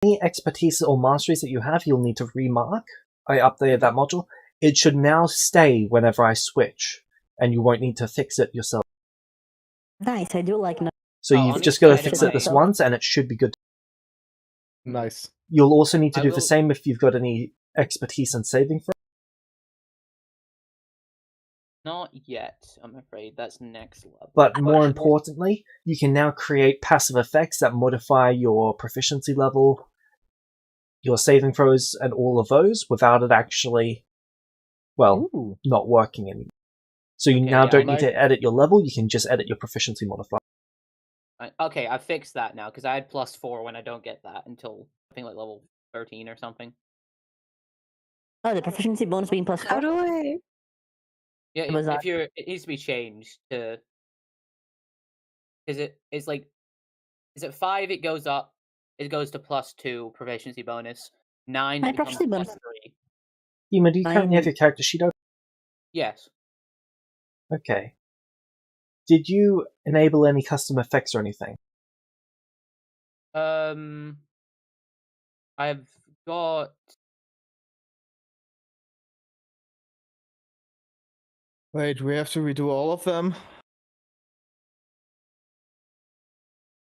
any expertise or masteries that you have, you'll need to remark. I updated that module. It should now stay whenever I switch, and you won't need to fix it yourself. Nice, I do like. So you've just got to fix it this once, and it should be good. Nice. You'll also need to do the same if you've got any expertise and saving throw. Not yet, I'm afraid. That's next level. But more importantly, you can now create passive effects that modify your proficiency level, your saving throws, and all of those without it actually, not working anymore. So you now don't need to edit your level, you can just edit your proficiency modifier. Okay, I fixed that now, because I had +4 when I don't get that until, I think, like level 13 or something. Oh, the proficiency bonus being +4? How do I... Yeah, it needs to be changed to... Because it's like... Is it 5, it goes up, it goes to +2 proficiency bonus. 9 it becomes +3. Ema, do you currently have your character sheet open? Yes. Okay. Did you enable any custom effects or anything? I've got... Wait, we have to redo all of them?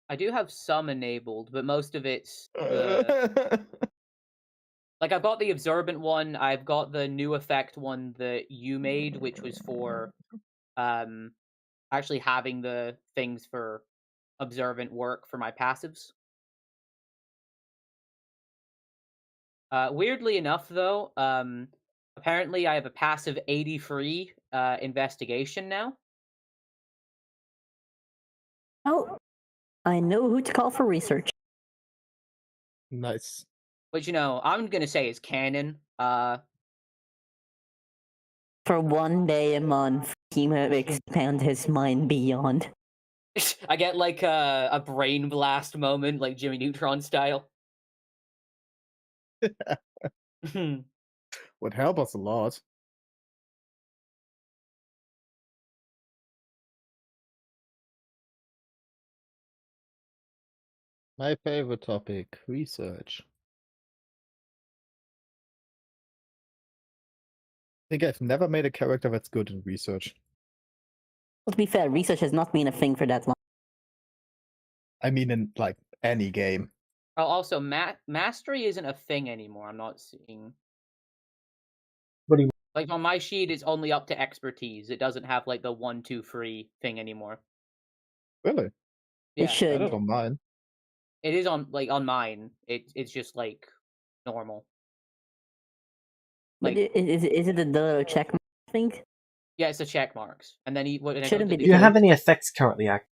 I do have some enabled, but most of it's the... Like, I've got the Observant one, I've got the new effect one that you made, which was for actually having the things for Observant work for my passives. Weirdly enough, though, apparently I have a passive 83 investigation now. Oh, I know who to call for research. Nice. Which, you know, I'm gonna say is canon. For one day a month, he might expand his mind beyond. I get like a brain blast moment, like Jimmy Neutron style. Would help us a lot. My favorite topic, research. I think I've never made a character that's good in research. Well, to be fair, research has not been a thing for that long. I mean, in, like, any game. Oh, also, mastery isn't a thing anymore. I'm not seeing... What do you mean? Like, on my sheet, it's only up to expertise. It doesn't have, like, the 1, 2, 3 thing anymore. Really? Yeah. It should. I don't mind. It is on, like, on mine. It's just, like, normal. Like, is it the check mark thing? Yeah, it's the check marks. And then Shouldn't be. Do you have any effects currently active?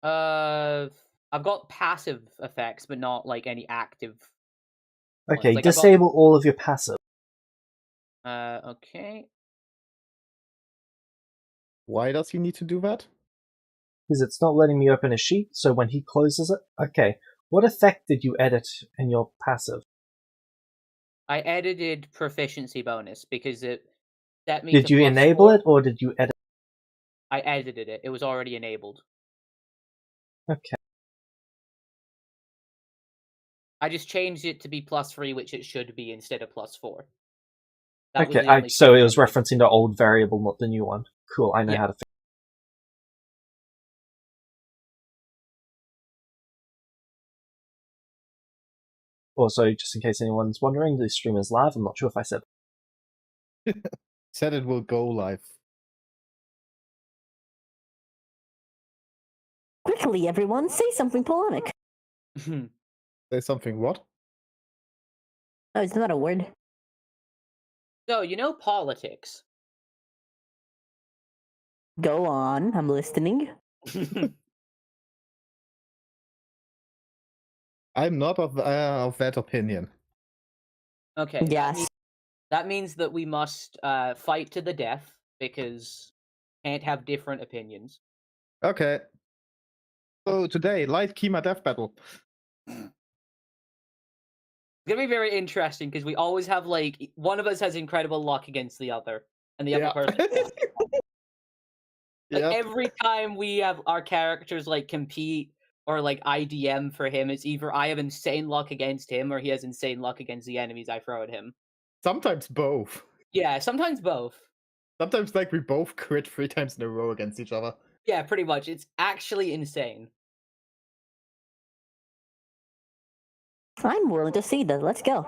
I've got passive effects, but not, like, any active Okay, like, disable all of your passive. Okay. Why does he need to do that? Because it's not letting me open a sheet, so when he closes it... Okay, what effect did you edit in your passive? I edited proficiency bonus, because that means... Did you enable it, or did you edit? I edited it. It was already enabled. Okay. I just changed it to be +3, which it should be, instead of +4. Okay, so it was referencing the old variable, not the new one. Cool, I know how to fix it. Also, just in case anyone's wondering, the stream is live. I'm not sure if I said. Said it will go live. Quickly, everyone, say something polemic. Say something what? Oh, it's not a word. So, you know politics. Go on, I'm listening. I'm not of that opinion. Okay. Yes. That means that we must fight to the death, because can't have different opinions. Okay. So today, light Kima death battle. It's gonna be very interesting, because we always have, like, one of us has incredible luck against the other, and the other person doesn't. Like, every time we have our characters, like, compete, or like IDM for him. It's either I have insane luck against him or he has insane luck against the enemies I throw at him. Sometimes both. Yeah, sometimes both. Sometimes like we both crit 3 times in a row against each other. Yeah, pretty much. It's actually insane. I'm willing to see that. Let's go.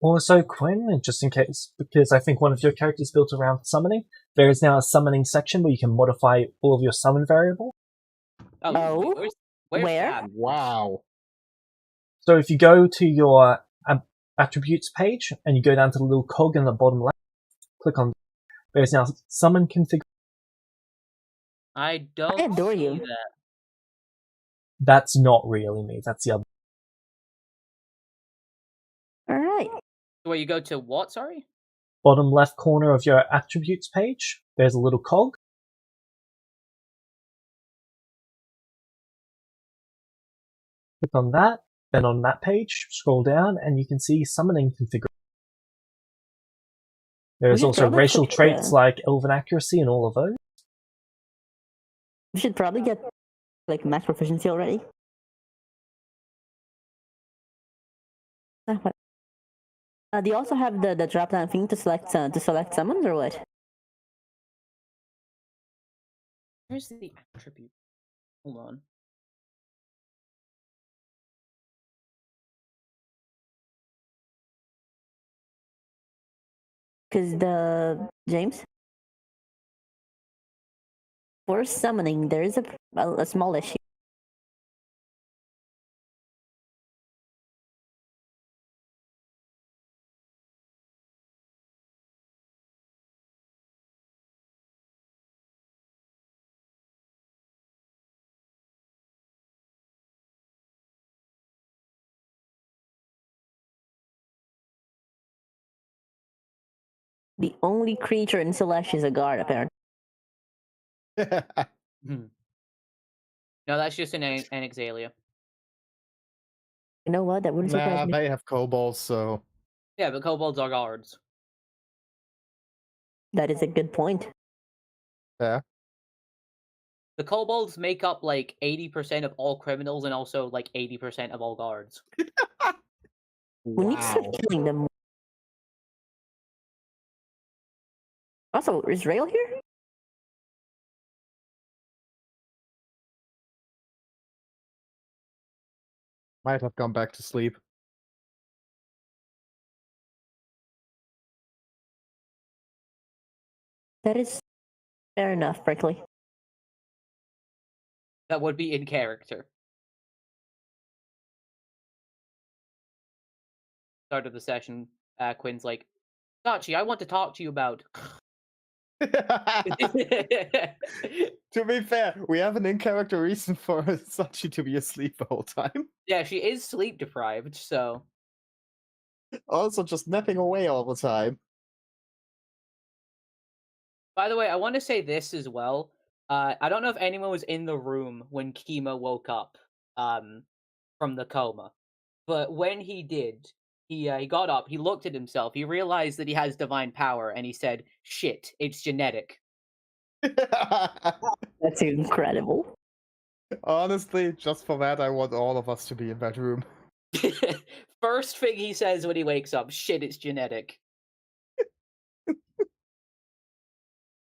Also, Quinn, just in case, because I think one of your characters built around summoning, there is now a summoning section where you can modify all of your summon variable. Oh? Wait, where's Where? that? Wow. So if you go to your attributes page and you go down to the little cog in the bottom left, click on there's now summon config. I don't I adore see you. that. That's not really me. That's the other. All right. Where you go to what? Sorry. Bottom left corner of your attributes page, there's a little cog. Click on that. Then on that page, scroll down, and you can see summoning configuration. There's should also probably racial click, traits like elven accuracy and all of those. We should probably get like max proficiency already. Do you also have the drop down thing to select summons or what? Where's the attribute? Hold on. Because James, for summoning there is a small issue. The only creature in Celeste is a guard, apparently. No, that's just an Exalia. You know what? That wouldn't surprise Nah, me. they have kobolds, so Yeah, but kobolds are guards. That is a good point. yeah. The kobolds make up like 80% of all criminals and also like 80% of all guards. We need to start Wow. killing them. Also, is Rail here? Might have gone back to sleep. That is fair enough, frankly. That would be in character. Start of the session, Quinn's like, Sachi, I want to talk to you about. To be fair, we have an in-character reason for Sachi to be asleep the whole time. Yeah, she is sleep deprived, so. Also just napping away all the time. By the way, I want to say this as well. I don't know if anyone was in the room when Kima woke up from the coma, but when he did, he got up, he looked at himself, he realized that he has divine power, and he said, "Shit, it's genetic." That's incredible. Honestly, just for that, I want all of us to be in that room. First thing he says when he wakes up, "Shit, it's genetic."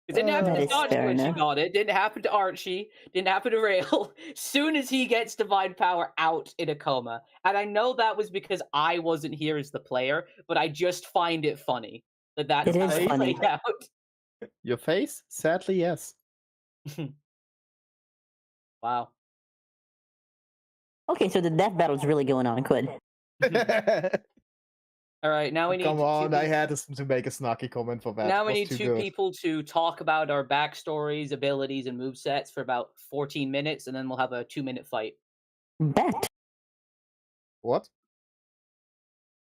It didn't happen That to is Sachi fair when she enough. got it. Didn't happen to Archie. Didn't happen to Rail. Soon as he gets divine power out in a coma, and I know that was because I wasn't here as the player, but I just find it funny that that's It is how it funny. played out. Your face? Sadly, yes. Wow. Okay, so the death battle's really going on, Quid. All right, now we need Come on, I two, had to make a snarky comment for that. now It we was need too two good. people to talk about our backstories, abilities, and movesets for about 14 minutes, and then we'll have a 2-minute fight. Bet. What?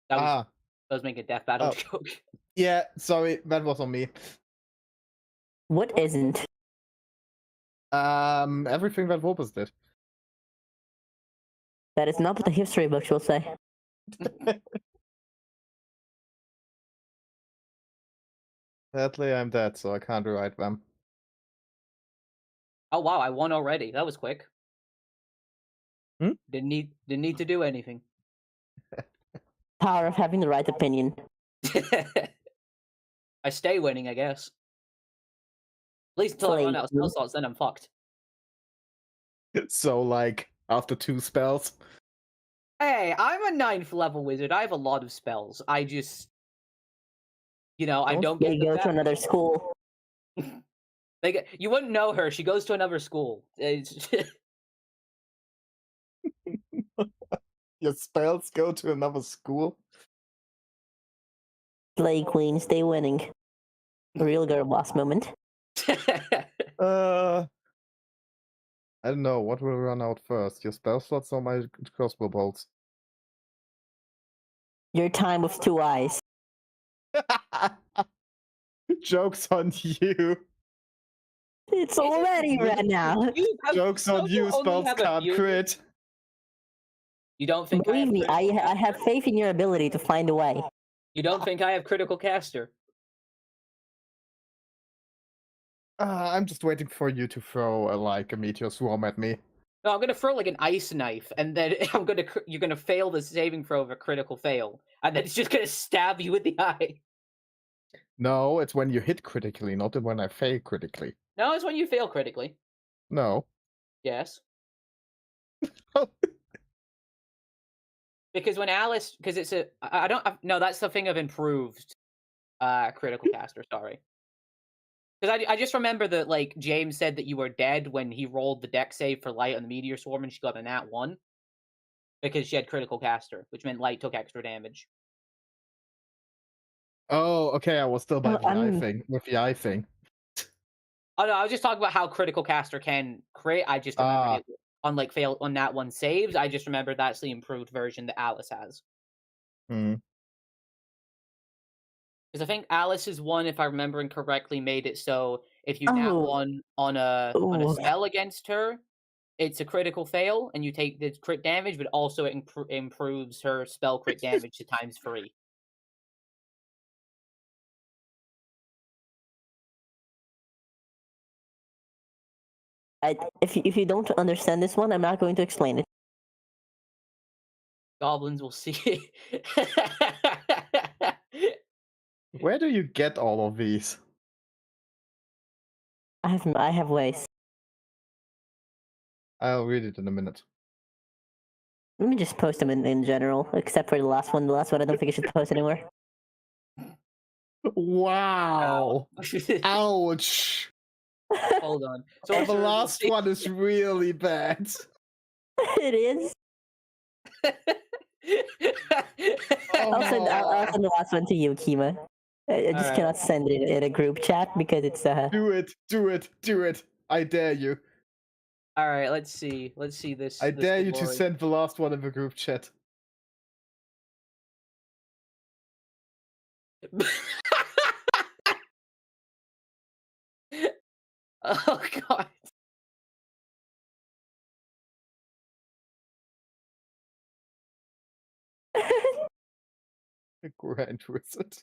That was, Ah, that was making a death battle Oh. joke. yeah, sorry, that was on me. What isn't? Everything that Wolpers did. That is not what the history books will say. Sadly, I'm dead, so I can't rewrite them. Oh wow, I won already. That was quick. Hmm? Didn't need to do anything. Power of having the right opinion. I stay winning, I guess. At least until I run out of spell slots, then I'm fucked. So, like, after 2 spells. Hey, I'm a 9th level wizard. I have a lot of spells. I just, I don't They get go them to back. another school. You wouldn't know her. She goes to another school. Your spells go to another school? Slay Queen, stay winning. Real girl boss moment. I don't know. What will run out first? Your spell slots or my crossbow bolts? Your time with 2 eyes. Joke's on you. It's already red now. Joke's on you, spells can't crit. You don't think Believe me, I have faith in your ability to find a way. You don't think I have critical caster? I'm just waiting for you to throw a meteor swarm at me. No, I'm gonna throw like an ice knife, and then you're gonna fail the saving throw of a critical fail, and then it's just gonna stab you in the eye. No, it's when you hit critically, not when I fail critically. No, it's when you fail critically. No. Yes. Because when Alice, because it's no, that's the thing of improved critical caster. Sorry. Because I just remember that like James said that you were dead when he rolled the deck save for Light on the meteor swarm, and she got a nat 1 because she had critical caster, which meant Light took extra damage. Oh, okay, I was still by the eye thing, with the eye thing. Oh no, I was just talking about how critical caster can crit. I just remembered it on fail on that 1 saves. I just remembered that's the improved version that Alice has. Because I think Alice's one, if I'm remembering correctly, made it so if you nat 1 on a spell against her, it's a critical fail, and you take the crit damage, but also it improves her spell crit damage to ×3. If you don't understand this one, I'm not going to explain it. Goblins will see. Where do you get all of these? I have ways. I'll read it in a minute. Let me just post them in general, except for the last one. The last one I don't think I should post anywhere. Wow! Ouch! Hold on. So the last one is really bad. It is. I'll send the last one to you, Kima. I just cannot send it in a group chat because it's Do it! I dare you. All right, let's see this. I dare you to send the last one in the group chat. Oh god. Grand Wizard.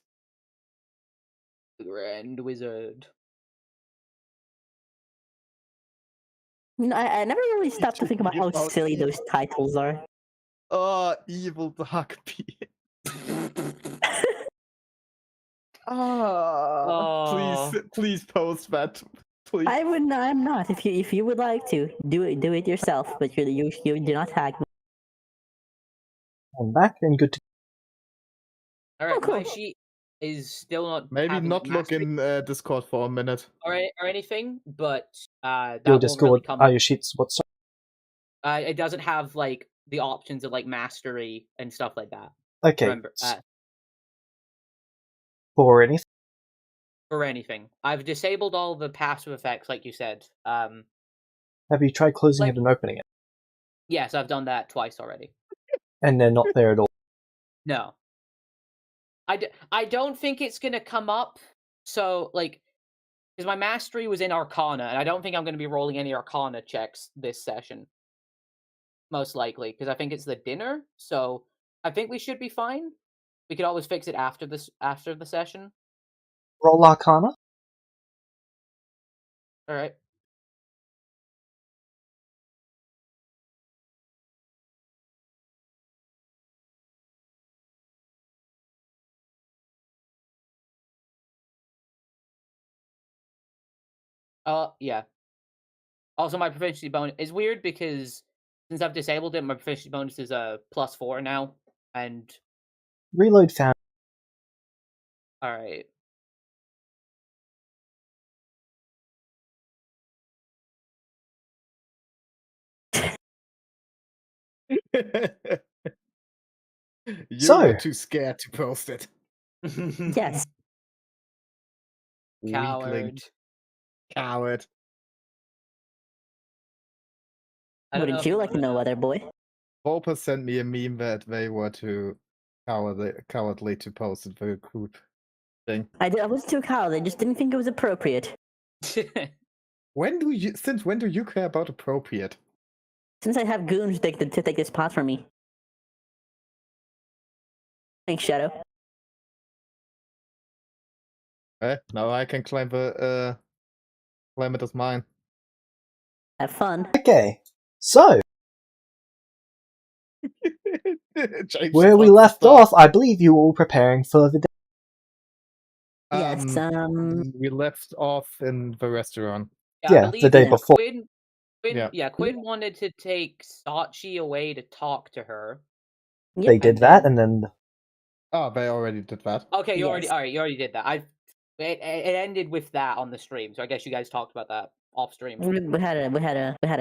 Grand Wizard. I never really stopped to think about how silly those titles are. Oh, evil dark being. Please post that. Please. I'm not. If you would like to, do it yourself. But you do not tag me. I'm back and good to. All right, cool. my sheet is still not. Maybe having not look mastery in Discord for a minute. or anything, but that Your won't Discord really come are up. your sheets. What's It doesn't have like the options of like mastery and stuff like that. okay? Remember, For anything. for anything, I've disabled all the passive effects, like you said. Have you tried closing it and opening it? Yes, I've done that twice already. And they're not there at all. No. I don't think it's gonna come up. So like, because my mastery was in Arcana, and I don't think I'm gonna be rolling any Arcana checks this session. Most likely, because I think it's the dinner. So I think we should be fine. We could always fix it after the session. Roll Arcana. All right. Yeah. Also, my proficiency bonus is weird because since I've disabled it, my proficiency bonus is a +4 now. And Reload found. all right. You So- were too scared to post it. Yes. Coward. Weakling. Coward. I don't know Wouldn't if you I'm like to gonna know, other boy? Volpa sent me a meme that they were too cowardly to post it for a group thing. I was too cowardly. I just didn't think it was appropriate. Since when do you care about appropriate? Since I have goons to take this spot from me. Thanks, Shadow. Now I can claim the claim it as mine. Have fun. Okay, so James where we wants to left start. off, I believe you were all preparing for the day. Yes. We left off in the restaurant. I Yeah, believe the day yeah. before. Quinn wanted to take Sachi away to talk to her. Yep. They did that, and then Oh, they already did that. Okay, you Yes. already did that. It ended with that on the stream, so I guess you guys talked about that off stream. We had a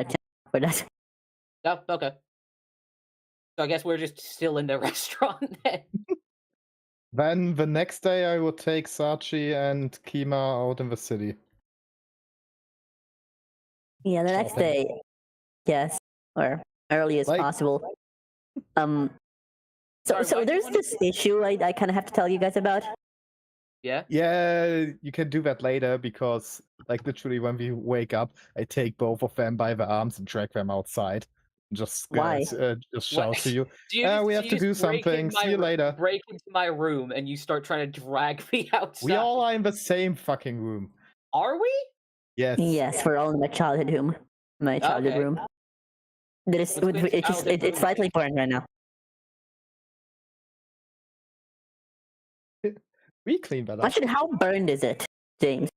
chat for that. Oh, okay. So I guess we're just still in the restaurant then. Then the next day I would take Sachi and Kima out in the city. Yeah, the next Shopping. day. Yes, or early as Like- possible. So Sorry, why do you there's wanna- this issue I kind of have to tell you guys about. Yeah. Yeah, you can do that later because, like, literally when we wake up, I take both of them by the arms and drag them outside. Just Why? Just shout to you. We have to do break something. into See you later. Break into my room and you start trying to drag me outside. We all are in the same fucking room. Are we? Yes. Yes, we're all in my childhood room. My childhood Okay. room. That is, What's Quinn's childhood it's room slightly like? boring right now. We clean that up. Actually, how burned is it, James?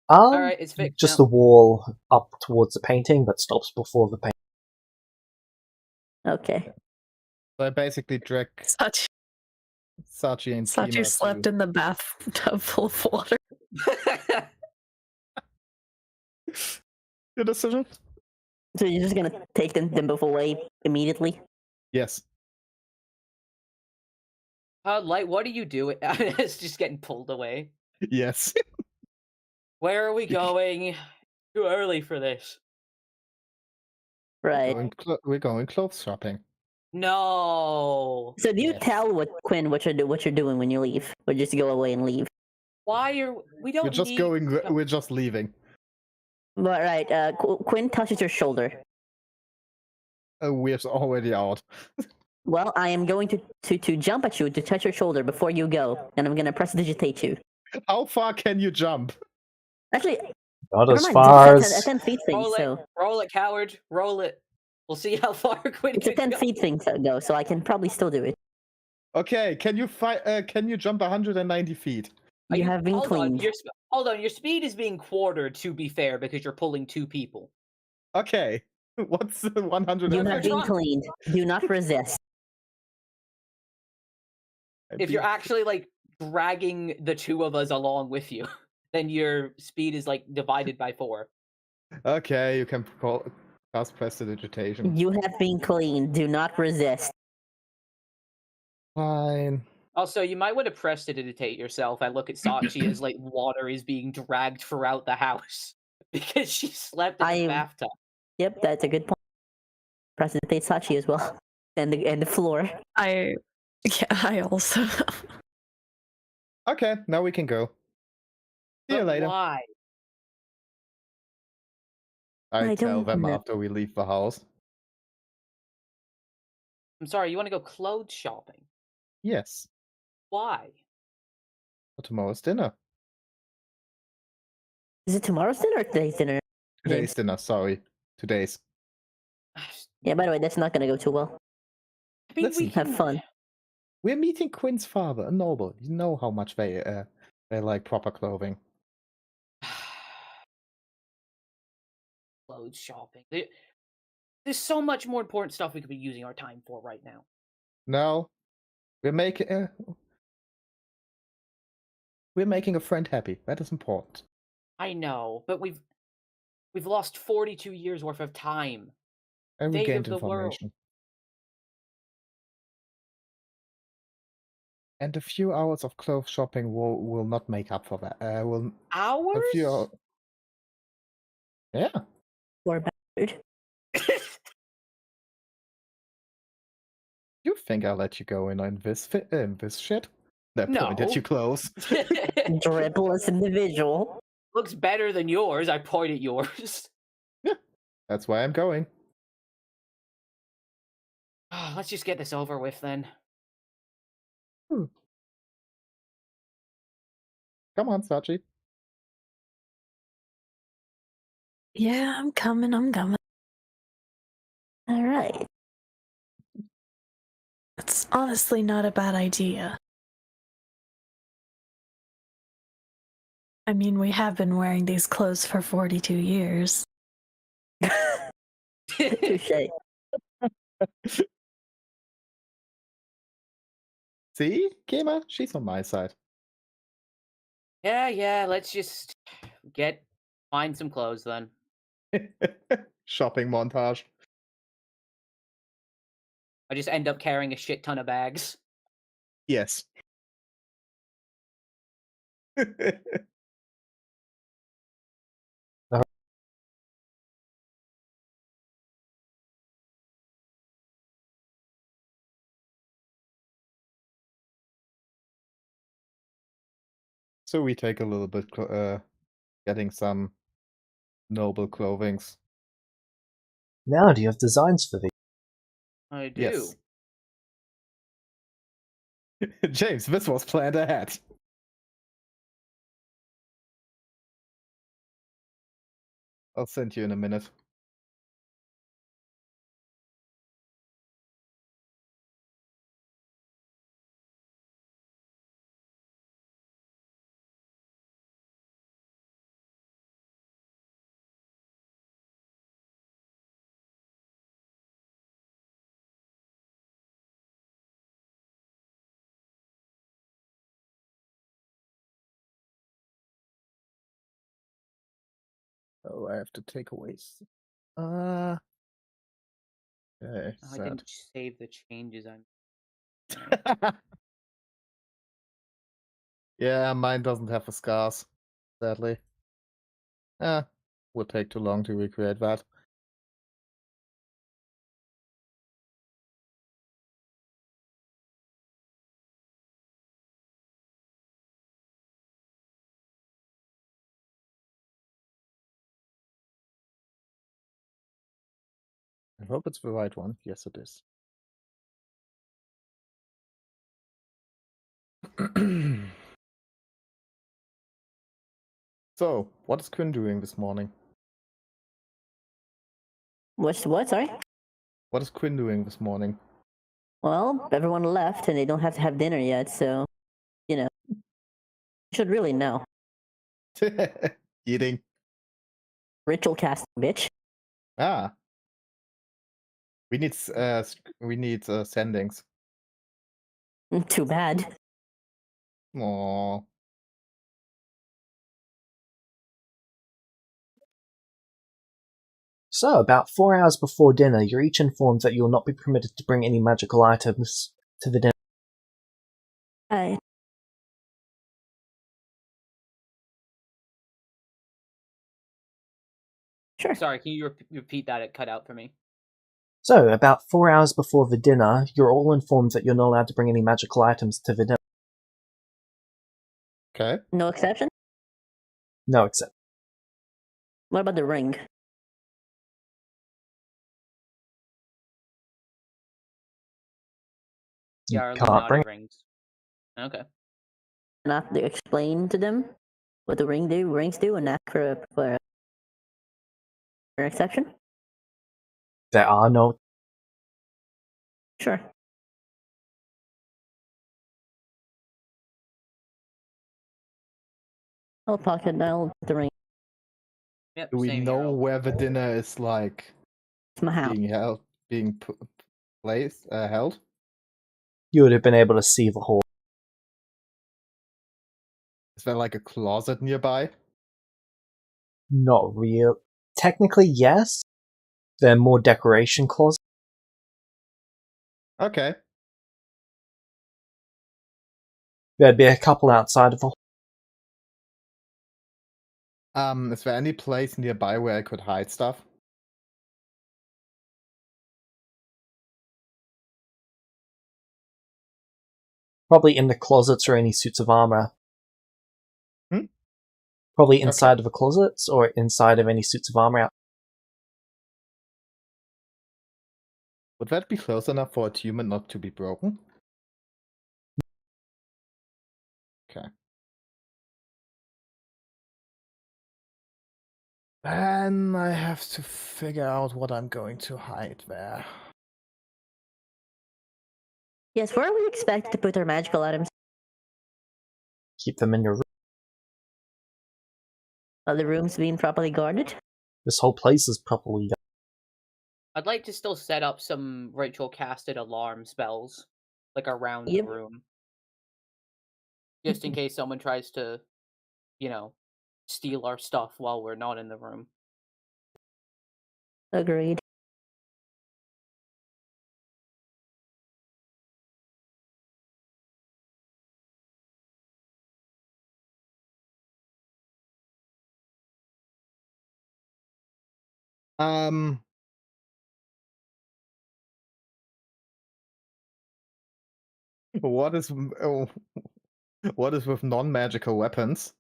All right, it's fixed. just now. the wall up towards the painting, but stops before the painting. Okay. So I basically drag Sachi Sachi and Kima slept to... in the bathtub full of water. Your decision? So you're just gonna take them both away immediately? Yes. Light, what are you doing? It's just getting pulled away. Yes. Where are we going? Too early for this. Right. We're going clothes shopping. No. So do you Yes. tell Quinn what you're doing when you leave, or just go away and leave? Why are we don't We're just need going. to- We're just leaving. But right, Quinn touches your shoulder. We're already out. Well, I am going to jump at you to touch your shoulder before you go, and I'm gonna prestidigitate you. How far can you jump? Actually, Not never as mind, far it's a as 10 feet thing, so roll it, coward. Roll it. We'll see how far Quinn it's a can 10 go. feet thing though, so I can probably still do it. Okay, can you Can you jump 190 feet? Are You have been hold on, cleaned. hold on, your speed is being quartered, to be fair, because you're pulling two people. Okay. What's 100? You if have you're been try- cleaned. Do not resist. If you're actually like dragging the two of us along with you, then your speed is like divided by 4. Okay, you can cast prestidigitation. You have been cleaned. Do not resist. Fine. Also, you might want to prestidigitate yourself. I look at Sachi as like water is being dragged throughout the house because she slept in the bathtub. Yep, that's a good point. Prestidigitate Sachi as well, and the floor. I also. Okay, now we can go. See you But later. why? I tell don't them know. after we leave the house. I'm sorry, you want to go clothes shopping? Yes. Why? For tomorrow's dinner. Is it tomorrow's dinner or today's dinner? Today's dinner, sorry. Today's. Yeah, by the way, that's not gonna go too well. I mean, Listen, we can Have fun. We're meeting Quinn's father, a noble. You know how much they like proper clothing. Clothes shopping. There's so much more important stuff we could be using our time for right now. No, we're making a friend happy. That is important. I know, but we've lost 42 years worth of time. And we Fate gained of the world. information. And a few hours of clothes shopping will not make up for that. Hours? A few. Yeah. Poor bastard. You think I'll let you go in on this shit? That No. point at you close. Dripless individual. Looks better than yours. I point at yours. That's why I'm going. Let's just get this over with then. Come on, Sachi. Yeah, I'm coming. All right. It's honestly not a bad idea. I mean, we have been wearing these clothes for 42 years. Touche. See, Kema, she's on my side. Yeah, let's just find some clothes then. Shopping montage. I just end up carrying a shit ton of bags. Yes. So we take a little bit getting some noble clothings. Now, do you have designs for these? I do. Yes. James, this was planned ahead. I'll send you in a minute. Oh, I have to take away. Okay, I sad. didn't save the changes. Yeah, mine doesn't have the scars, sadly. Would take too long to recreate that. I hope it's the right one. Yes, it is. So, what is Quinn doing this morning? What? Sorry? What is Quinn doing this morning? Well, everyone left and they don't have to have dinner yet, so, you should really know. Eating. Ritual casting, bitch. Ah. We need sendings. Too bad. Aww. So, about 4 hours before dinner, you're each informed that you will not be permitted to bring any magical items to the dinner. Hi. Sure. Sorry, can you repeat that? It cut out for me. So, about 4 hours before the dinner, you're all informed that you're not allowed to bring any magical items to the dinner. Okay. No exception? No except. What about the ring? You Yeah, our can't Illuminati bring it. rings. Okay. not explain to them what the rings do, and ask for an exception? There are no. Sure. I'll pocket dial the ring. Yep, Do we same know here. where the dinner is like It's my house. being held? You would have been able to see the hall. Is there like a closet nearby? Not real. Technically, yes. They're more decoration closets. Okay. There'd be a couple outside of the hall. Is there any place nearby where I could hide stuff? Probably in the closets or any suits of armor. Hmm? Probably inside of the closets or inside of any suits of armor. Would that be close enough for attunement not to be broken? Okay. Then I have to figure out what I'm going to hide there. Yes, where are we expected to put our magical items? Keep them in your room. Are the rooms being properly guarded? This whole place is probably. I'd like to still set up some ritual casted alarm spells, like around Yep. the room. Just in case someone tries to, steal our stuff while we're not in the room. Agreed. What is what is with non-magical weapons?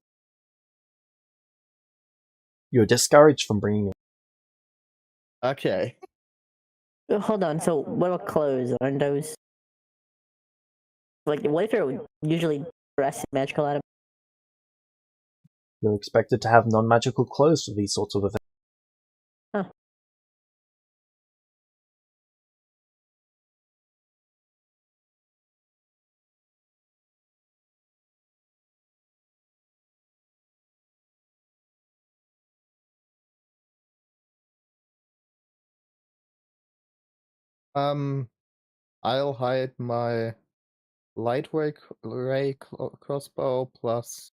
You're discouraged from bringing it. Okay. Hold on, so what about clothes? Aren't those... Like, what if you're usually dressed in magical items? You're expected to have non-magical clothes for these sorts of events. Huh. I'll hide my light ray crossbow plus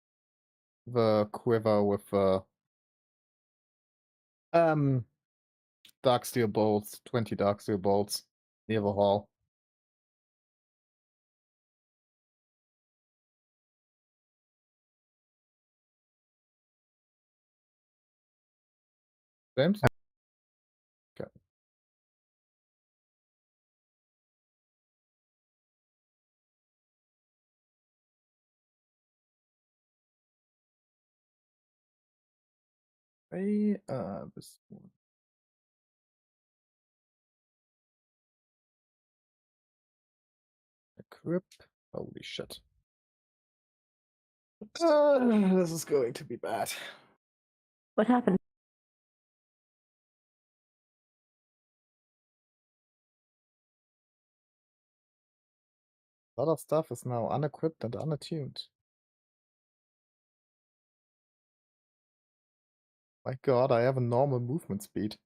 the quiver with dark steel bolts, 20 dark steel bolts near the hall. James? Okay. This one. Equip. Holy shit. This is going to be bad. What happened? A lot of stuff is now unequipped and unattuned. My god, I have a normal movement speed.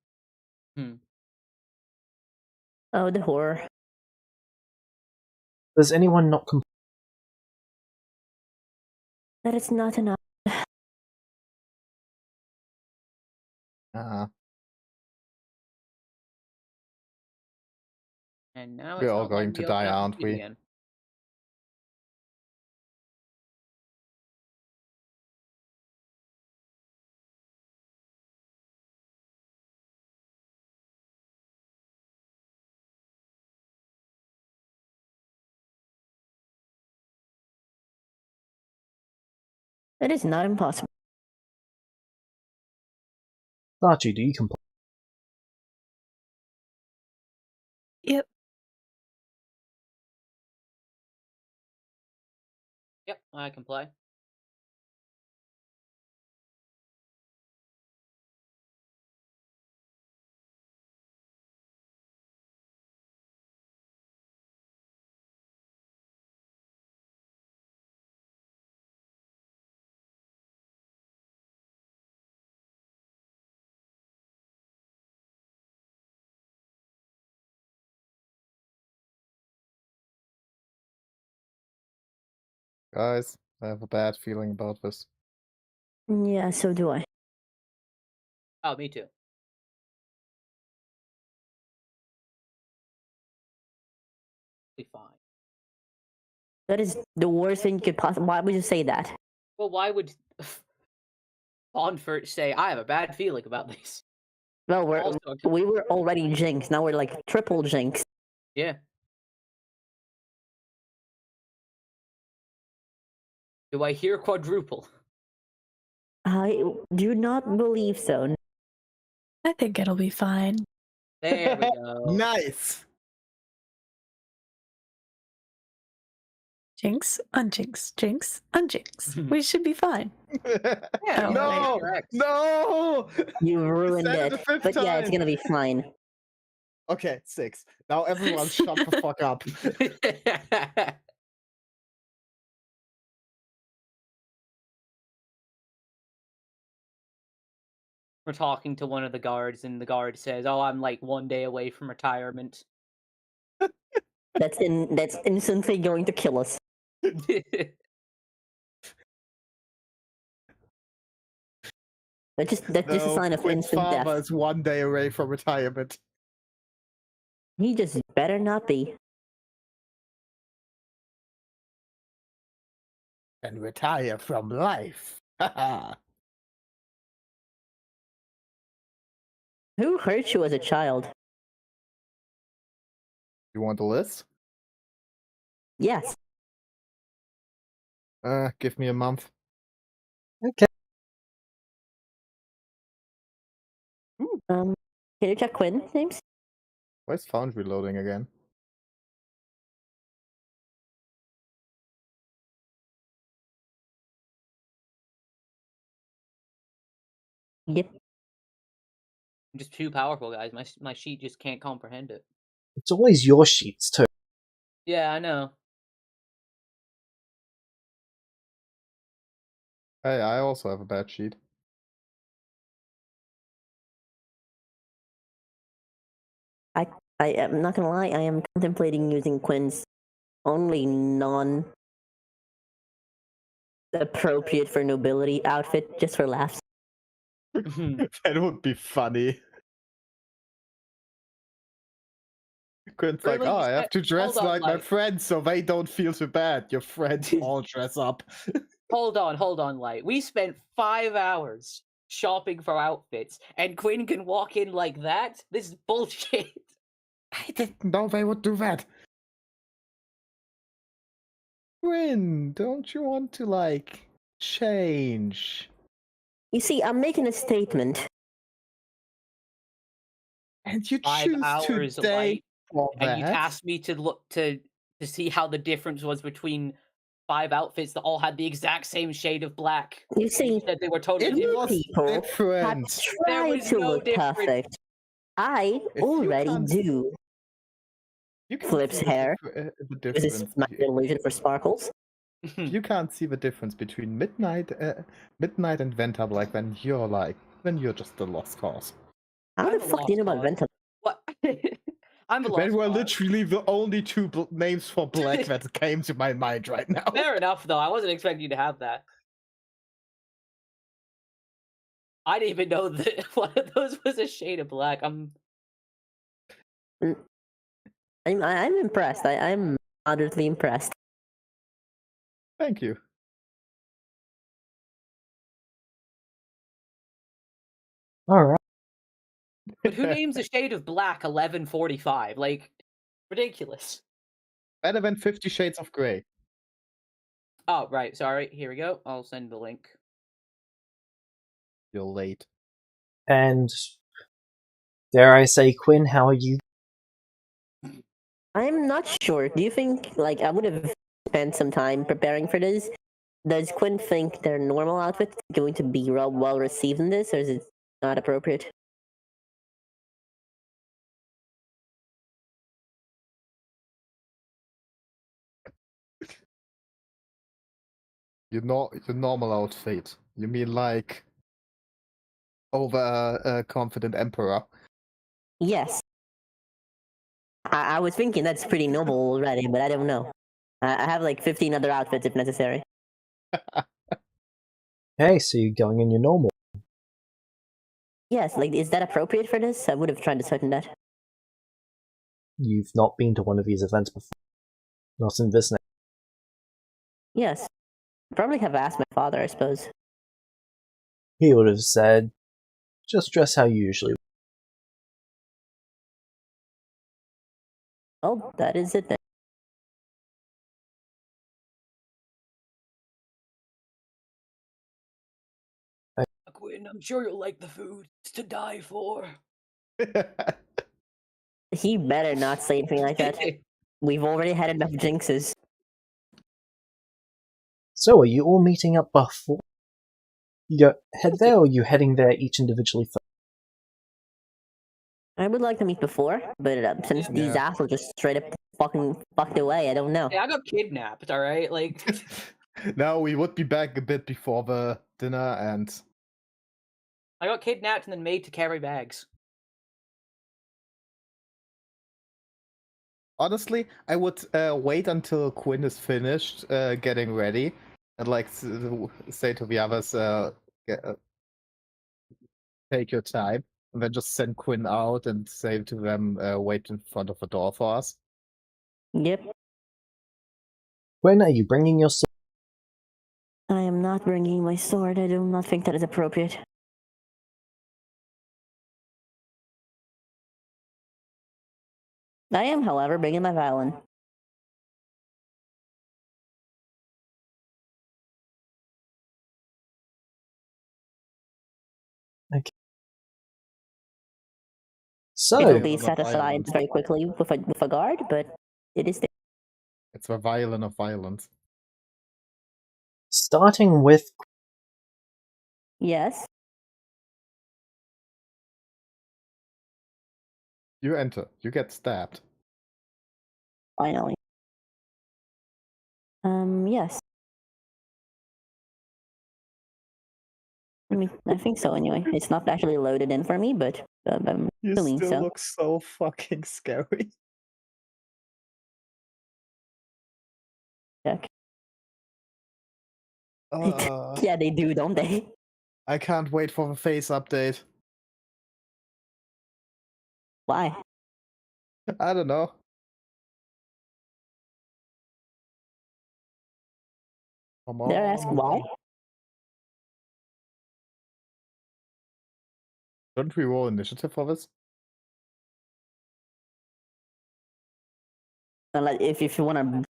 Oh, the horror. Does anyone not That is not enough. And now We're it's all not going letting to me open die, up the aren't sheet we? again. It is not impossible. Archie, do you complain? Yep. Yep, I can play. Guys, I have a bad feeling about this. Yeah, so do I. Oh, me too. Be fine. That is the worst thing you could possibly. Why would you say that? Well, why would Onfort say, I have a bad feeling about this? Well, Also, we were already jinxed. Now we're like triple jinxed. yeah. Do I hear quadruple? I do not believe so. I think it'll be fine. There we go. Nice! Jinx, unjinx, jinx, unjinx. We should be fine. Yeah, Oh, no! correct. No! You ruined said it it. the fifth But yeah, it's time. gonna be fine. Okay, 6. Now everyone shut the fuck up. We're talking to one of the guards, and the guard says, "Oh, I'm like 1 day away from retirement." That's instantly going to kill us. That's just a sign of Quips instant Farmer death. is 1 day away from retirement. He just better not be. And retire from life. Haha. Who hurt you as a child? You want a list? Yes. Give me a month. Can you check Quinn's names? Where's foundry loading again? Yep. I'm just too powerful, guys. My sheet just can't comprehend it. It's always your sheets too. Yeah, I know. Hey, I also have a bad sheet. I am not gonna lie, I am contemplating using Quinn's only non-appropriate for nobility outfit just for laughs. That would be funny. Quinn's like, Really? oh, You I have said- to dress hold on, like my Light. friends so they don't feel too bad. Your friends all dress up. Hold on, Light. We spent 5 hours shopping for outfits, and Quinn can walk in like that? This is bullshit. I didn't know they would do that. Quinn, don't you want to, like, change? You see, I'm making a statement. And you 5 choose hours, today Light, for and you that? tasked me to look to see how the difference was between 5 outfits that all had the exact same shade of black. You see, That they were totally It different. was people have different. There tried was to no look difference. perfect. I If you already can't- do. You can Flips see hair. the This is difference. my illusion for sparkles. If you can't see the difference between midnight and Venta Black, then you're just a lost cause. How I'm the a fuck do you know lost about Venta? What? I'm a lost They were cause. literally the only two names for black that came to my mind right now. Fair enough, though. I wasn't expecting you to have that. I didn't even know that one of those was a shade of black. I'm impressed. I'm moderately impressed. Thank you. Alright. But who names a shade of black 1145? Like, ridiculous. Better than 50 Shades of Grey. Oh, right. Sorry. Here we go. I'll send the link. You're late. And dare I say, Quinn, how are you? I'm not sure. Do you think, like, I would have spent some time preparing for this? Does Quinn think their normal outfit is going to be well received in this, or is it not appropriate? Your normal outfit. You mean like over a confident emperor? Yes. I was thinking that's pretty noble already, but I don't know. I have like 15 other outfits if necessary. Hey, so you're going in your normal. Yes, like, is that appropriate for this? I would have tried to certain that. You've not been to one of these events before. Not in this. Yes. Probably have asked my father, I suppose. He would have said, just dress how you usually. Oh, that is it then. Quinn, I'm sure you'll like the food. It's to die for. He better not say anything like that. We've already had enough jinxes. So, are you all meeting up before you head there, or are you heading there each individually first? I would like to meet before, but since these assholes just straight up fucking fucked away, I don't know. Yeah, I got kidnapped, alright? Like, No, we would be back a bit before the dinner, and I got kidnapped and then made to carry bags. honestly, I would wait until Quinn is finished getting ready, and like say to the others, take your time, and then just send Quinn out and say to them, wait in front of the door for us. Yep. When are you bringing your sword? I am not bringing my sword. I do not think that is appropriate. I am, however, bringing my violin. So, It will be Violin of set aside violence. very quickly with a guard, but it is there. It's the violin of violence. starting with Yes. You enter. You get stabbed. Finally. Yes. I think so anyway. It's not actually loaded in for me, but I'm assuming so. so fucking scary. Check. Yeah, they do, don't they? I can't wait for the face update. Why? I don't know. Come on. Dare I ask why? Don't we roll initiative for this? Like, if you want to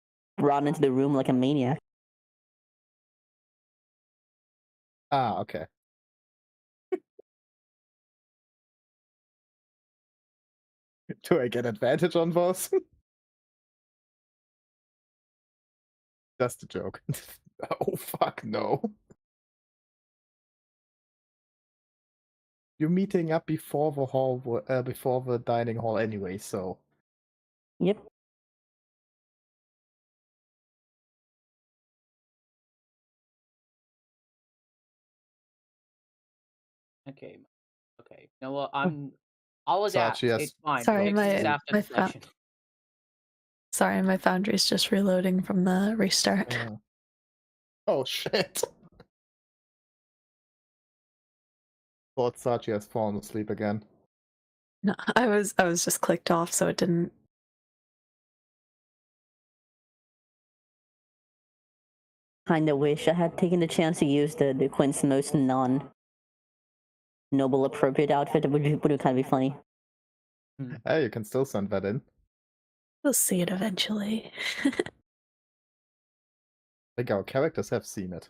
run into the room like a maniac. Ah, okay. Do I get advantage on those? Just a joke. Oh fuck no. You're meeting up before the hall, before the dining hall anyway, so Yep. Okay. Okay. You know what? I'll adapt. Sachi has- It's fine. Sorry, Fix this after my session. Sorry, my foundry's just reloading from the restart. Oh shit. Thought Sachi has fallen asleep again. No, I was just clicked off, so it didn't. Kinda wish I had taken the chance to use the Quinn's most non-noble appropriate outfit. It would kind of be funny. Hey, you can still send that in. We'll see it eventually. I think our characters have seen it.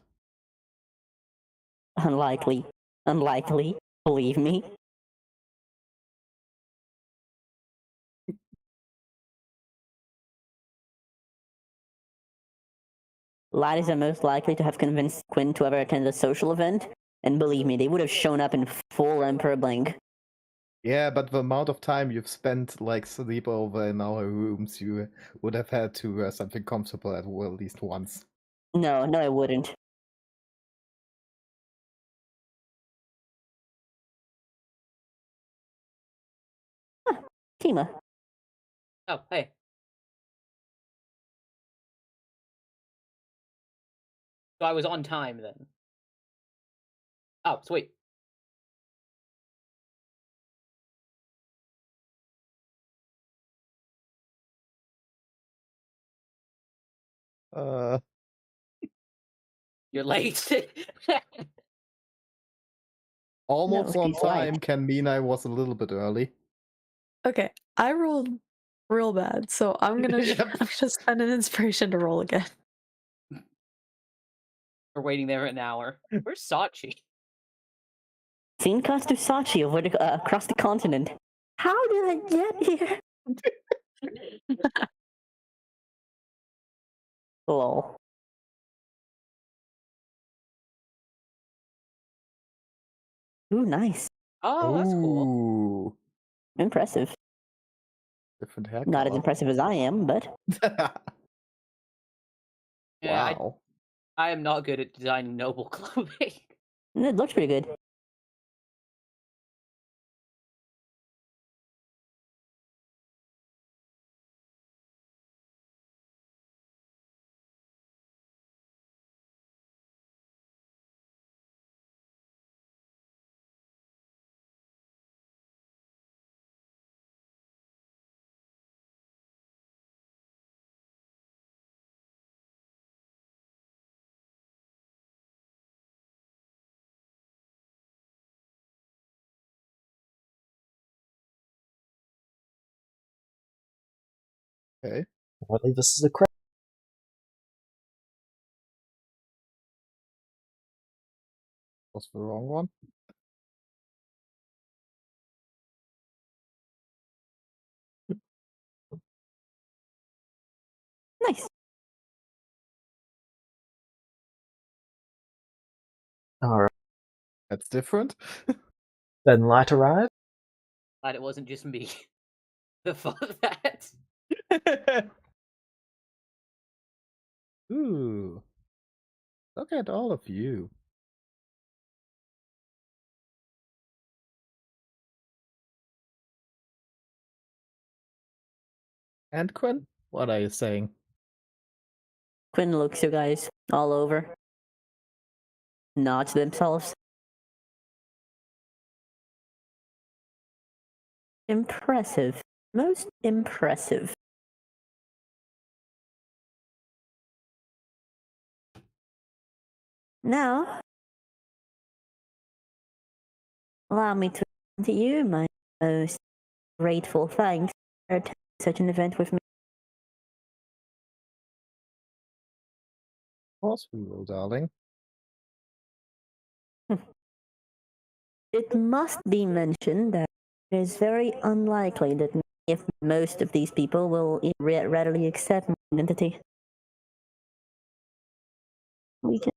Unlikely. Unlikely. Believe me. Laddies are most likely to have convinced Quinn to ever attend a social event, and believe me, they would have shown up in full Emperor Blink. Yeah, but the amount of time you've spent like sleepover in our rooms, you would have had to wear something comfortable at least once. No, I wouldn't. Kima. Oh, hey. So I was on time then. Oh, sweet. You're late. Almost No, on she's right. time can mean I was a little bit early. Okay, I rolled real bad, so I'm gonna Yep. I'm gonna spend an inspiration to roll again. We're waiting there an hour. Where's Sachi? Seen Costa Sachi over across the continent. How did I get here? Lol. Ooh, nice. Oh, that's cool. Ooh, Impressive. different hair Not as color. impressive as I am, but Yeah, Wow. I am not good at designing noble clothing. it looks pretty good. Okay, I believe this is a credit. was the wrong one. Nice. Alright. That's different. Then light arrive. Glad it wasn't just me. The fuck of that. Ooh, look at all of you. And Quinn, what are you saying? Quinn looks you guys all over. Nods themselves. Impressive. Most impressive. Now, allow me to present to you my most grateful thanks for attending such an event with me. Of course we will, darling. It must be mentioned that it is very unlikely that if most of these people will readily accept my identity. We can.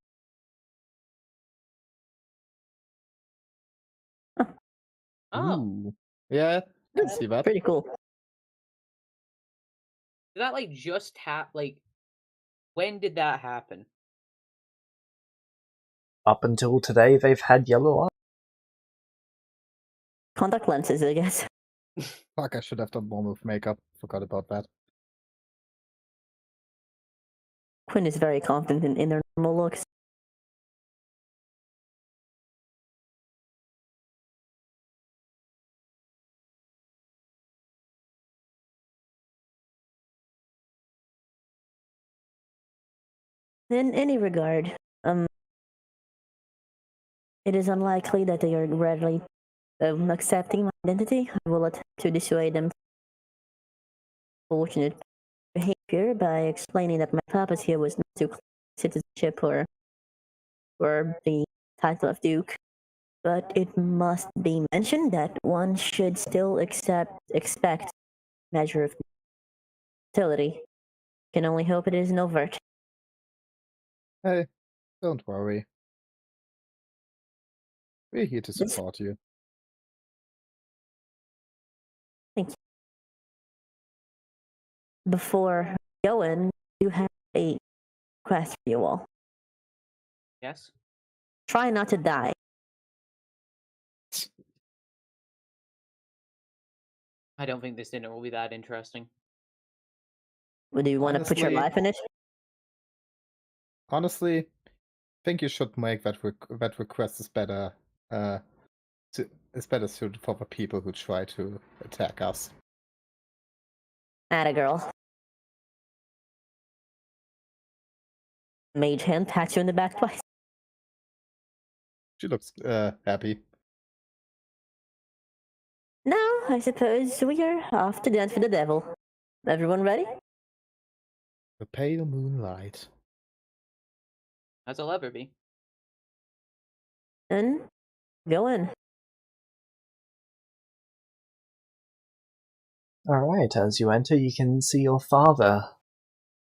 Oh, Ooh. Yeah, I can see that. Pretty cool. did that like just like when did that happen? Up until today, they've had yellow eyes. Contact lenses, I guess. Fuck, I should have done more with makeup. Forgot about that. Quinn is very confident in their normal looks. In any regard, it is unlikely that they are readily accepting my identity. I will attempt to dissuade them from unfortunate behavior by explaining that my purpose here was not to claim citizenship or the title of Duke. But it must be mentioned that one should still expect measure of utility. Can only hope it isn't overt. Hey, don't worry. We're here to Yes. support you. Thank you. Before going, you have a request for you all. Yes. Try not to die. I don't think this dinner will be that interesting. Would you want to put your Honestly- life in it? Honestly, I think you should make that request is better. It's better suited for the people who try to attack us. Atta girl. Mage hand pats you in the back twice. She looks happy. Now, I suppose we are off to dance with the devil. Everyone ready? The pale moonlight. As I'll ever be. And go in. Alright, as you enter, you can see your father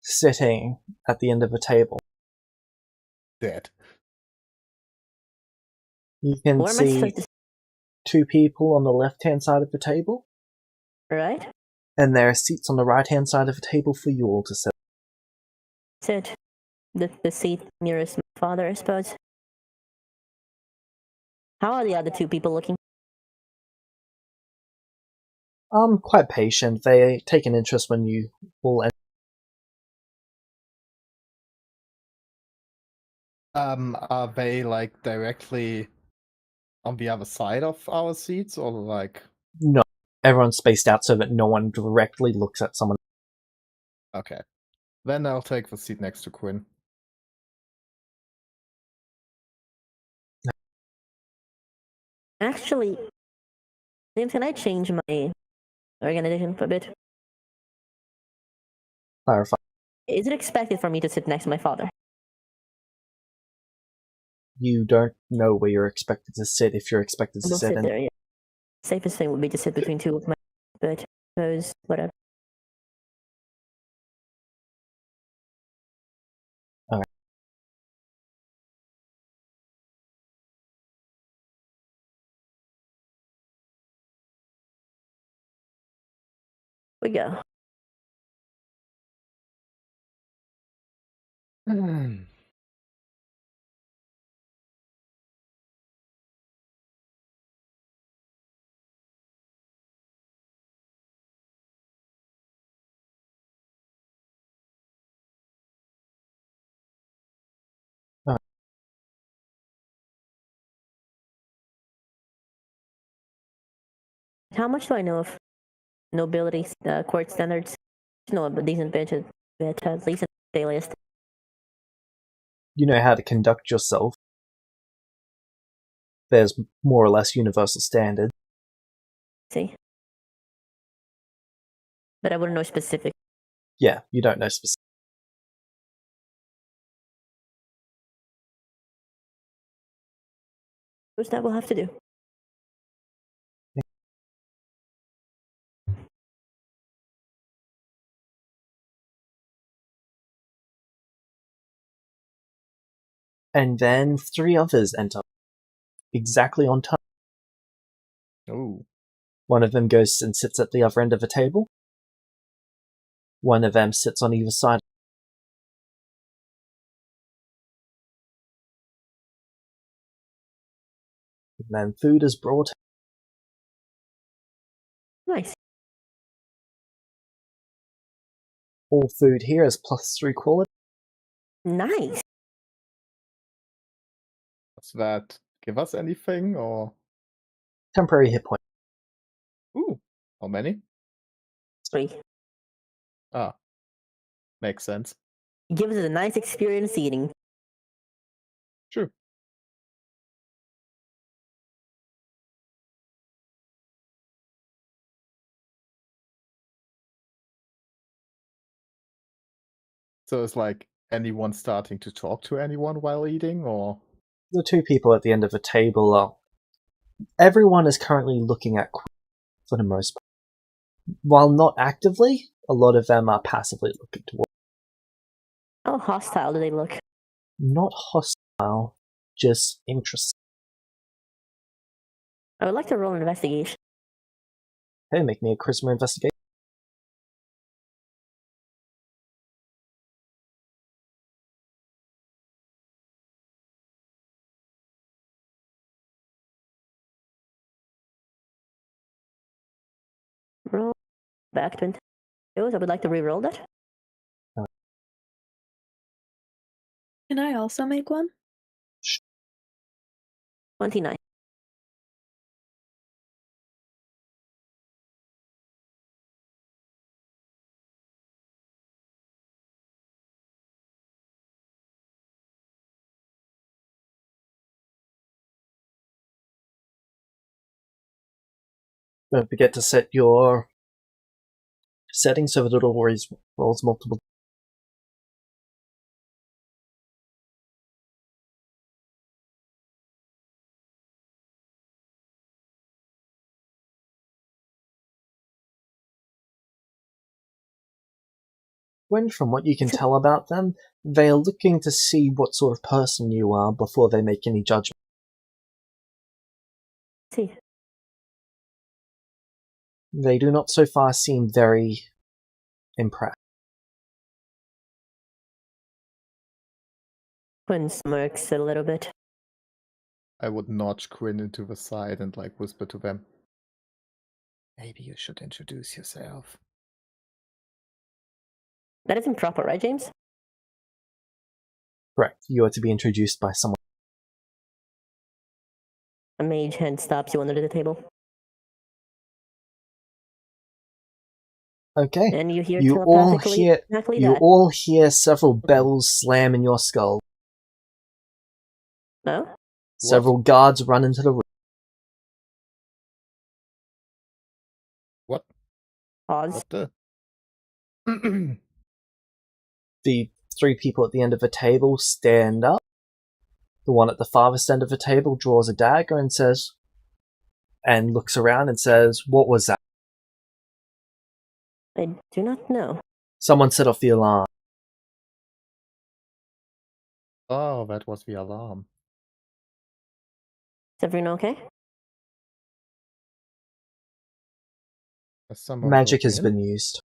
sitting at the end of a table. Dead. You can Where am I see supposed to two people on the left-hand side of the table, right? and there are seats on the right-hand side of the table for you all to sit. Sit. The seat nearest my father, I suppose. How are the other two people looking? Quite patient. They take an interest when you all enter. Are they like directly on the other side of our seats, or like? No, everyone's spaced out so that no one directly looks at someone. Okay, then I'll take the seat next to Quinn. Actually, James, can I change my organization a bit? Clarify. Is it expected for me to sit next to my father? You don't know where you're expected to sit if you're expected to We'll sit sit in. there, yeah. Safest thing would be to sit between two of my, but I suppose whatever. Alright. We go. How much do I know of nobility court standards? No, a decent bit at least in the dailiest. You know how to conduct yourself. There's more or less universal standard. See? But I wouldn't know specific. Yeah, you don't know specific. Which that will have to do. And then three others enter. Exactly on time. Oh, One of them goes and sits at the other end of the table. One of them sits on either side. And then food is brought. Nice. All food here is +3 quality. Nice. does that give us anything, or? Temporary hit point. Ooh, how many? 3. Ah, makes sense. Gives us a nice experience eating. True. So it's like anyone starting to talk to anyone while eating, or? The two people at the end of the table are. Everyone is currently looking at Quinn for the most part. While not actively, a lot of them are passively looking towards. How hostile do they look? Not hostile, just interested. I would like to roll an investigation. Okay, make me a charisma investigation. Roll back 20. I would like to re-roll that. Can I also make one? 29. Don't forget to set your settings so that it always rolls multiple. When, from what you can tell about them, they are looking to see what sort of person you are before they make any judgment. See. They do not so far seem very impressed. Quinn smirks a little bit. I would nudge Quinn into the side and like whisper to them. Maybe you should introduce yourself. That is improper, right, James? Correct. You are to be introduced by someone. A mage hand stops you under the table. Okay. And you hear You all telepathically hear. exactly You that. all hear several bells slam in your skull. No? Several guards run into the room. What? Pause. What the? The three people at the end of the table stand up. The one at the farthest end of the table draws a dagger and says, and looks around and says, "What was that?" I do not know. Someone set off the alarm. Oh, that was the alarm. Is everyone okay? Has someone Magic broken has in? been used.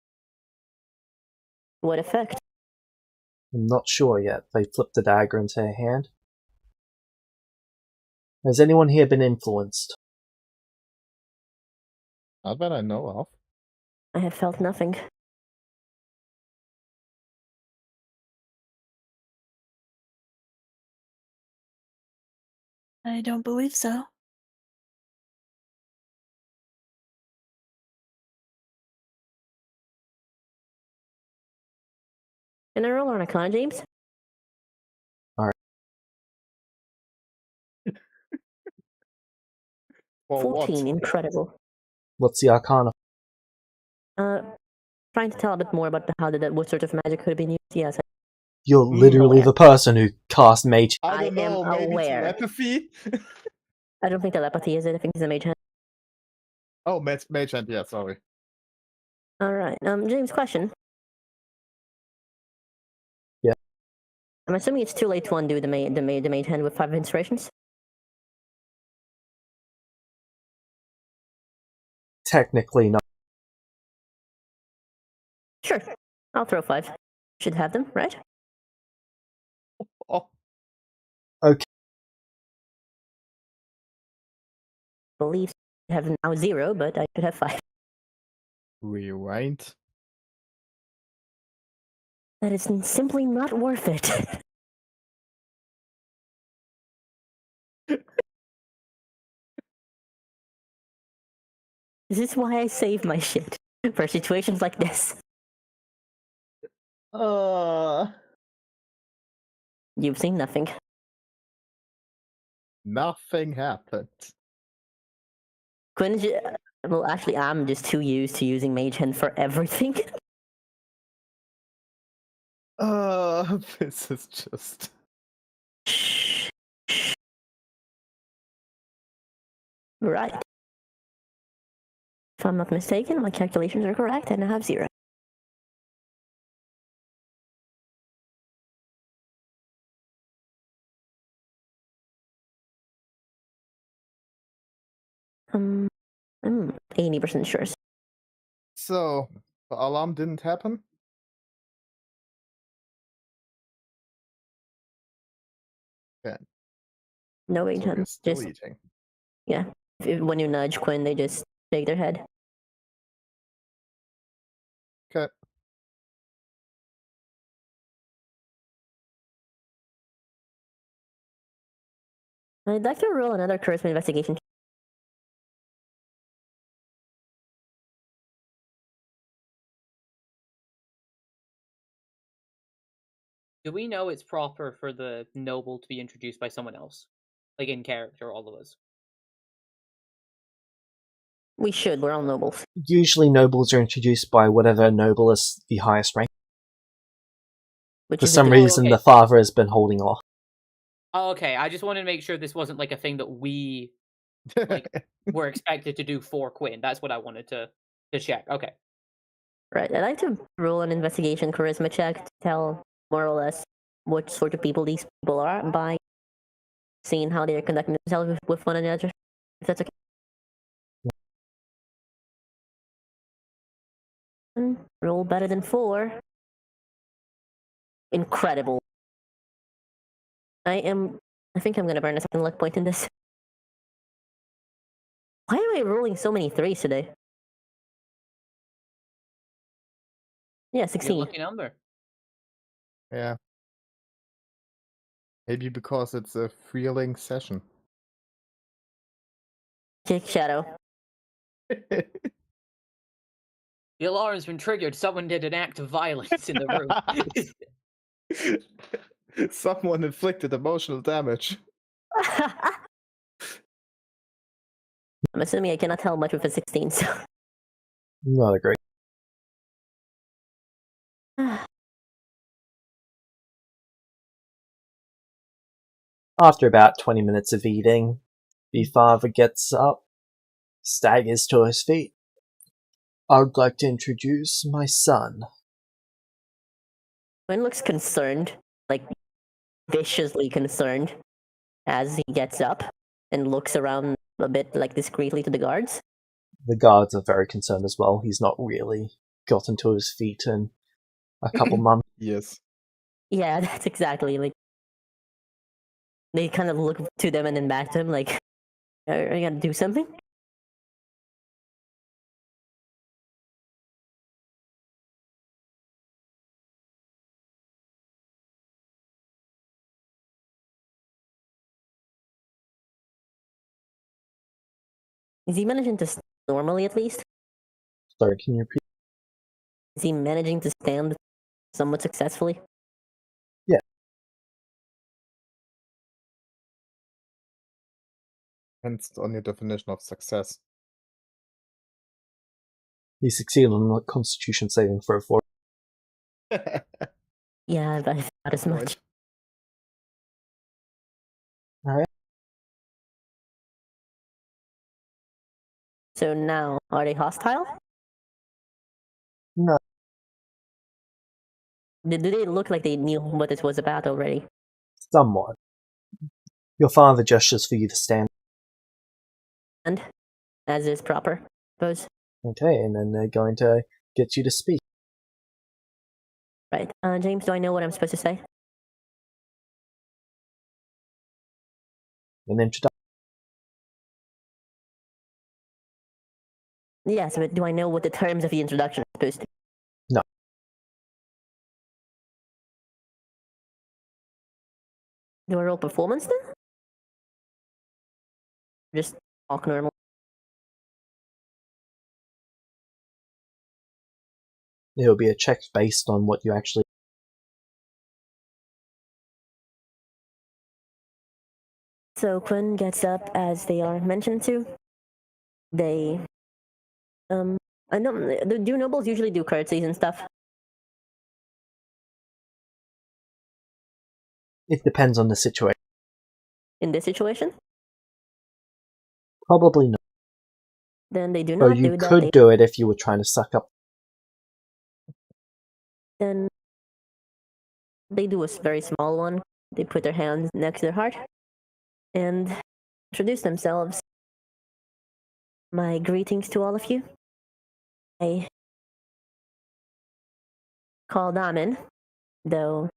What effect? I'm not sure yet. They flipped the dagger into her hand. Has anyone here been influenced? Not that I know of. I have felt nothing. I don't believe so. Can I roll on Arcana, James? For 14, what? incredible. What's the arcana? Trying to tell a bit more about what sort of magic could have been used. Yes, You're literally aware. the person who cast mage. I don't I am know, maybe aware. telepathy? I don't think telepathy is it. I think it's a mage hand. Oh, mage hand, yeah, sorry. Alright, James, question. Yeah. I'm assuming it's too late to undo the mage hand with 5 inspirations? Technically not. Sure. I'll throw 5. Should have them, right? Oh, Okay. Believe I have now 0, but I should have 5. rewind. That is simply not worth it. This is why I save my shit. For situations like this. You've seen nothing. Nothing happened. Quinn, well, actually, I'm just too used to using Mage Hand for everything. This is just... Right. If I'm not mistaken, my calculations are correct, and I have 0. I'm 80% sure. So, the alarm didn't happen? Okay, No so we're agent. still Just eating. yeah. When you nudge Quinn, they just shake their head. Okay. I'd like to roll another charisma investigation. Do we know it's proper for the noble to be introduced by someone else? Like in character, all of us. We should. We're all nobles. Usually nobles are introduced by whatever noble is the highest rank. Which For is some the reason, okay. the father has been holding off. Oh, okay, I just wanted to make sure this wasn't like a thing that we like were expected to do for Quinn. That's what I wanted to check. Okay. Right. I'd like to roll an investigation charisma check to tell more or less what sort of people these people are by seeing how they're conducting themselves with one another. If that's okay. Roll better than 4. Incredible. I think I'm gonna burn a second luck point in this. Why am I rolling so many 3s today? Yeah, Your 16. lucky number. Yeah. Maybe because it's a thrilling session. Kick Shadow. The alarm's been triggered. Someone did an act of violence in the room. Someone inflicted emotional damage. I'm assuming I cannot tell much with a 16, so. Not a great. After about 20 minutes of eating, the father gets up, staggers to his feet. I'd like to introduce my son. Quinn looks concerned, like viciously concerned, as he gets up and looks around a bit, like discreetly to the guards. The guards are very concerned as well. He's not really gotten to his feet in a couple months. Yes. Yeah, that's exactly like. They kind of look to them and then back to him, like, are you gonna do something? Is he managing to stand normally at least? Sorry, can you repeat? Is he managing to stand somewhat successfully? Yeah. Depends on your definition of success. He succeeded on a constitution saving throw for. Yeah, I thought as much. Alright. So now, are they hostile? No. Do they look like they knew what this was about already? Somewhat. Your father gestures for you to stand. And as is proper, I suppose. Okay, and then they're going to get you to speak. Right. James, do I know what I'm supposed to say? An introduction. Yes, but do I know what the terms of the introduction are supposed to be? No. Do I roll performance then? Just talk normal. It will be a check based on what you actually. So Quinn gets up as they are mentioned to. They, I don't. Do nobles usually do curtsies and stuff? It depends on the situation. In this situation? Probably not. Then they do Or not you do that. could do it if you were trying to suck up. Then they do a very small one. They put their hands next to their heart and introduce themselves. My greetings to all of you. I called Amin, though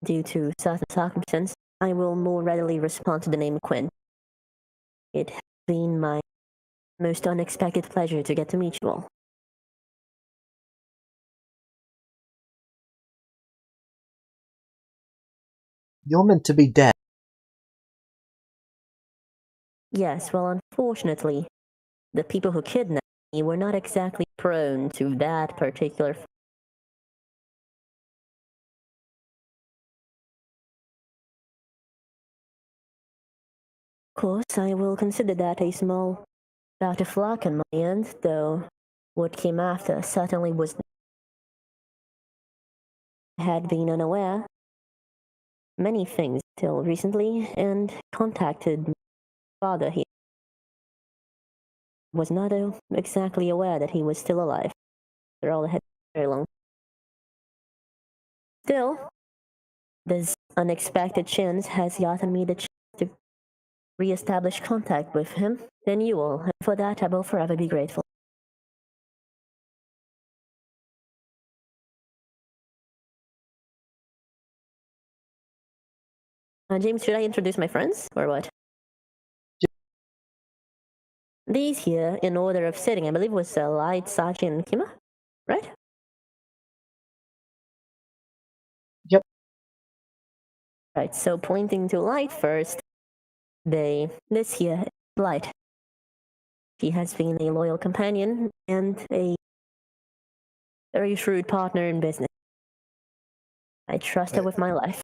due to certain circumstances, I will more readily respond to the name Quinn. It has been my most unexpected pleasure to get to meet you all. You're meant to be dead. Yes, well, unfortunately, the people who kidnapped me were not exactly prone to that particular. Of course, I will consider that a small bout of luck on my end, though what came after certainly was. I had been unaware many things till recently and contacted my father. He was not exactly aware that he was still alive. After all, it had been very long. Still, this unexpected chance has gotten me the chance to re-establish contact with him and you all, and for that I will forever be grateful. James, should I introduce my friends, or what? These here, in order of sitting, I believe was Light, Sachi, and Kima, right? Yep. Right, so pointing to Light first, this here is Light. She has been a loyal companion and a very shrewd partner in business. I trust her with my life.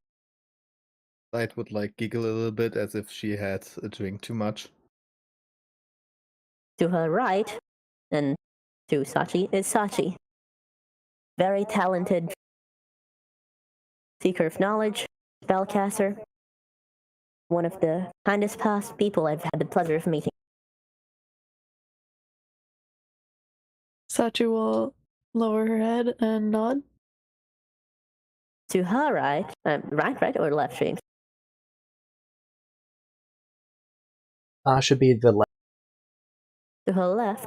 Light would like giggle a little bit as if she had a drink too much. To her right, and to Sachi, is Sachi. Very talented seeker of knowledge, spellcaster. One of the kindest past people I've had the pleasure of meeting. Sachi will lower her head and nod. To her right, right, or left, James? Should be the left. To her left,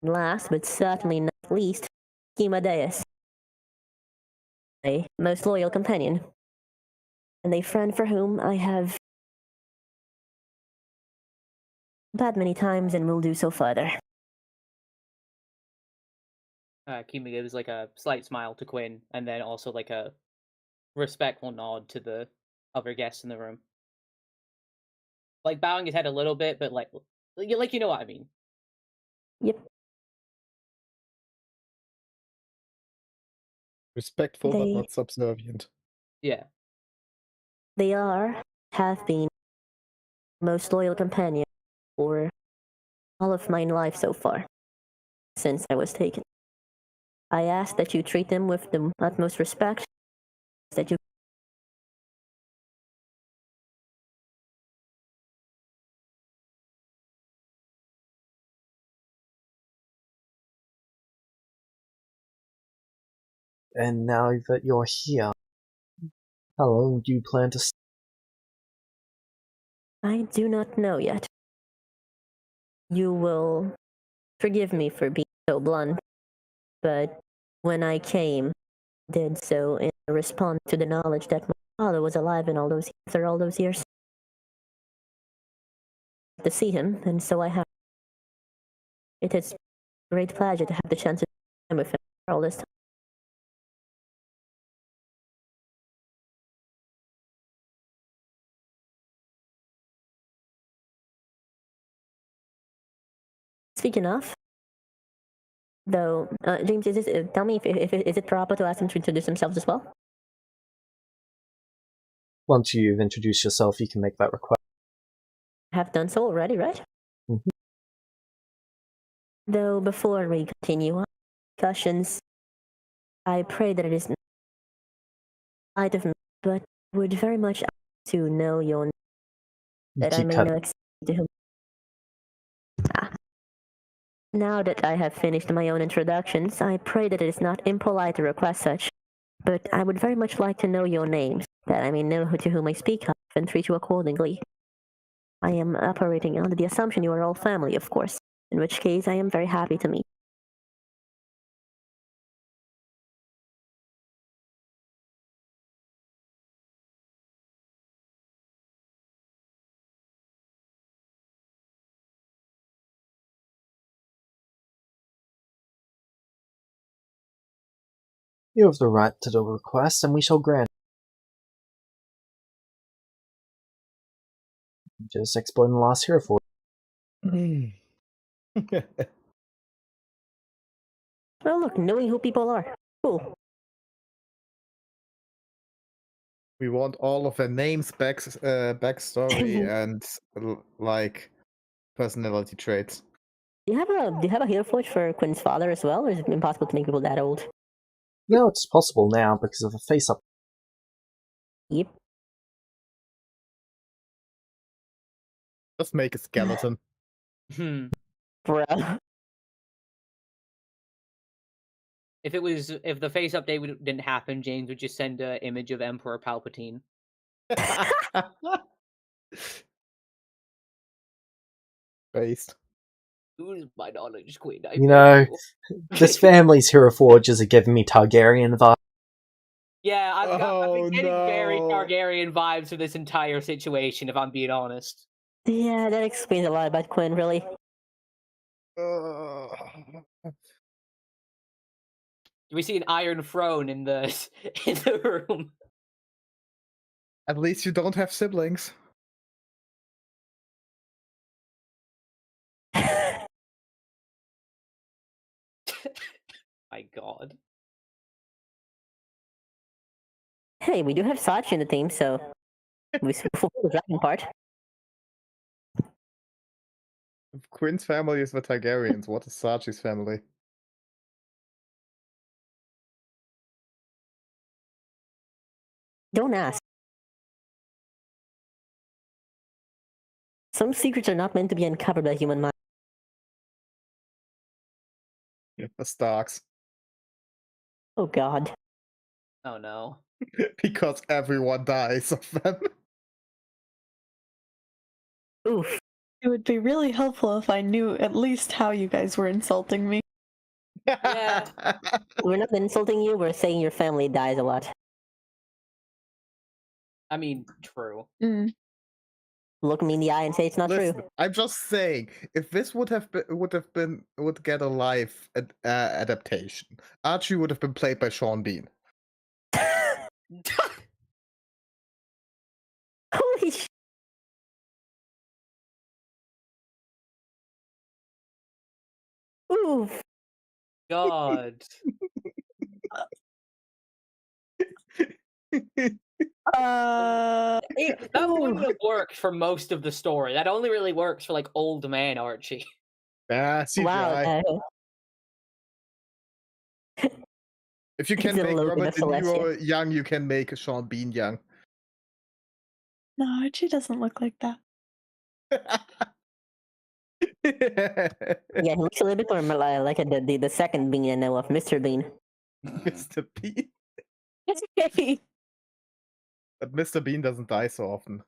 last but certainly not least, Kimadeus, a most loyal companion, and a friend for whom I have bad many times and will do so further. Kima gives like a slight smile to Quinn, and then also like a respectful nod to the other guests in the room. Like bowing his head a little bit, but like you know what I mean. Yep. Respectful but not subservient. Yeah. They have been most loyal companion for all of my life so far, since I was taken. I ask that you treat them with the utmost respect, that you. And now that you're here, how long do you plan to stay? I do not know yet. You will forgive me for being so blunt, but when I came, I did so in response to the knowledge that my father was alive in after all those years. To see him, and so I have. It is a great pleasure to have the chance to spend with him for all this time. Speaking of, though, James, tell me if is it proper to ask them to introduce themselves as well? Once you've introduced yourself, you can make that request. I have done so already, right? Mm-hmm. Though before we continue our discussions, I pray that it is not of me, but would very much like to know your name, that I may know exactly to whom. Now that I have finished my own introductions, I pray that it is not impolite to request such, but I would very much like to know your names, that I may know to whom I speak of and treat you accordingly. I am operating under the assumption you are all family, of course. In which case, I am very happy to meet. You have the right to the request, and we shall grant. Just explain the last here for. Well, look, knowing who people are. Cool. We want all of their names, backstory, and like personality traits. Do you have a hero forge for Quinn's father as well, or is it impossible to make people that old? No, it's possible now because of a face-up. Yep. Just make a skeleton. Bruh. If the face update didn't happen, James would just send an image of Emperor Palpatine. Based. Who's my knowledge queen? This family's hero forges are giving me Targaryen vibes. Yeah, I've been getting very no. Targaryen vibes for this entire situation, if I'm being honest. Yeah, that explains a lot about Quinn, really. Do we see an Iron Throne in the room? At least you don't have siblings. My god. Hey, we do have Sachi in the team, so we fulfill the dragon part. If Quinn's family is the Targaryens, what is Sachi's family? Don't ask. Some secrets are not meant to be uncovered by human mind. The Starks. Oh god. Oh no. Because everyone dies of them. Oof. It would be really helpful if I knew at least how you guys were insulting me. Yeah. We're not insulting you, we're saying your family dies a lot. I mean, true. Look me in the eye and say it's not Listen, true. I'm just saying, if this would get a live adaptation, Archie would have been played by Sean Bean. Holy sh! Oof. God. That wouldn't have worked for most of the story. That only really works for like old man Archie. CGI. Wow. If you It's can a make loading Robert of De Niro Celestia. young, you can make a Sean Bean young. No, Archie doesn't look like that. Yeah, he looks a little bit more like the second Bean I know of, Mr. Bean. Mr. Bean. Okay. But Mr. Bean doesn't die so often.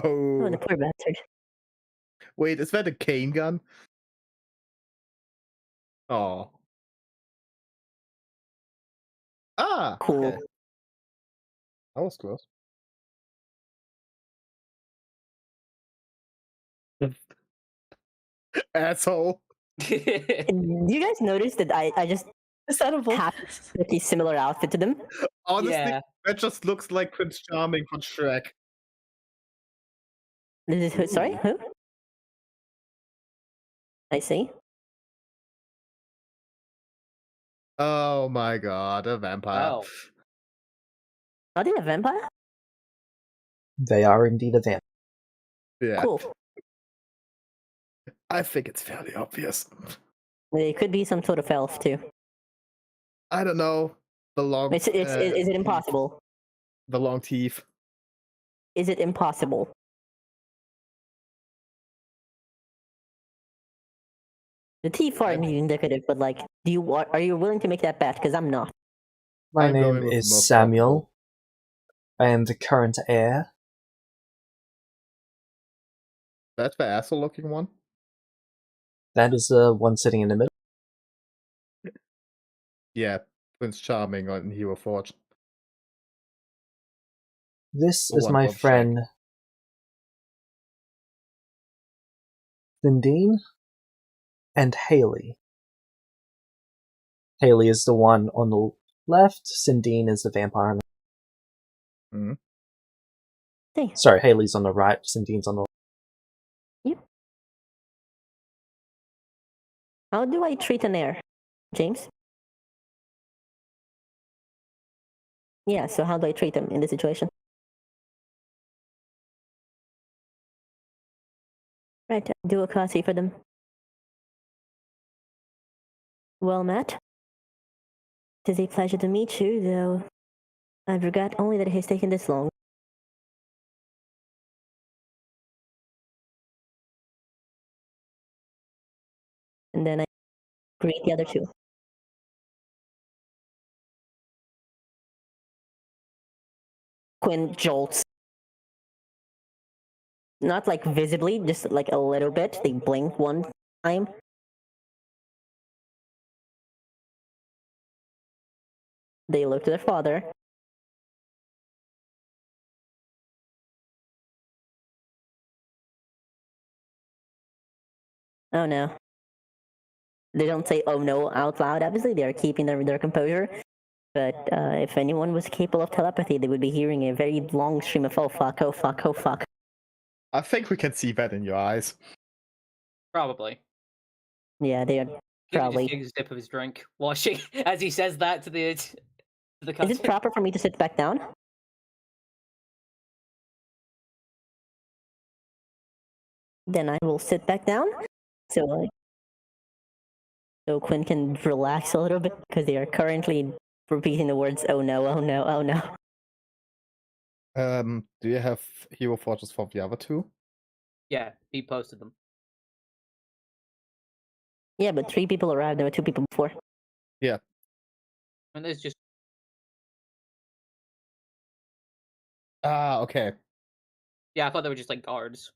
Oh, Oh. the poor bastard. Wait, is that a cane gun? Oh. Ah! Cool. Okay. That was close. Asshole. Do you guys notice that I just Is that a wolf? have a pretty similar outfit to them? Honestly, Yeah. that just looks like Prince Charming from Shrek. This is who? Sorry, who? I see. Oh my god, a vampire. Oh. Are they a vampire? They are indeed a vamp. Yeah. Cool. I think it's fairly obvious. It could be some sort of elf too. I don't know. The long Is it impossible? The long teeth. Is it impossible? The teeth aren't indicative, but like, are you willing to make that bet? Because I'm not. My I'm going name with the is most Samuel. I am the current heir. That's the asshole-looking one. That is the one sitting in the middle. Yeah, Prince Charming on Hero Forge. This The is one my above Shaq. friend Sindine and Haley. Haley is the one on the left. Sindine is the vampire. Mhm. Hey, Sorry, Haley's on the right. Sindine's on the left. how do I treat an heir, James? Yeah, so how do I treat them in this situation? Right, do a courtesy for them. Well met. It is a pleasure to meet you, though I regret only that it has taken this long. And then I greet the other two. Quinn jolts. Not like visibly, just like a little bit. They blink one time. They look to their father. Oh no. They don't say "oh no" out loud. Obviously, they are keeping their composure. But if anyone was capable of telepathy, they would be hearing a very long stream of "oh fuck, oh fuck, oh fuck." I think we can see that in your eyes. Probably. Yeah, they are He just probably. takes a sip of his drink, washing as he says that to the Is cousin. it proper for me to sit back down? Then I will sit back down. So Quinn can relax a little bit because they are currently repeating the words "oh no, oh no, oh no." Do you have Hero Forges for the other two? Yeah, he posted them. Yeah, but 3 people arrived. There were 2 people before. Yeah. And there's just Ah, okay. yeah, I thought they were just like guards,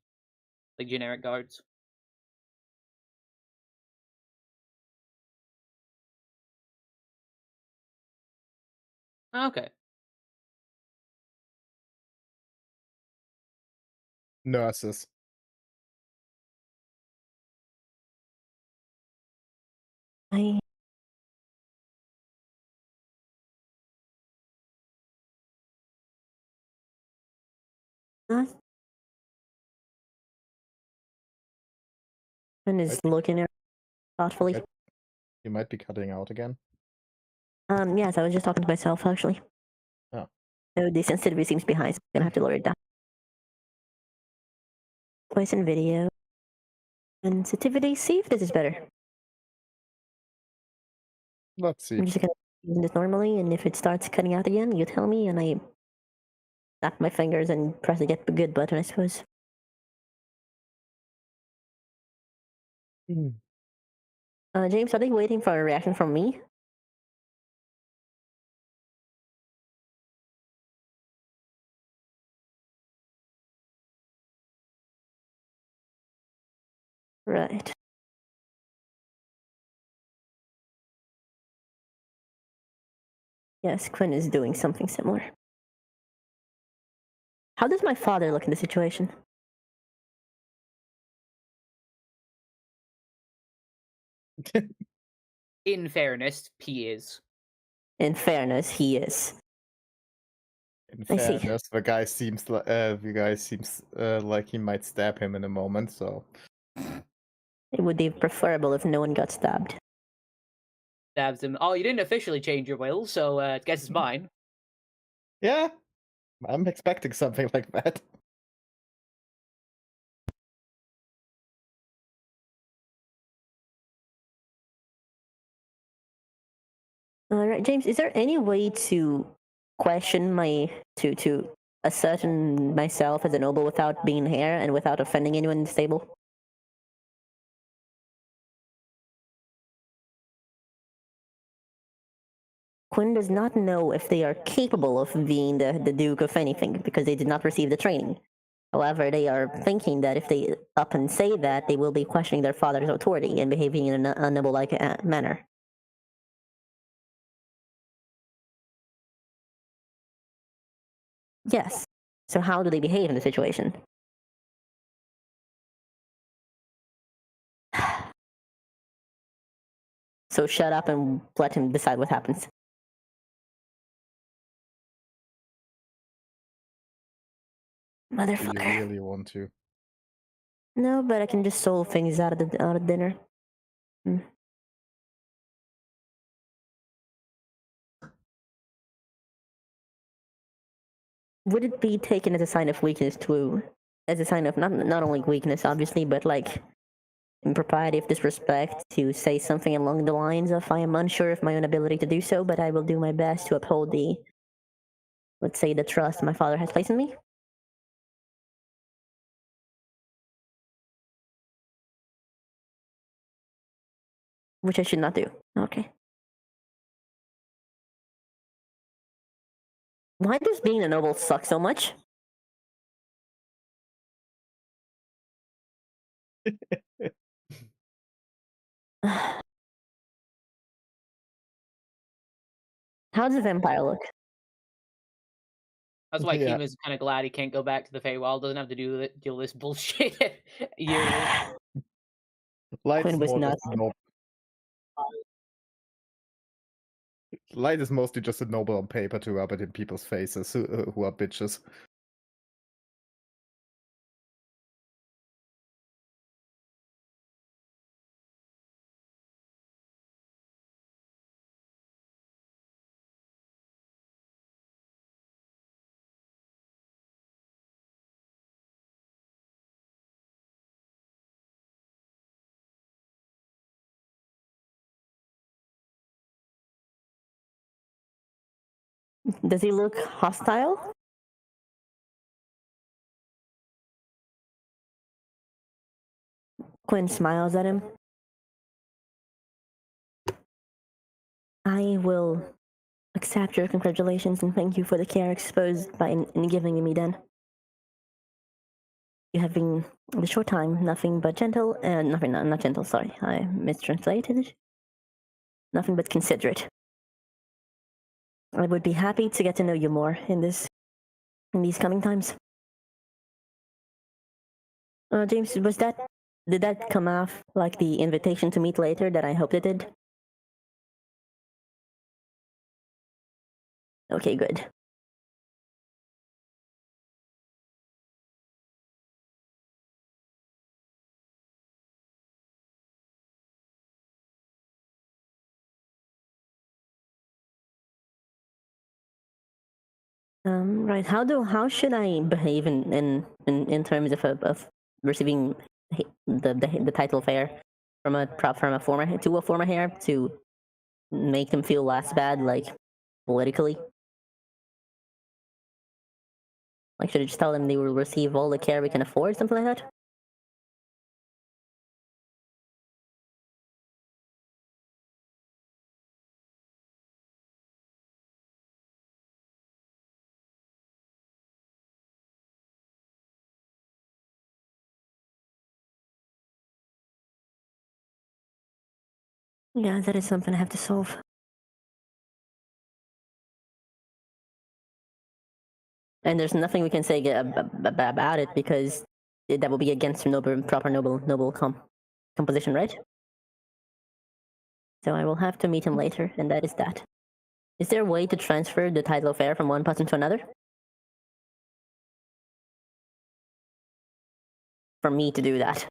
like generic guards. Okay. Nurses. I Quinn is looking at her thoughtfully. You might be cutting out again. Yes, I was just talking to myself actually. Oh. So the sensitivity seems behind, so I'm gonna have to lower it down. Voice and video. Sensitivity, see if this is better. Let's see. I'm just gonna use this normally, and if it starts cutting out again, you tell me, and I snap my fingers and press the get good button, I suppose. James, are they waiting for a reaction from me? Right. Yes, Quinn is doing something similar. How does my father look in the situation? In fairness, he is. In fairness, he is. In I see. fairness, the guy seems like he might stab him in a moment. So It would be preferable if no one got stabbed. Stabs him. Oh, you didn't officially change your will, so I guess it's mine. yeah, I'm expecting something like that. All right, James, is there any way to question my to ascertain myself as a noble without being here and without offending anyone in the stable? Quinn does not know if they are capable of being the Duke of anything because they did not receive the training. However, they are thinking that if they up and say that, they will be questioning their father's authority and behaving in a noble-like manner. Yes. So how do they behave in the situation? So shut up and let him decide what happens. Do you Motherfucker. really want to? No, but I can just solve things out of dinner. Would it be taken as a sign of weakness too? As a sign of not only weakness, obviously, but like impropriety of disrespect to say something along the lines of I am unsure of my own ability to do so, but I will do my best to uphold the, let's say, the trust my father has placed in me? Which I should not do. Okay. Why does being a noble suck so much? How does a vampire look? That's why Yeah. Kima's kind of glad he can't go back to the Feywild. Doesn't have to deal this bullshit yearly. Light is Quinn was more not. just a noble. Light is mostly just a noble on paper to rub it in people's faces who are bitches. Does he look hostile? Quinn smiles at him. I will accept your congratulations and thank you for the care exposed by in giving me then. You have been, in a short time, nothing but gentle, not gentle, sorry, I mistranslated it. Nothing but considerate. I would be happy to get to know you more in these coming times. James, did that come off like the invitation to meet later that I hoped it did? Okay, good. Right. How should I behave in terms of receiving the title fair from a former heir to make them feel less bad, like politically? Like, should I just tell them they will receive all the care we can afford, something like that? Yeah, that is something I have to solve. And there's nothing we can say about it because that will be against proper noble composition, right? So I will have to meet him later, and that is that. Is there a way to transfer the title of heir from one person to another? For me to do that.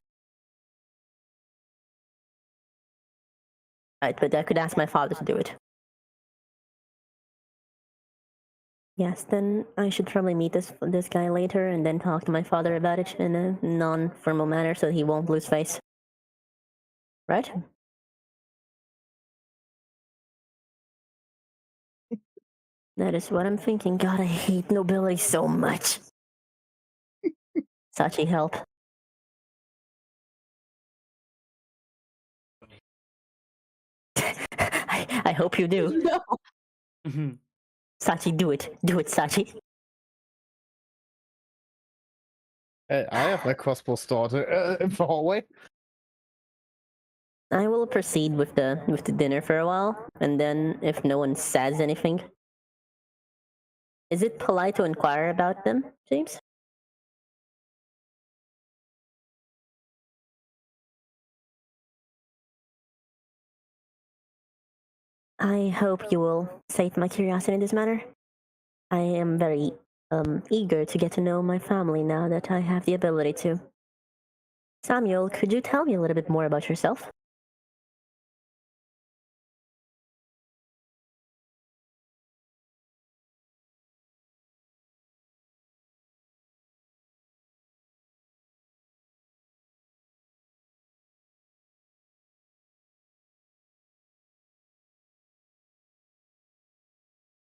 Right, but I could ask my father to do it. Yes, then I should probably meet this guy later and then talk to my father about it in a non-formal manner so he won't lose face. Right? That is what I'm thinking. God, I hate nobility so much. Such a help. I hope you do. No. Sachi, do it. Do it, Sachi. I have my crossbow stored in the hallway. I will proceed with the dinner for a while, and then if no one says anything, is it polite to inquire about them, James? I hope you will sate my curiosity in this matter. I am very eager to get to know my family now that I have the ability to. Samuel, could you tell me a little bit more about yourself?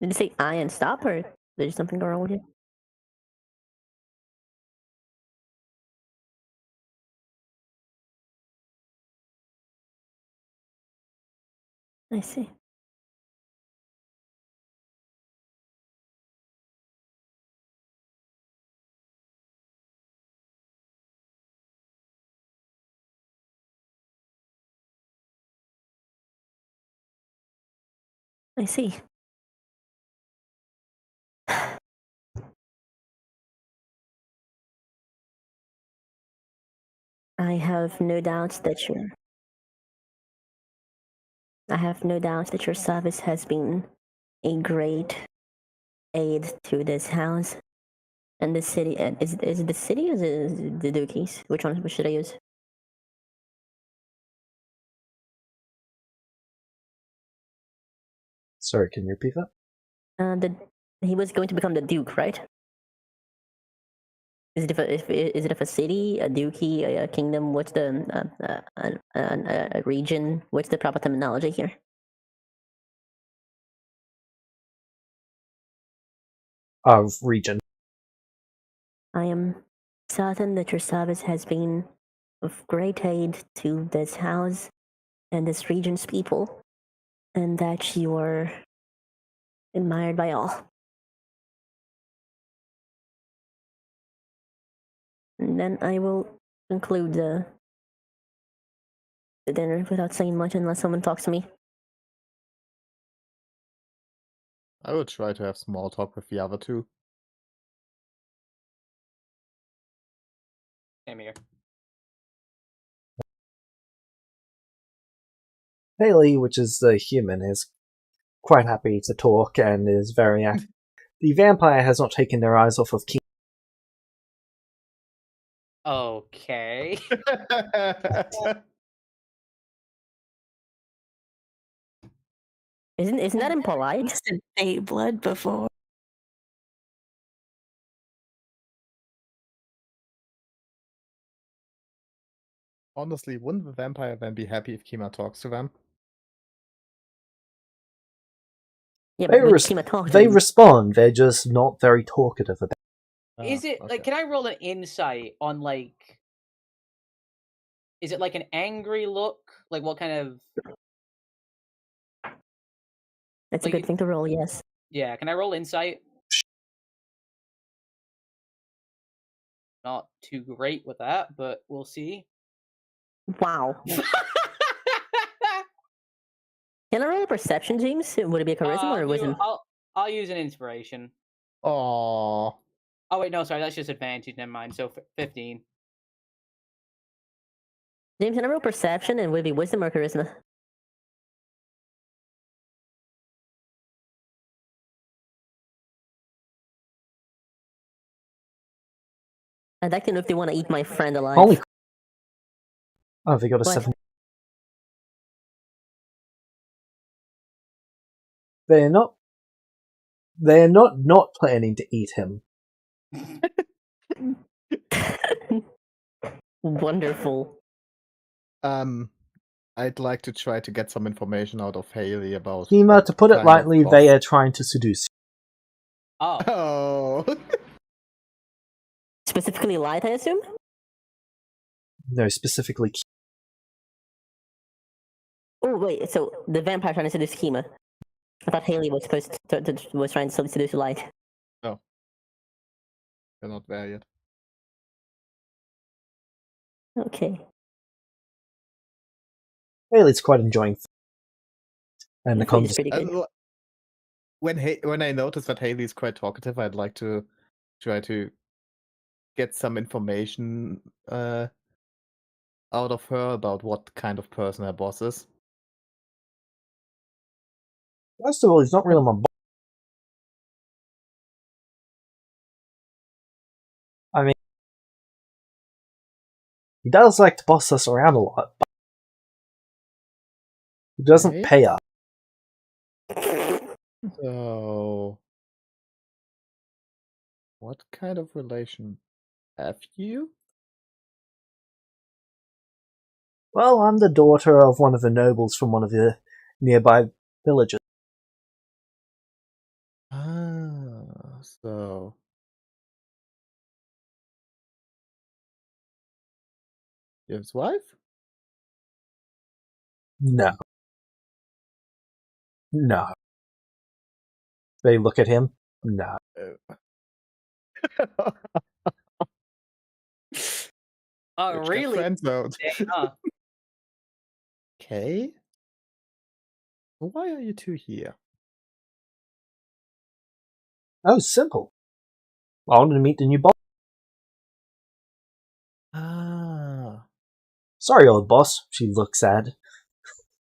Did you say I and stop, or there's something going on with you? I see. I see. I have no doubts that your service has been a great aid to this house and the city. Is it the city or is it the Dukies? Which should I use? Sorry, can you repeat that? He was going to become the Duke, right? Is it of a city, a duchy, a kingdom? What's the a region? What's the proper terminology here? Region. I am certain that your service has been of great aid to this house and this region's people, and that you are admired by all. And then I will conclude the dinner without saying much unless someone talks to me. I will try to have small talk with the other two. Same here. Haley, which is the human, is quite happy to talk and is very active. The vampire has not taken their eyes off of King. Okay. Isn't that impolite? Tasted Bay blood before. Honestly, wouldn't the vampire then be happy if Kima talks to them? Yeah, They, but when Kima talks, they respond, they're just not very talkative about it. Is it like? Can I roll an insight on like? Is it like an angry look? Like what kind of? That's a good thing to roll. Yes. Yeah. Can I roll insight? Not too great with that, but we'll see. Wow. Can I roll a perception, James? Would it be a charisma or wisdom? I'll use an inspiration. Aww. Oh wait, no, sorry, that's just advantage. Never mind. So 15. James, can I roll perception and would it be wisdom or charisma? I'd like to know if they want to eat my friend alive. Holy. Oh, they got a What? 7. They're not planning to eat him. Wonderful. I'd like to try to get some information out of Haley about. Kima, to put it lightly, they are trying to seduce you. Oh. Oh. Specifically light, I assume? No, specifically. Oh, wait, so the vampire trying to seduce Kima. I thought Haley was supposed was trying to seduce Light. They're not there yet. Okay. Haley's quite enjoying and the Food is conversation. pretty good. When I notice that Haley is quite talkative, I'd like to try to get some information out of her about what kind of person her boss is. First of all, he's not really my boss. I mean, he does like to boss us around a lot, but he doesn't Okay. pay us. So, what kind of relation have you? Well, I'm the daughter of one of the nobles from one of the nearby villages. Ah, so his wife? No. No. They look at him. No. Oh, Bitch got really? friend-zoned. Huh? Okay. Why are you two here? Oh, simple. I wanted to meet the new boss. Ah. Sorry, old boss. She looks at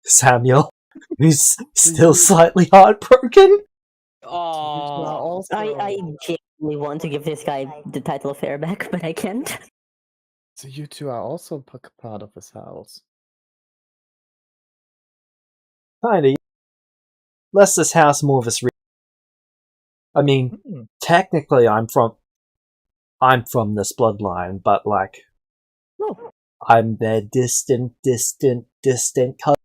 Samuel, who's still you- slightly heartbroken. Oh, I genuinely want to give this guy the title of heir back, but I can't. So you two are also part of his house. Kinda. Less this house, more of this. I mean, Hmm. technically, I'm from this bloodline, but like, Oh, I'm their distant cousin.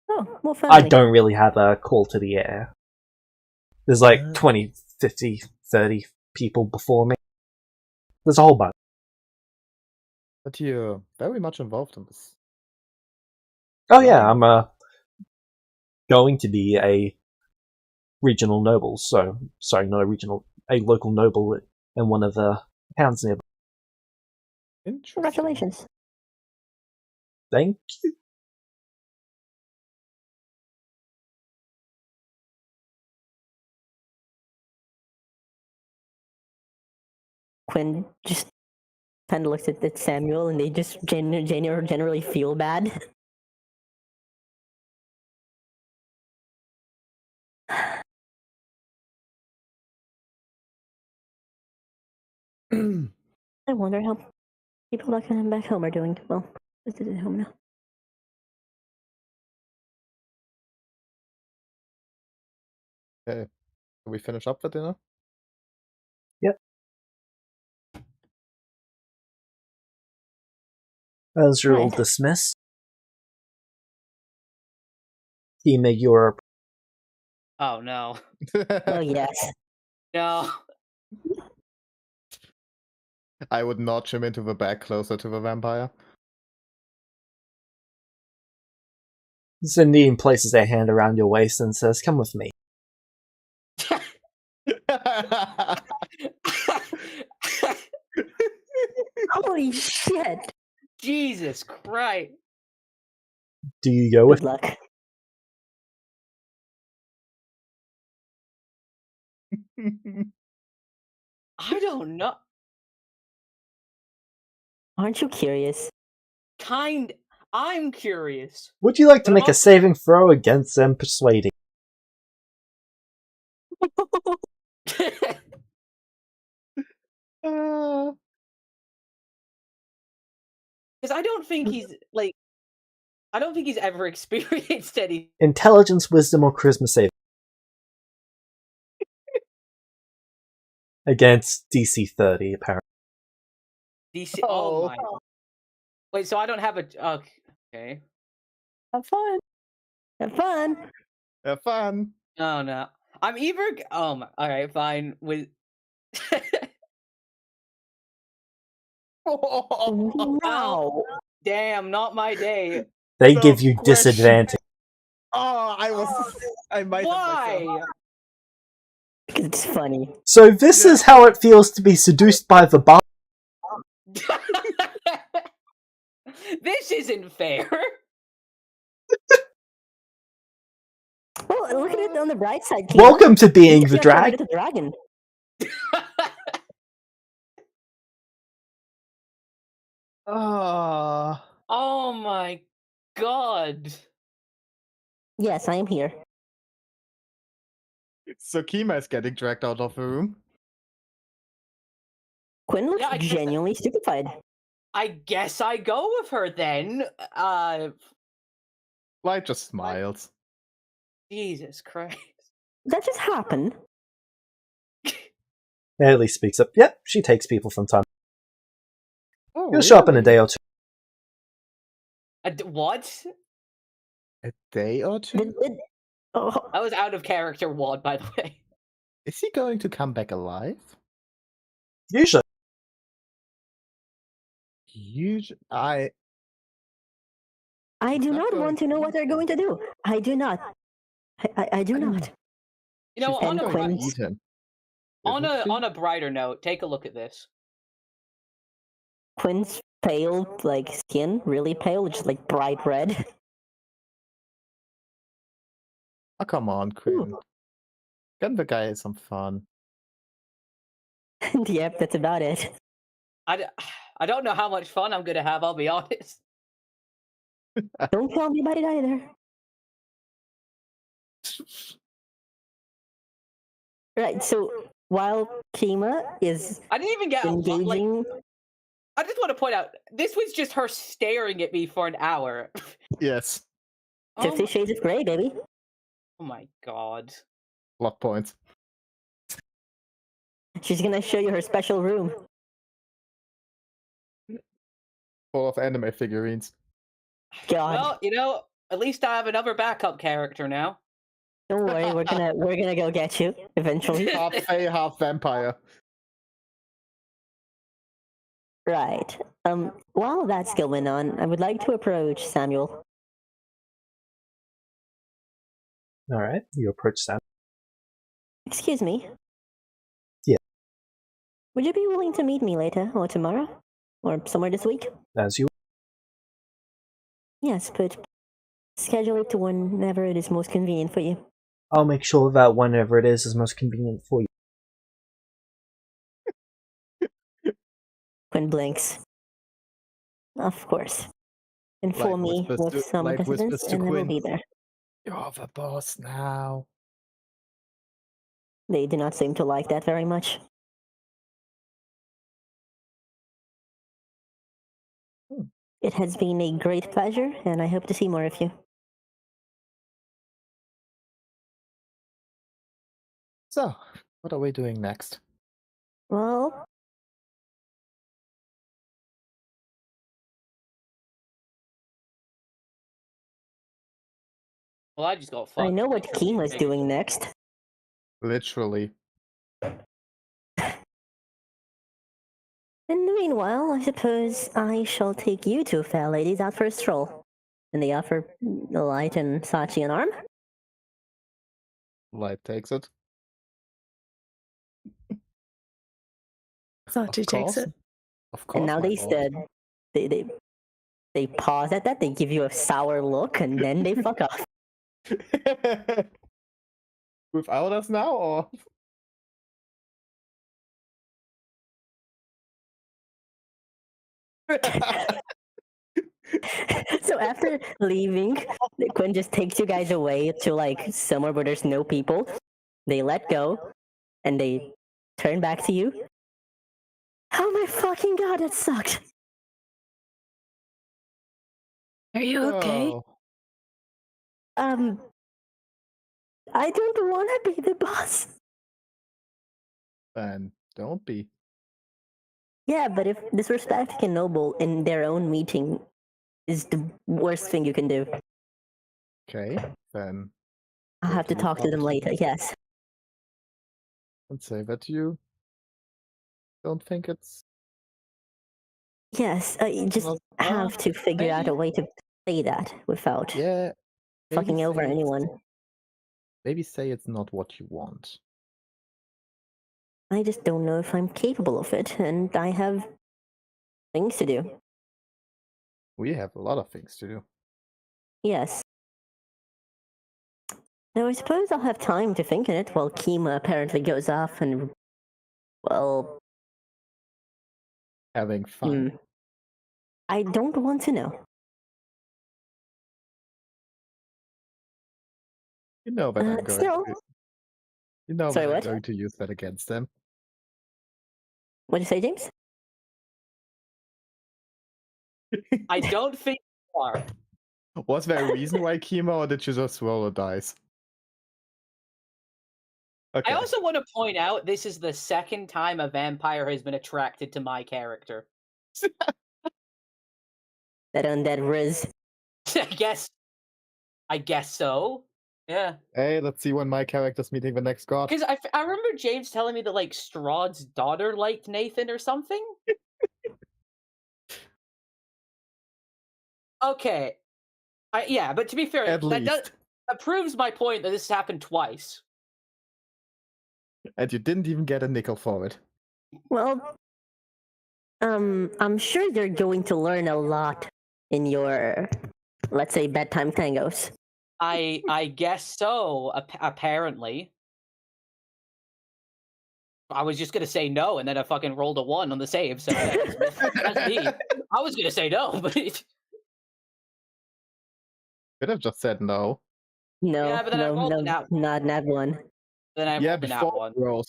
oh, more I family. don't really have a call to the air. There's like Ah. 20, 50, 30 people before me. There's a whole bunch. But you're very much involved in this. Oh yeah, I'm going to be a regional noble. Sorry, not a regional, a local noble in one of the towns nearby. Interesting. Congratulations. Thank you. Quinn just kind of looks at Samuel, and they just generally feel bad. I wonder how people back home are doing. Well, this is at home now. Okay. Can we finish up for dinner? As you're all Right. dismissed, Tima, you're oh no, Oh yes. no. I would notch him into the back closer to the vampire. Zindine places a hand around your waist and says, "Come with me." Holy shit! Jesus Christ. Do you go with? Good luck. I don't know. Aren't you curious? I'm curious. Would you like to But I'm make a saving throw against them persuading? Ah. Because I don't think he's ever experienced any. Intelligence, wisdom, or charisma saving against DC 30, apparently. DC. Oh my. Wait, so I don't have a. Okay. Have fun. Have fun. Have fun. Oh no. I'm either. Oh my. All right, fine. With. Wow. Damn, not my day. They No give you question. disadvantage. Oh, I might have myself. Why? Because it's funny. So this is how it feels to be seduced by the bar. This isn't fair. Well, look at it on the bright side, Kima. Welcome to being You the got drag. promoted to dragon. Oh. Oh my god. Yes, I am here. So Kima is getting dragged out of the room. Quinn looks Yeah, I guess- genuinely stupefied. I guess I go with her then. Light just smiles. Jesus Christ. That just happened. Haley speaks up. Yep, she takes people from time. Oh, He'll show up in a day or two. What? A day or two? Oh, That was out of character, Wad, by the way. Is he going to come back alive? Usually. I do not not going want to to know eat what they're going to do. I do not. I do not. You know, She's on not a, going to Quinn's- eat him. on isn't she? a brighter note, take a look at this. Quinn's pale, like skin, really pale, just like bright red. Oh, come on, Quinn. Give the guy some fun. Yep, that's about it. I don't know how much fun I'm gonna have, I'll be honest. Don't tell me about it either. Right, so while Kima is I didn't even get engaging, I just want to point out, this was just her staring at me for an hour. Yes. 50 Shades of Grey, baby. Oh my god. Block points. She's gonna show you her special room. Full of anime figurines. God, Well, you know, at least I have another backup character now. don't worry, we're gonna go get you eventually. Half fae, half vampire. Right. While that's going on, I would like to approach Samuel. Alright, you approach Sam. Excuse me. Yeah. Would you be willing to meet me later or tomorrow? Or somewhere this week? As you. Yes, but schedule it to whenever it is most convenient for you. I'll make sure that whenever it is most convenient for you. Quinn blinks. Of course. Inform me whispers with to- some like assistance whispers to and I will Quinn. be there. You're the boss now. They do not seem to like that very much. It has been a great pleasure, and I hope to see more of you. So, what are we doing next? Well, Well, I just got fucked. I know what Kima's doing next. Literally. In the meanwhile, I suppose I shall take you two fair ladies out for a stroll. And they offer Light and Sachi an arm. Light takes it. Sachi takes it. Of course. And now my they lord. said they pause at that, they give you a sour look, and then they fuck off. Without us now, or? So after leaving, Quinn just takes you guys away to like somewhere where there's no people. They let go, and they turn back to you. Oh my fucking god, that sucked. Are you okay? Oh. I don't want to be the boss. Then don't be. Yeah, but if disrespecting a noble in their own meeting is the worst thing you can do, Okay, then I'll have to you talk to them talk to later, yes. and say that you don't think it's Yes, you just Well, have to figure out a way to say that without... yeah. fucking over anyone. Maybe say it's not what you want. I just don't know if I'm capable of it, and I have things to do. We have a lot of things to do. Yes. Now, I suppose I'll have time to think on it while Kima apparently goes off and, well, Having fun. I don't want to know. You know that I'm going Still, to. You know Sorry, that I'm what? going to use that against them. what'd you say, James? I don't think you are. Was there a reason why Kima, or did you just roll a dice? Okay. I also want to point out this is the second time a vampire has been attracted to my character. That undead Riz. I guess so. Yeah. Hey, let's see when my character's meeting the next god. Because I remember James telling me that, like, Strahd's daughter liked Nathan or something. Okay. Yeah, but to be fair, At least. that proves my point that this has happened twice. And you didn't even get a nickel for it. Well, I'm sure you're going to learn a lot in your, let's say, bedtime tangos. I guess so, apparently. I was just gonna say no, and then I fucking rolled a 1 on the save, so yeah, that's me. I was gonna say no, but Could have just said no. No, Yeah, but then I rolled a nat not that one. then I Yeah, rolled a nat before 1. you rolled.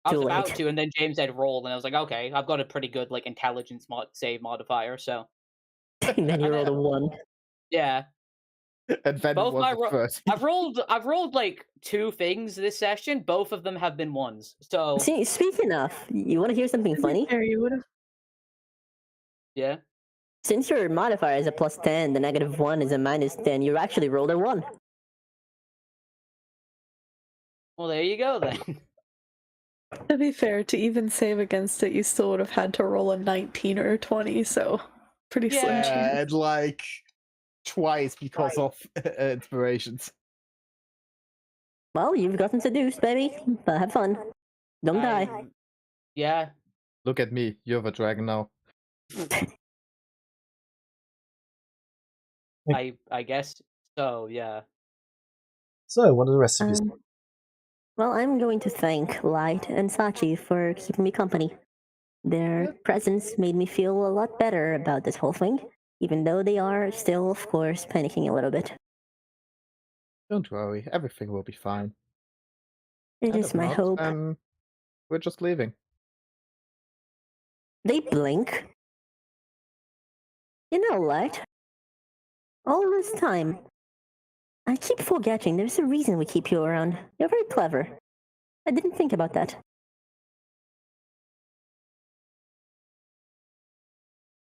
I was Too about late. to, and then James said roll, and I was like, okay, I've got a pretty good like intelligence save modifier, so And then you rolled a 1. yeah. And then Both it was my the first. I've rolled like 2 things this session. Both of them have been 1s. So See, speaking of, you want to hear something funny? You would have. yeah. Since your modifier is a +10, the -1 is a -10, you actually rolled a 1. Well, there you go then. To be fair, to even save against it, you still would have had to roll a 19 or a 20, so pretty slim Yeah. chance. And like twice because of inspirations. Well, you've gotten seduced, baby. But have fun. Don't die. Yeah. Look at me, you're the dragon now. I guess so, yeah. So, what are the rest of you? Well, I'm going to thank Light and Sachi for keeping me company. Their presence made me feel a lot better about this whole thing, even though they are still, of course, panicking a little bit. Don't worry, everything will be fine. It And is if my not, hope. then we're just leaving. They blink. You know, Light, all this time, I keep forgetting there's a reason we keep you around. You're very clever. I didn't think about that.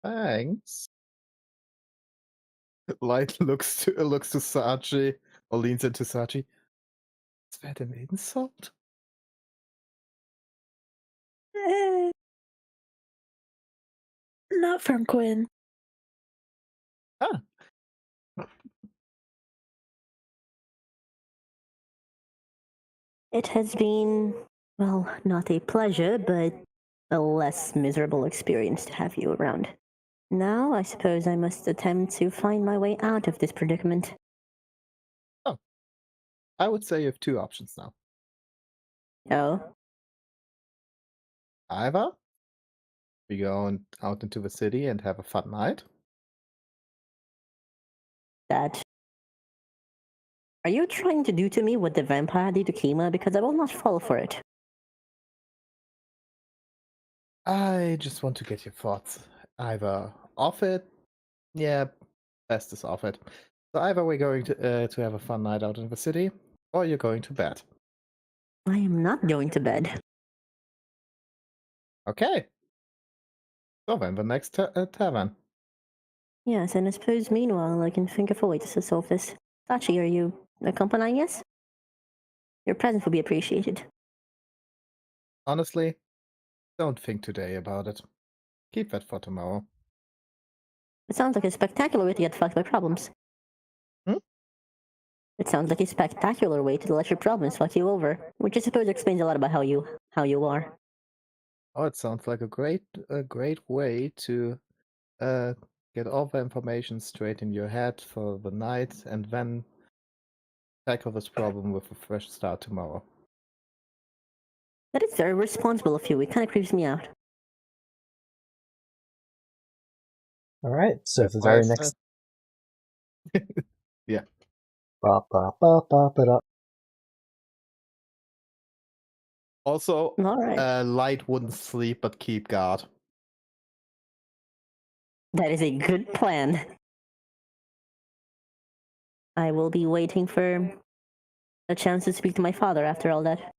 Thanks. Light looks to Sachi, or leans into Sachi. Is that an insult? Not from Quinn. Ah. It has been, well, not a pleasure, but a less miserable experience to have you around. Now, I suppose I must attempt to find my way out of this predicament. Oh. I would say you have 2 options now. Oh? Either we go out into the city and have a fun night. That. Are you trying to do to me what the vampire did to Kima? Because I will not fall for it. I just want to get your thoughts. Either off it, yeah, best is off it. So either we're going to have a fun night out in the city, or you're going to bed. I am not going to bed. Okay. So then, the next tavern. Yes, and I suppose meanwhile I can think of a way to solve this. Sachi, are you accompanying us? Your presence will be appreciated. Honestly, don't think today about it. Keep that for tomorrow. It sounds like a spectacular way to get fucked by problems. It sounds like a spectacular way to let your problems fuck you over, which I suppose explains a lot about how you are. Oh, it sounds like a great way to get all the information straight in your head for the night, and then tackle this problem with a fresh start tomorrow. That is very responsible of you. It kind of creeps me out. All right. So That's the why I very said- next. Yeah. Ba, ba, ba, ba, ba, da. Also, All right. Light wouldn't sleep but keep guard. That is a good plan. I will be waiting for a chance to speak to my father after all that.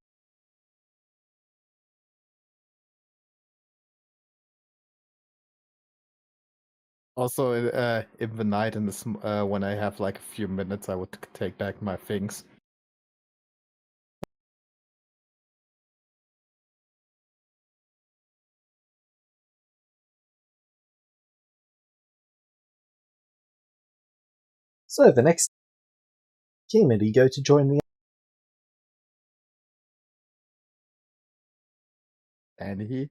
Also, in the night, when I have like a few minutes, I would take back my things. So the next Kima, do you go to join the. And he.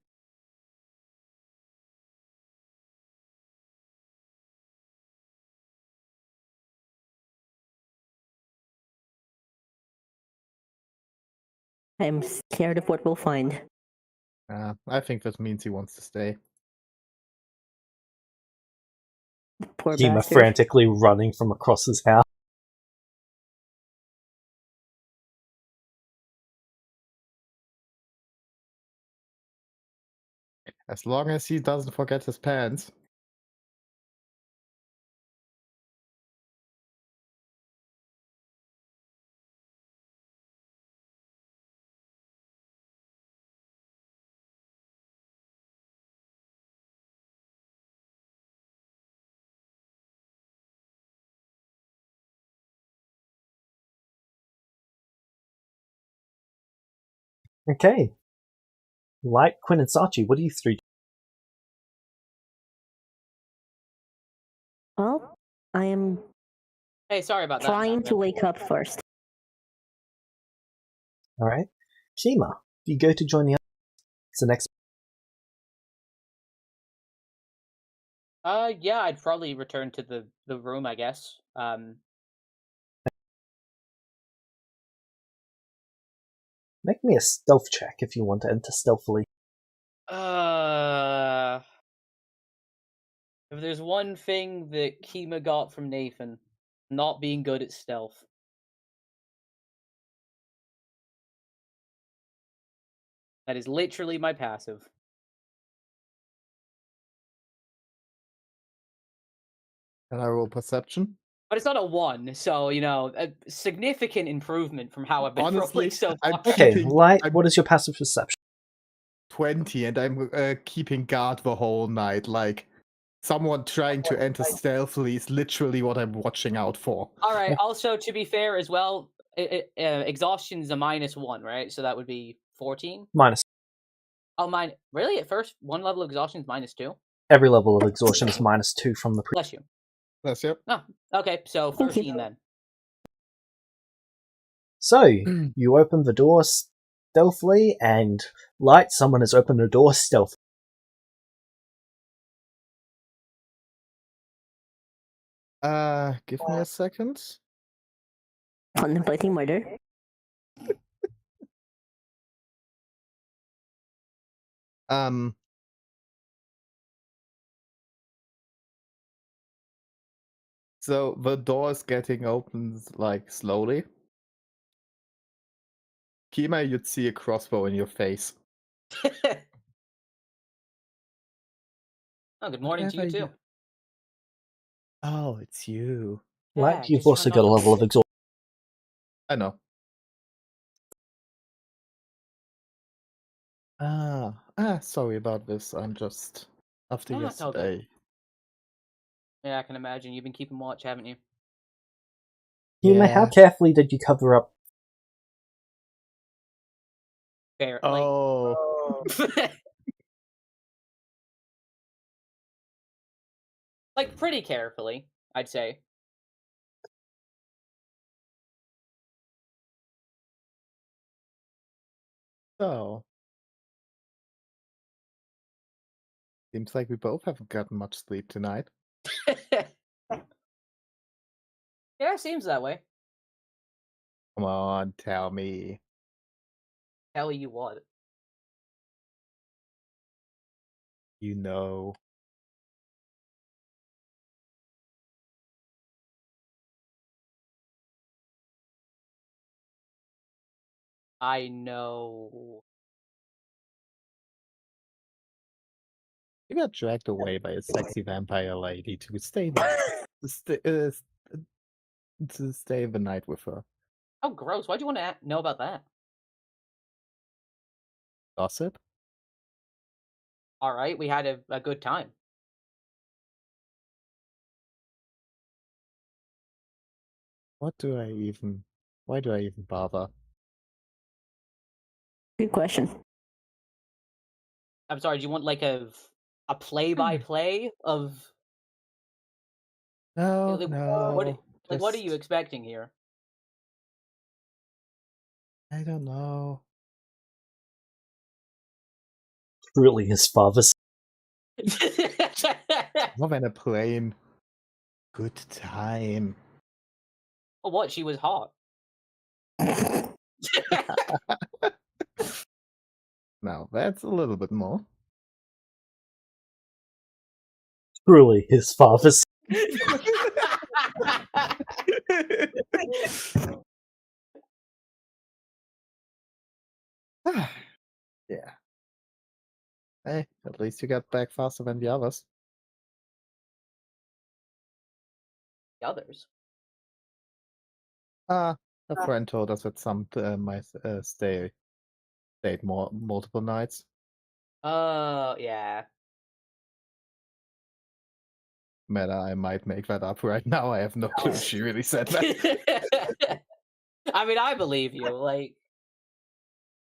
I am scared of what we'll find. I think that means he wants to stay. Poor Kima bastard. frantically running from across his house. As long as he doesn't forget his pants. Okay. Light, Quinn, and Sachi, what do you three do? Well, I am Hey, sorry about that. trying to Catherine. wake up first. All right. Kima, do you go to join the. It's the next. Yeah, I'd probably return to the room, I guess. Make me a stealth check if you want to enter stealthily. If there's one thing that Kima got from Nathan, not being good at stealth. That is literally my passive. And I roll perception. But it's not a 1, so, a significant improvement from how I've been Honestly, rolling so I'm far. Okay, Light, I'm- what is your passive perception? 20, and I'm keeping guard the whole night. Like, someone trying to enter stealthily is literally what I'm watching out for. Alright, also, to be fair as well, exhaustion is a -1, right? So that would be 14? Minus. Oh, really? At first, one level of exhaustion is -2? Every level of exhaustion is -2 from the pre. Bless you. Yes, yep. Oh, okay, so Thank you. 13 then. So, you open the door stealthily, and Light, someone has opened a door stealthily. Give me a second. Contemplating murder. So the door is getting opened like slowly. Kima, you'd see a crossbow in your face. Oh, good morning to you Whatever too. you- Oh, it's you. Light, Yeah, you've just also trying got a not to level of miss it. exhaustion. I know. Sorry about this. I'm just after No, it's all good. yesterday. Yeah, I can imagine. You've been keeping watch, haven't you? Kima, how Yeah. carefully did you cover up? Fair. Oh. Like pretty carefully, I'd say. So. Seems like we both haven't gotten much sleep tonight. Yeah, it seems that way. Come on, tell me. Tell you what. You know. I know. You got dragged away by a sexy vampire lady to stay the to stay the night with her. Oh, gross. Why'd you want to know about that? Gossip? Alright, we had a good time. Why do I even bother? Good question. I'm sorry, do you want like a play-by-play of No, like, no. what are you just- expecting here? I don't know. Truly his father's. More than a plain good time. Oh, what? She was hot. Now that's a little bit more. Truly his father's. Yeah. Hey, at least you got back faster than the others. The others. A friend told us that some might stayed multiple nights. Yeah. Meta, I might make that up right now. I have no clue if she really said that. I mean, I believe you. Like,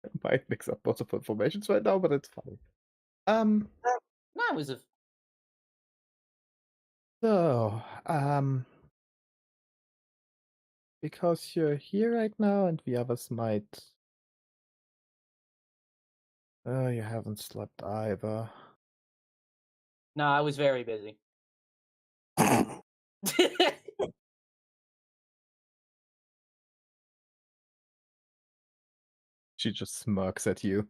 I might mix up multiple informations right now, but it's funny. that was a. So, because you're here right now and the others might. You haven't slept either. No, I was very busy. She just smirks at you.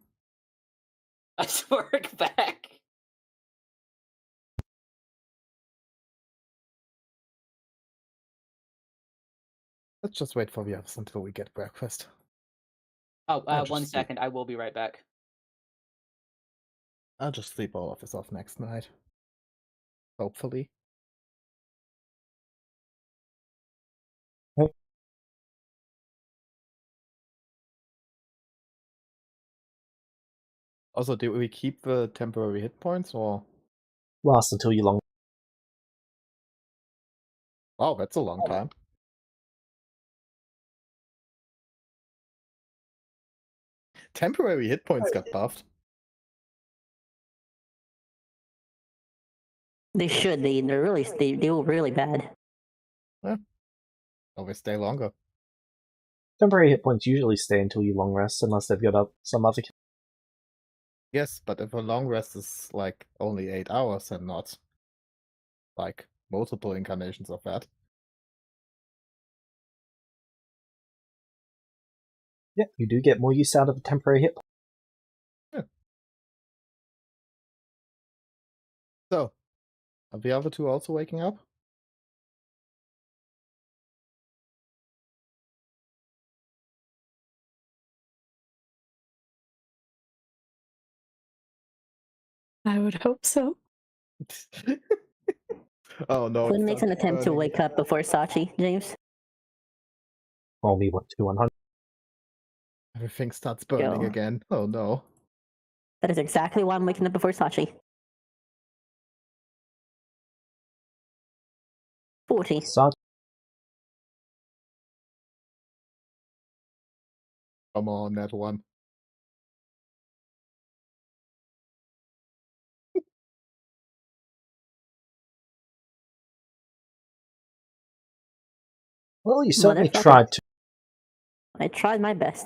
I smirk back. Let's just wait for the others until we get breakfast. Oh, I'll just 1 sleep. second. I will be right back. I'll just sleep all of this off next night. Hopefully. Also, do we keep the temporary hit points or? Last until you long. Wow, that's a long time. Temporary hit points got buffed. They should. They're really they were really bad. Oh, they stay longer. Temporary hit points usually stay until you long rest, unless they've got up some other. Yes, but if a long rest is like only 8 hours and not like multiple incarnations of that. Yeah, you do get more use out of a temporary hit point. So, are the other two also waking up? I would hope so. Oh no! Quinn it makes an starts attempt to burning. wake up before Sachi, James. Only what, 100? Everything starts burning Yo. again. Oh no! That is exactly why I'm waking up before Sachi. 40. Start. Come on, that one. Well, you certainly Motherfucker. tried to. I tried my best.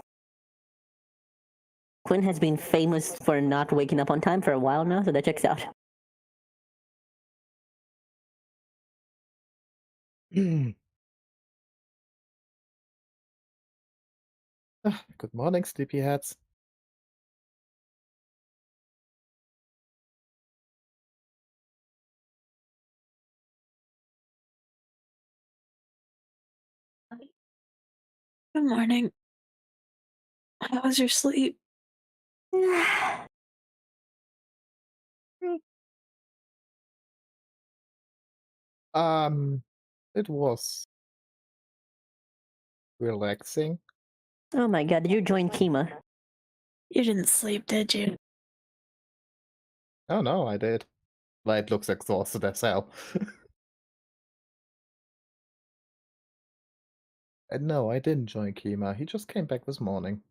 Quinn has been famous for not waking up on time for a while now, so that checks out. Good morning, sleepyheads. Good morning. How was your sleep? It was relaxing. Oh my god, did you join Kima? You didn't sleep, did you? Oh no, I did. Light looks exhausted as hell. And no, I didn't join Kima. He just came back this morning.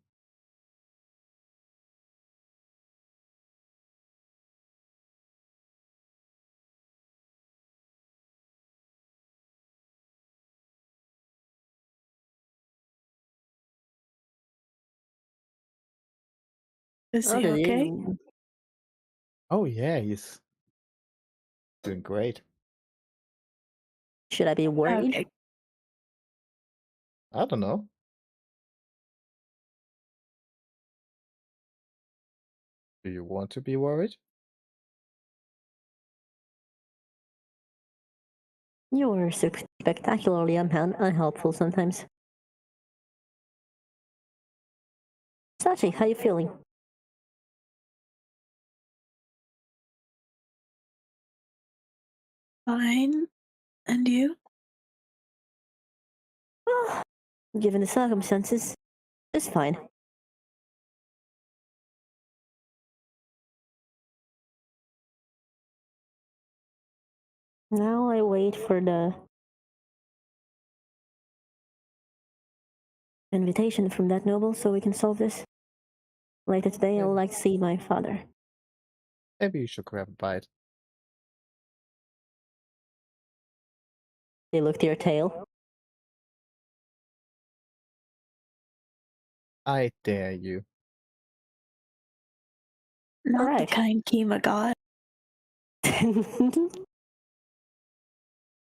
Is Oh, he did okay? you- Oh yeah, he's doing great. Should I be worried? Okay. I don't know. Do you want to be worried? You are spectacularly unhelpful sometimes. Sachi, how you feeling? Fine. And you? Well, given the circumstances, it's fine. Now I wait for the invitation from that noble so we can solve this. Later today, I would like to see my father. Maybe you should grab a bite. They look to your tail. I dare you. Not Alright. the kind Kima got.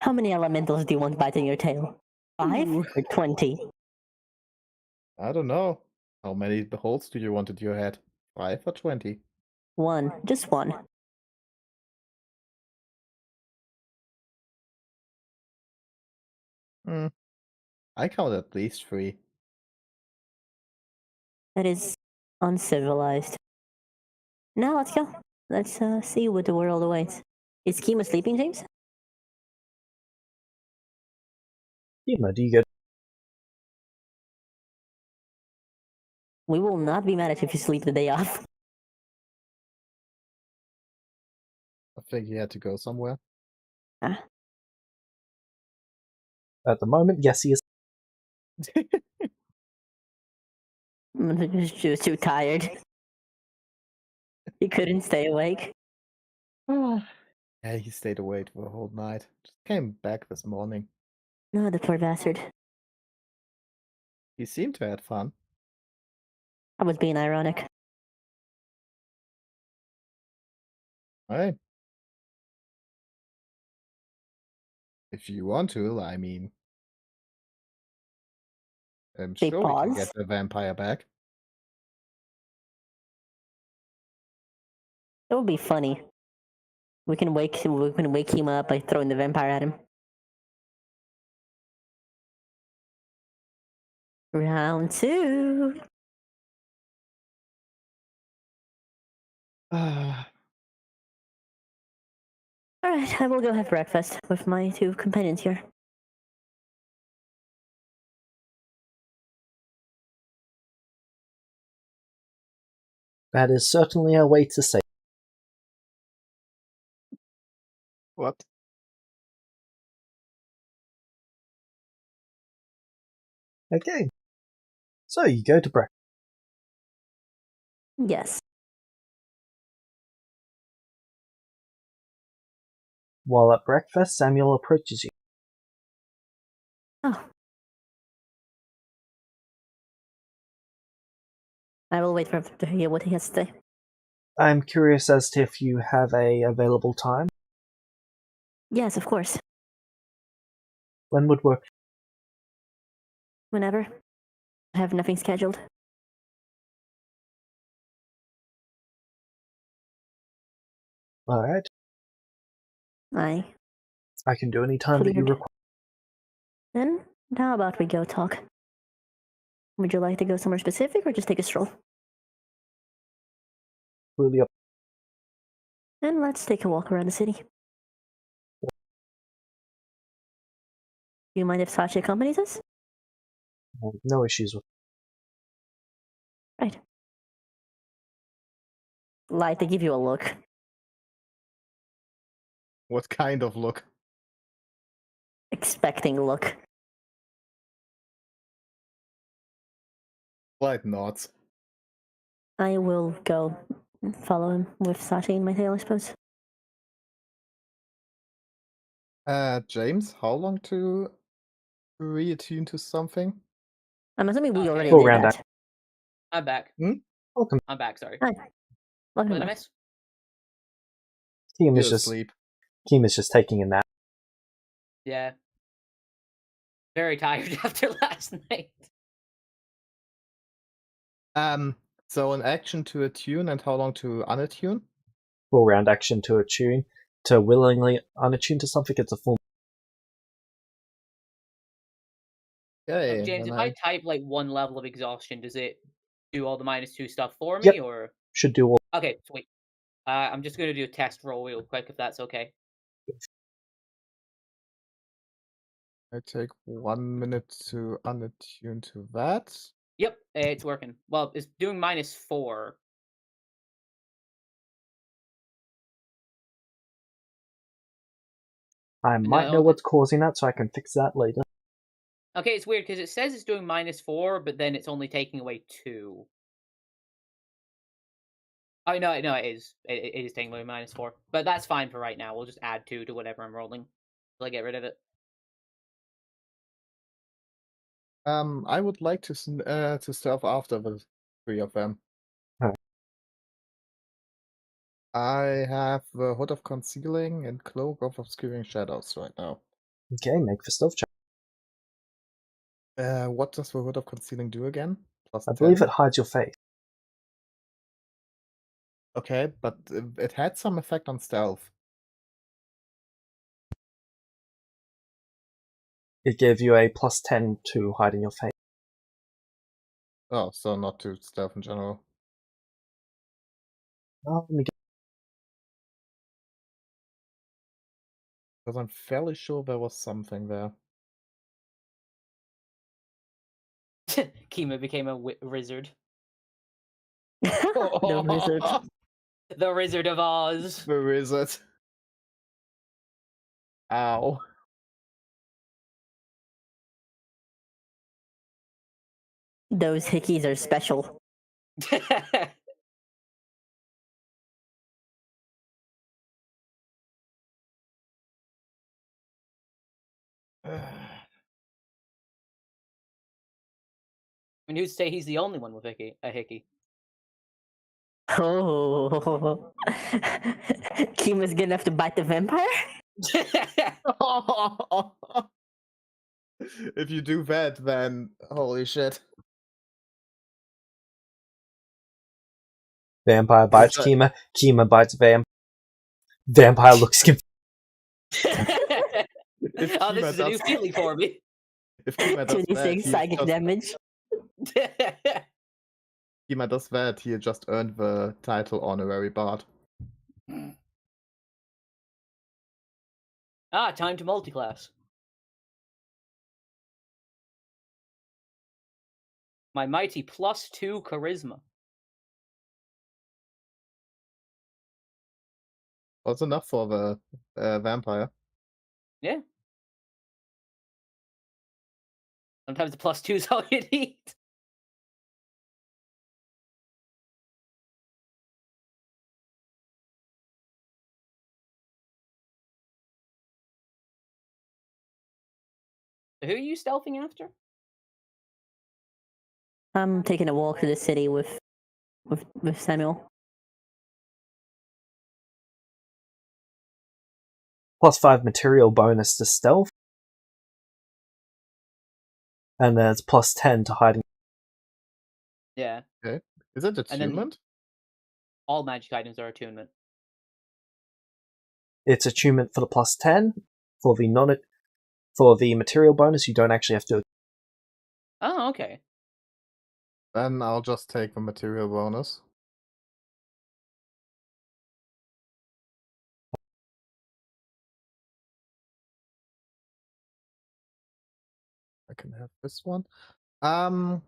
How many elementals do you want biting your tail? 5 Ooh. or 20? I don't know. How many holes do you want in your head? 5 or 20? 1. Just 1. I count at least 3. That is uncivilized. Now let's go. Let's see what the world awaits. Is Kima sleeping, James? Kima, do you go? We will not be mad at you if you sleep the day off. I think he had to go somewhere. Ah, At the moment, yes, he is. she was too tired. He couldn't stay awake. Yeah, he stayed awake for the whole night. Just came back this morning. No, the poor bastard. He seemed to have fun. I was being ironic. Right. If you want to, I mean. I'm They sure we can pause. get the vampire back. That would be funny. We can wake him up by throwing the vampire at him. Round 2. Ah, Alright, I will go have breakfast with my 2 companions here. That is certainly a way to say. what? Okay. So you go to breakfast. Yes. While at breakfast, Samuel approaches you. Oh. I will wait for him to hear what he has to say. I'm curious as to if you have a available time. Yes, of course. When would work? Whenever. I have nothing scheduled. Alright. I I can do any time that you Cleared. require. Then, how about we go talk? Would you like to go somewhere specific or just take a stroll? Really up. Then let's take a walk around the city. Do you mind if Sachi accompanies us? No issues with. Right. Like to give you a look. What kind of look? Expecting look. Quite not. I will go follow him with Sachi in my tail, I suppose. James, how long to reattune to something? I'm assuming we Okay. already Go did around that. I'm back. Welcome. I'm back, sorry. Hi. What Welcome did I back. miss? Keem You're is just asleep. taking a nap. Yeah. Very tired after last night. So an action to attune and how long to unattune? Full round action to attune. To willingly unattune to something, it's a full. Okay, James, then if I type like one level of exhaustion, does it do all the -2 stuff for me, Yep. or? Should do all. Okay, sweet. I'm just gonna do a test roll real quick, if that's okay. I take 1 minute to unattune to that. Yep, it's working. Well, it's doing -4. I might know what's causing that, so I can fix that later. Okay, it's weird because it says it's doing -4, but then it's only taking away 2. Oh no, it is. It is taking away -4, but that's fine for right now. We'll just add 2 to whatever I'm rolling till I get rid of it. I would like to start after the 3 of them. Alright. I have the Hood of Concealing and Cloak of Obscuring Shadows right now. Okay, make for stealth check. What does the Hood of Concealing do again? Plus I believe 10? it hides your face. Okay, but it had some effect on stealth. It gave you a +10 to hiding your face. Oh, so not to stealth in general. Oh, let me get. Because I'm fairly sure there was something there. Kima became a wizard. The wizard. The Wizard of Oz. Where is it? Ow. Those hickeys are special. I mean, who'd say he's the only one with a hickey? Oh. Kima's good enough to bite the vampire? If you do that, then holy shit. Vampire bites that- Kima. Kima bites Vampire looks confused. If Oh, this Kima is a new does- feeling for me. If Kima does that, 26 he psychic just, damage. Kima does that, he just earned the title Honorary Bard. Time to multiclass. My mighty +2 charisma. Was enough for the vampire. Yeah. Sometimes the +2 is all you need. So who are you stealthing after? I'm taking a walk to the city with with Samuel. +5 material bonus to stealth. And then it's +10 to hiding. Yeah. Okay. Is it And then attunement? all magic items are attunement. It's attunement for the +10. For the material bonus, you don't actually have to. Oh, okay. Then I'll just take the material bonus. I can have this one. Okay.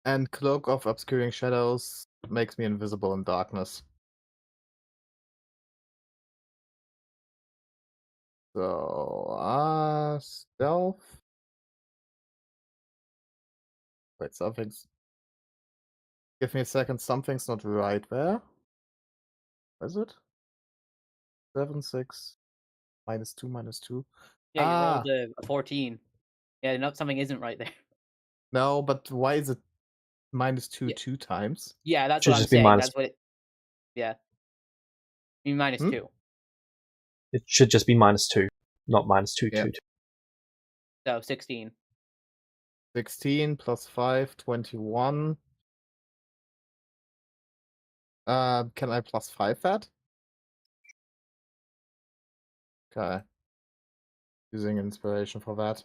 And Cloak of Obscuring Shadows makes me invisible in darkness. So, stealth. Wait, something's. Give me a second. Something's not right there. Is it? 7, 6, -2, -2. Yeah, you rolled a 14. Yeah, no, something isn't right there. No, but why is it -2 Yeah. 2 times? Yeah, that's Should what I'm just be saying. minus- That's what it. Yeah. You mean -2. It should just be -2, not -2, Yeah. 2. So 16. 16 plus 5, 21. Can I +5 that? Okay. Using inspiration for that.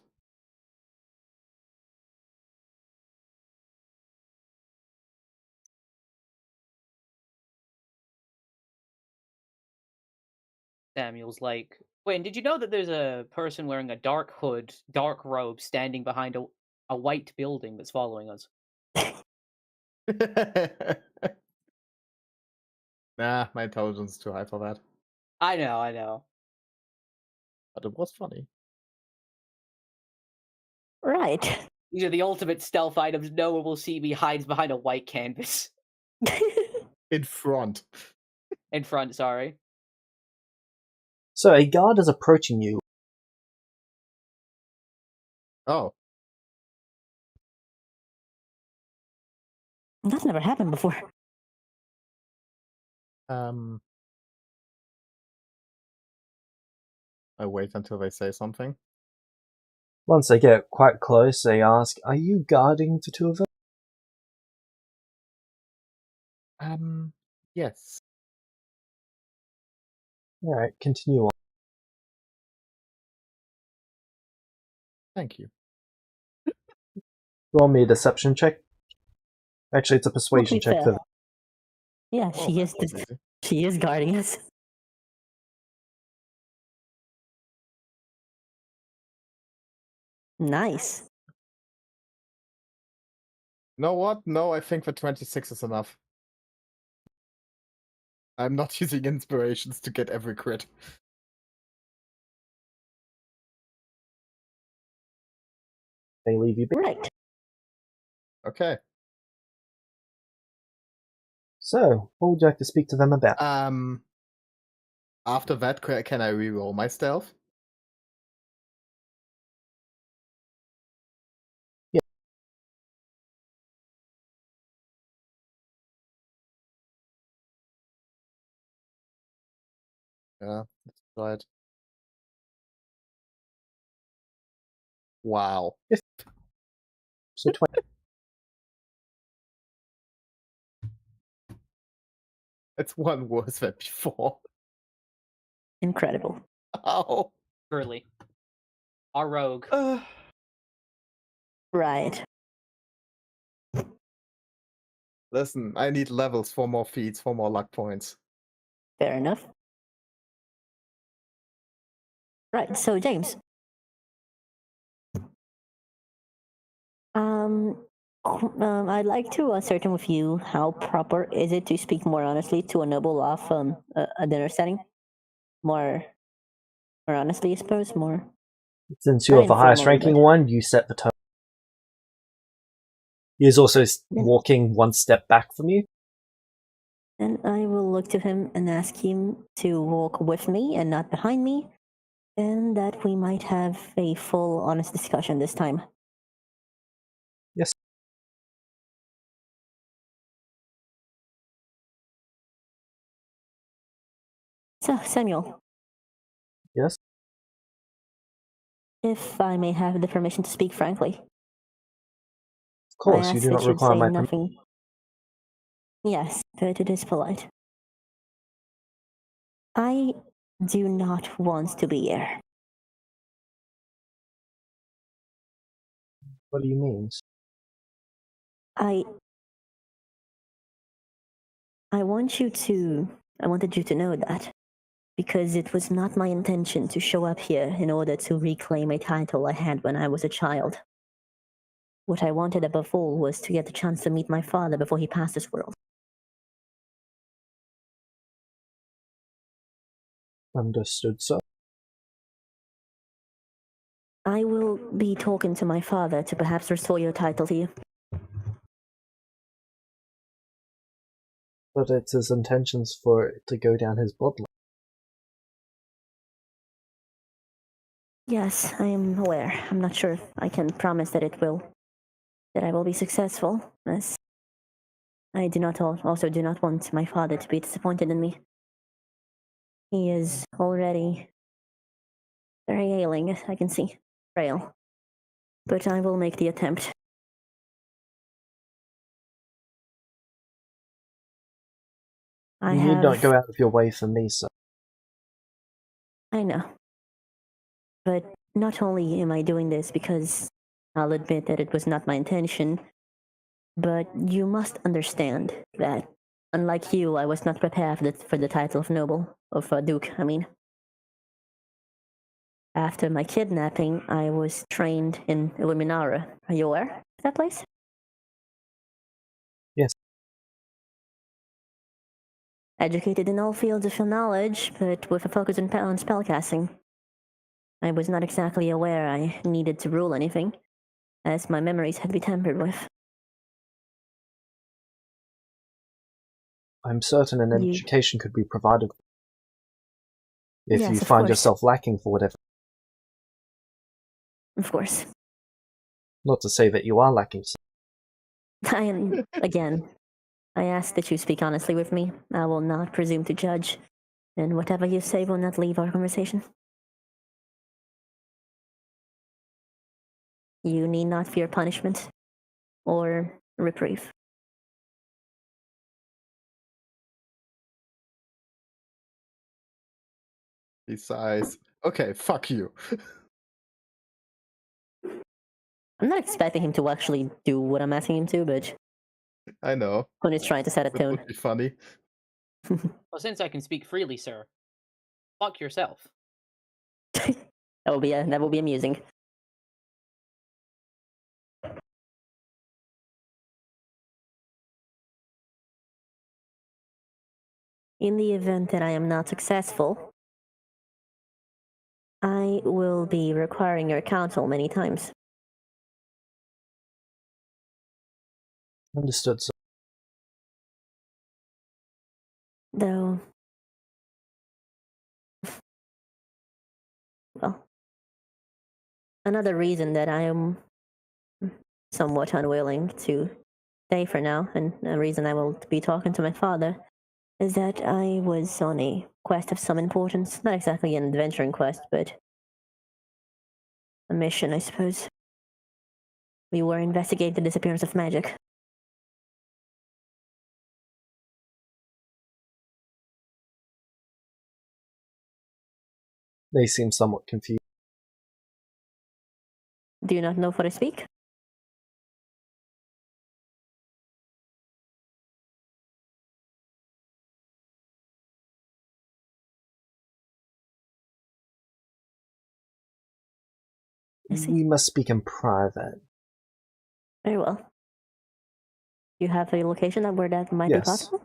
Samuel's like, wait, and did you know that there's a person wearing a dark hood, dark robe, standing behind a white building that's following us? Nah, my intelligence is too high for that. I know. But it was funny. Right. These are the ultimate stealth items. No one will see me. Hides behind a white canvas. In front. In front, sorry. So a guard is approaching you. Oh. That's never happened before. I wait until they say something. Once they get quite close, they ask, "Are you guarding the two of them?" Yes. Alright, continue on. Thank you. Roll me a deception check. Actually, it's a persuasion check for fair. them. Yeah, Oh, she that is. was easy. She is guarding us. Nice. You know what? No, I think the 26 is enough. I'm not using inspirations to get every crit. They leave you be. Right. Okay. So, what would you like to speak to them about? After that, can I reroll my stealth? Yeah. Yeah, that's right. Wow. So 20. It's one worse than before. Incredible. Ow. Surely. Our rogue. Right. Listen, I need levels for more feats, for more luck points. Fair enough. Right. So James. I'd like to ascertain with you how proper is it to speak more honestly to a noble off a dinner setting? More honestly, I suppose. More. Since you're the highest informally, ranking but- one, you set the tone. He is also walking one step back from you. And I will look to him and ask him to walk with me and not behind me, and that we might have a full, honest discussion this time. Yes. So, Samuel, Yes? if I may have the permission to speak frankly, Of course, I you ask do that not you require say my nothing. Yes, but it is polite. I do not want to be here. What do you mean? I wanted you to know that, because it was not my intention to show up here in order to reclaim a title I had when I was a child. What I wanted above all was to get the chance to meet my father before he passed this world. Understood, sir. I will be talking to my father to perhaps restore your title to you. But it's his intentions for it to go down his bloodline. Yes, I am aware. I'm not sure if I can promise that I will be successful, as I also do not want my father to be disappointed in me. He is already very ailing, as I can see. Frail. But I will make the attempt. You need not go out of your way for me, sir. I know. But not only am I doing this because I'll admit that it was not my intention, but you must understand that, unlike you, I was not prepared for the title of noble, of duke, I mean. After my kidnapping, I was trained in Illuminara. Are you aware of that place? Yes. Educated in all fields of knowledge, but with a focus on spellcasting. I was not exactly aware I needed to rule anything, as my memories had been tampered with. I'm certain an education could be provided if Yes, you of find course. yourself lacking for whatever. Of course. Not to say that you are lacking, sir. I am, again, I ask that you speak honestly with me. I will not presume to judge, and whatever you say will not leave our conversation. You need not fear punishment or reprieve. He sighs. Okay, fuck you. I'm not expecting him to actually do what I'm asking him to, but I know. when he's trying to set a It tone. would be funny. Well, since I can speak freely, sir, fuck yourself. that will be amusing. In the event that I am not successful, I will be requiring your counsel many times. Understood, sir. Though, well, another reason that I am somewhat unwilling to stay for now, and a reason I will be talking to my father, is that I was on a quest of some importance. Not exactly an adventuring quest, but a mission, I suppose. We were investigating the disappearance of magic. They seem somewhat confused. Do you not know what I speak? I see. We must speak in private. Very well. You have a location where that might be Yes. possible?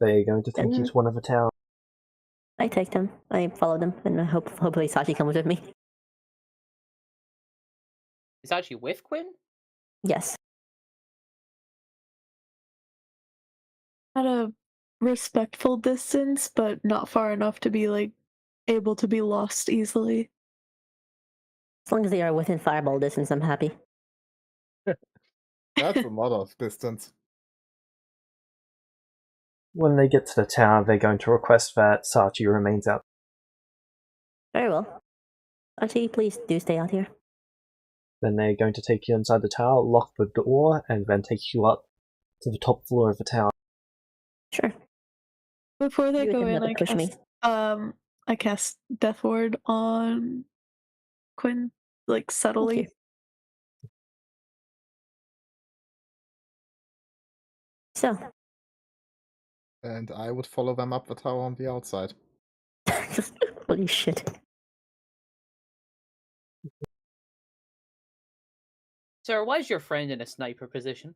They are going to take you Then to one of the towers. I take them. I follow them, and I hopefully Sachi comes with me. Is actually with Quinn? Yes. At a respectful distance, but not far enough to be like able to be lost easily. As long as they are within fireball distance, I'm happy. That's a lot of distance. When they get to the town, they're going to request that Sachi remains out. Very well. Archie, please do stay out here. Then they're going to take you inside the tower, lock the door, and then take you up to the top floor of the tower. Sure. Before they You go attempt in, not to push me. I cast Death Ward on Quinn, like subtly. Thank you. So, And I would follow them up the tower on the outside. holy shit. Sir, why is your friend in a sniper position?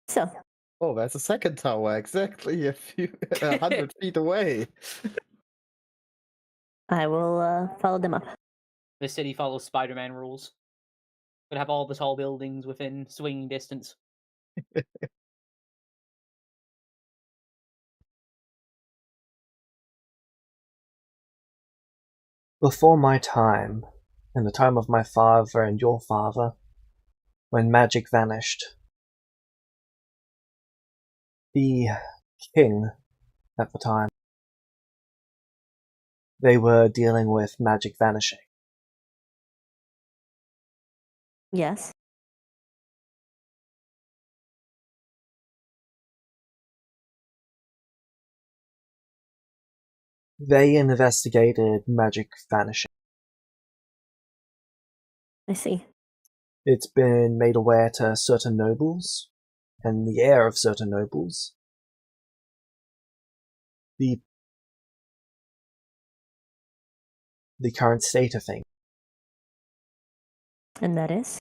So, Oh, there's a second tower, exactly 100 feet away. I will follow them up. The city follows Spider-Man rules. Gonna have all the tall buildings within swinging distance. Before my time, in the time of my father and your father, when magic vanished, the king at the time, they were dealing with magic vanishing. Yes. They investigated magic vanishing. I see. It's been made aware to certain nobles, and the heir of certain nobles. The current state of things. And that is?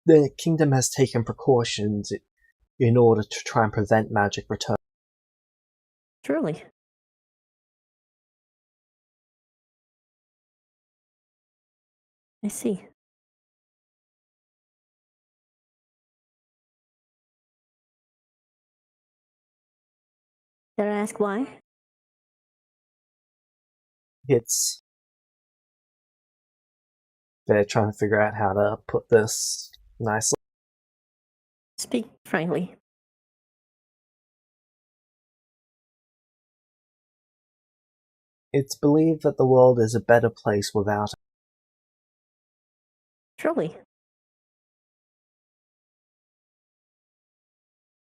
The kingdom has taken precautions in order to try and prevent magic return. Truly. I see. Dare I ask why? They're trying to figure out how to put this nicely. Speak frankly. It's believed that the world is a better place without it. Truly.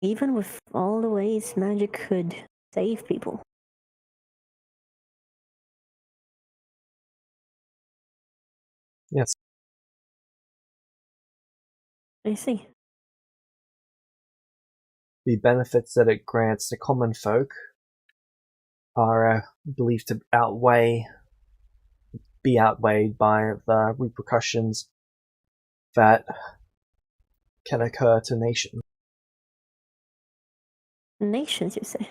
Even with all the ways magic could save people. Yes. I see. The benefits that it grants to common folk are believed to be outweighed by the repercussions that can occur to nations. Nations, you say?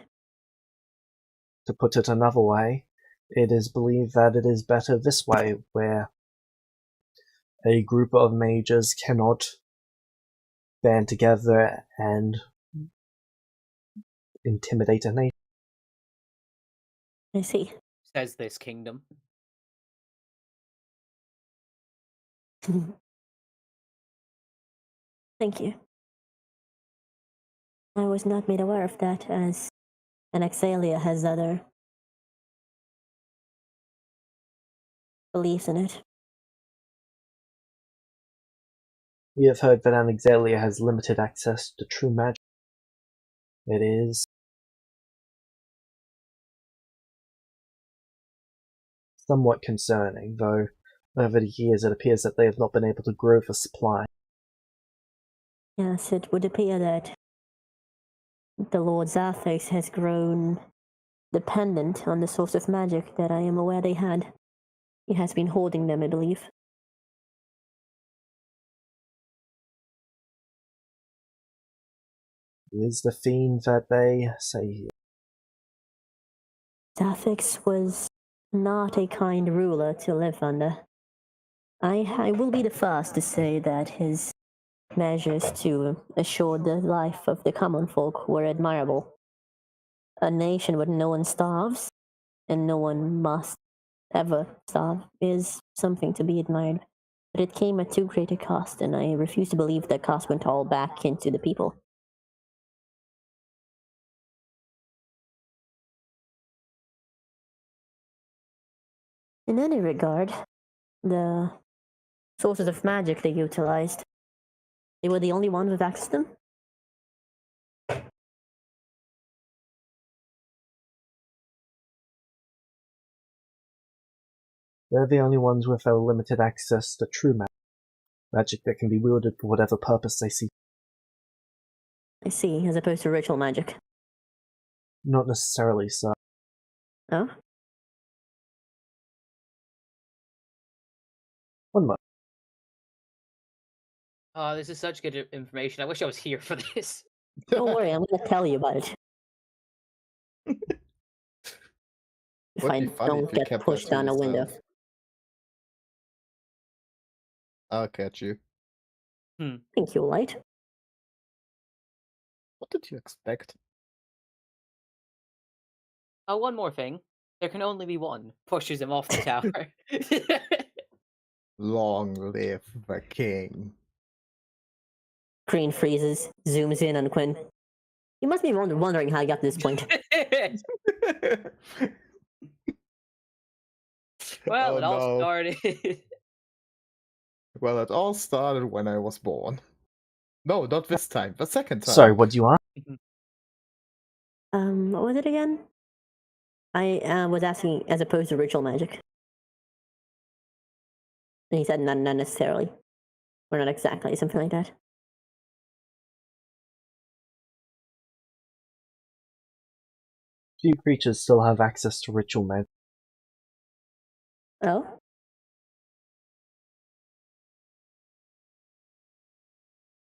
To put it another way, it is believed that it is better this way, where a group of mages cannot band together and intimidate a nation. I see. Says this kingdom. Thank you. I was not made aware of that, as Anaxalia has other beliefs in it. We have heard that Anaxalia has limited access to true magic. It is somewhat concerning, though over the years it appears that they have not been able to grow the supply. Yes, it would appear that the Lord Zarthix has grown dependent on the source of magic that I am aware they had. He has been hoarding them, I believe. It is the fiend that they say he is. Zarthix was not a kind ruler to live under. I will be the first to say that his measures to assure the life of the common folk were admirable. A nation where no one starves, and no one must ever starve, is something to be admired. but it came at too great a cost, and I refuse to believe that cost went all back into the people. In any regard, the sources of magic they utilized, they were the only ones with access to them? They're the only ones with a limited access to true magic. Magic that can be wielded for whatever purpose they see. I see, as opposed to ritual magic. Not necessarily, sir. Oh? One moment. Oh, this is such good information. I wish I was here for this. Don't worry, I'm gonna tell you about it. If Would I be funny don't if you get kept pushed that to down a window. yourself. I'll catch you. Thank you, Light. What did you expect? Oh, one more thing. There can only be one. Pushes him off the tower. Long live the king. Green freezes, zooms in on Quinn. You must be wondering how I got to this point. Well, Oh, it all no. started. Well, it all started when I was born. No, not this time. The second time. Sorry, what do you want? What was it again? I was asking as opposed to ritual magic. And he said not necessarily. Or not exactly, something like that. Few creatures still have access to ritual magic. Oh?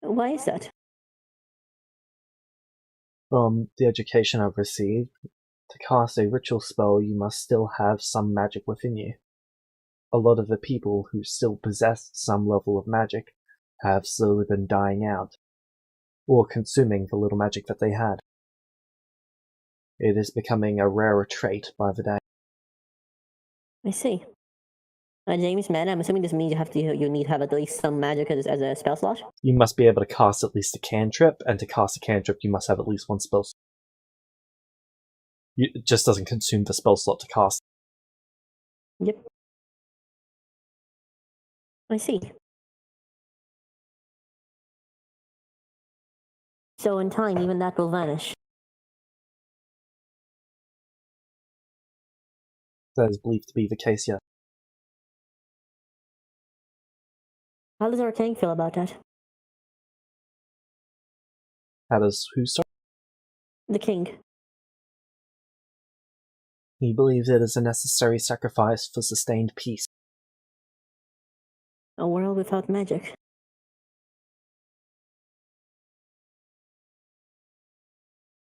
Why is that? From the education I've received, to cast a ritual spell you must still have some magic within you. A lot of the people who still possess some level of magic have slowly been dying out, or consuming the little magic that they had. It is becoming a rarer trait by the day. I see. James, man, I'm assuming this means you need to have at least some magic as a spell slot? You must be able to cast at least a cantrip, and to cast a cantrip you must have at least one spell slot. It just doesn't consume the spell slot to cast. Yep. I see. So in time, even that will vanish. That is believed to be the case, yes. How does our king feel about that? How does who start? The king. He believes it is a necessary sacrifice for sustained peace. A world without magic.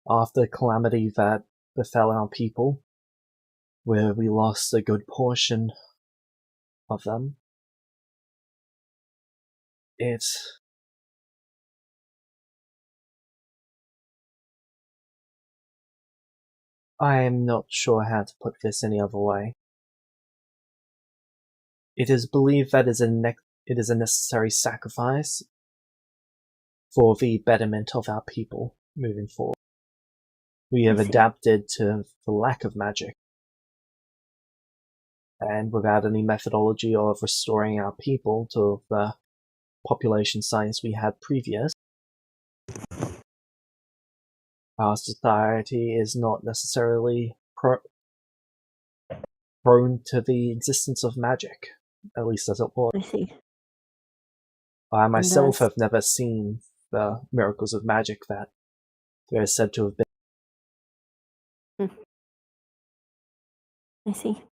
After the calamity that befell our people, where we lost a good portion of them, I am not sure how to put this any other way. It is believed that it is a necessary sacrifice for the betterment of our people moving forward. We have adapted to the lack of magic, and without any methodology of restoring our people to the population size we had previous, our society is not necessarily prone to the existence of magic, at least as it was. I see. I myself have never seen the miracles of magic that there is said to have been. I see.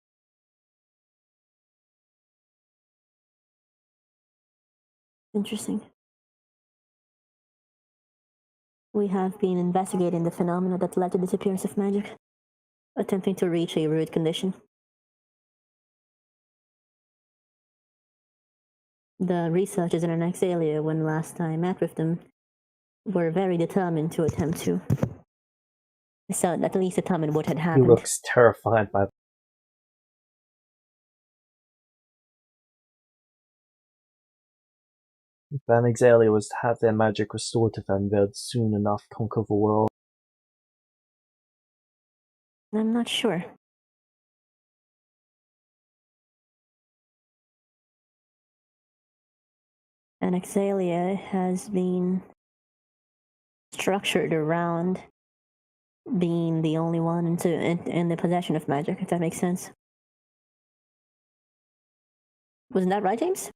Interesting. We have been investigating the phenomena that led to the disappearance of magic, attempting to reach a root condition. The researchers in Anaxalia, when last I met with them, were very determined to attempt to. So at least determine what had He happened. looks terrified by Van Exalia was to have their magic restored to them, they'd soon enough conquer the world. I'm not sure. And Exalia has been structured around being the only one in the possession of magic, if that makes sense. Wasn't that right, James?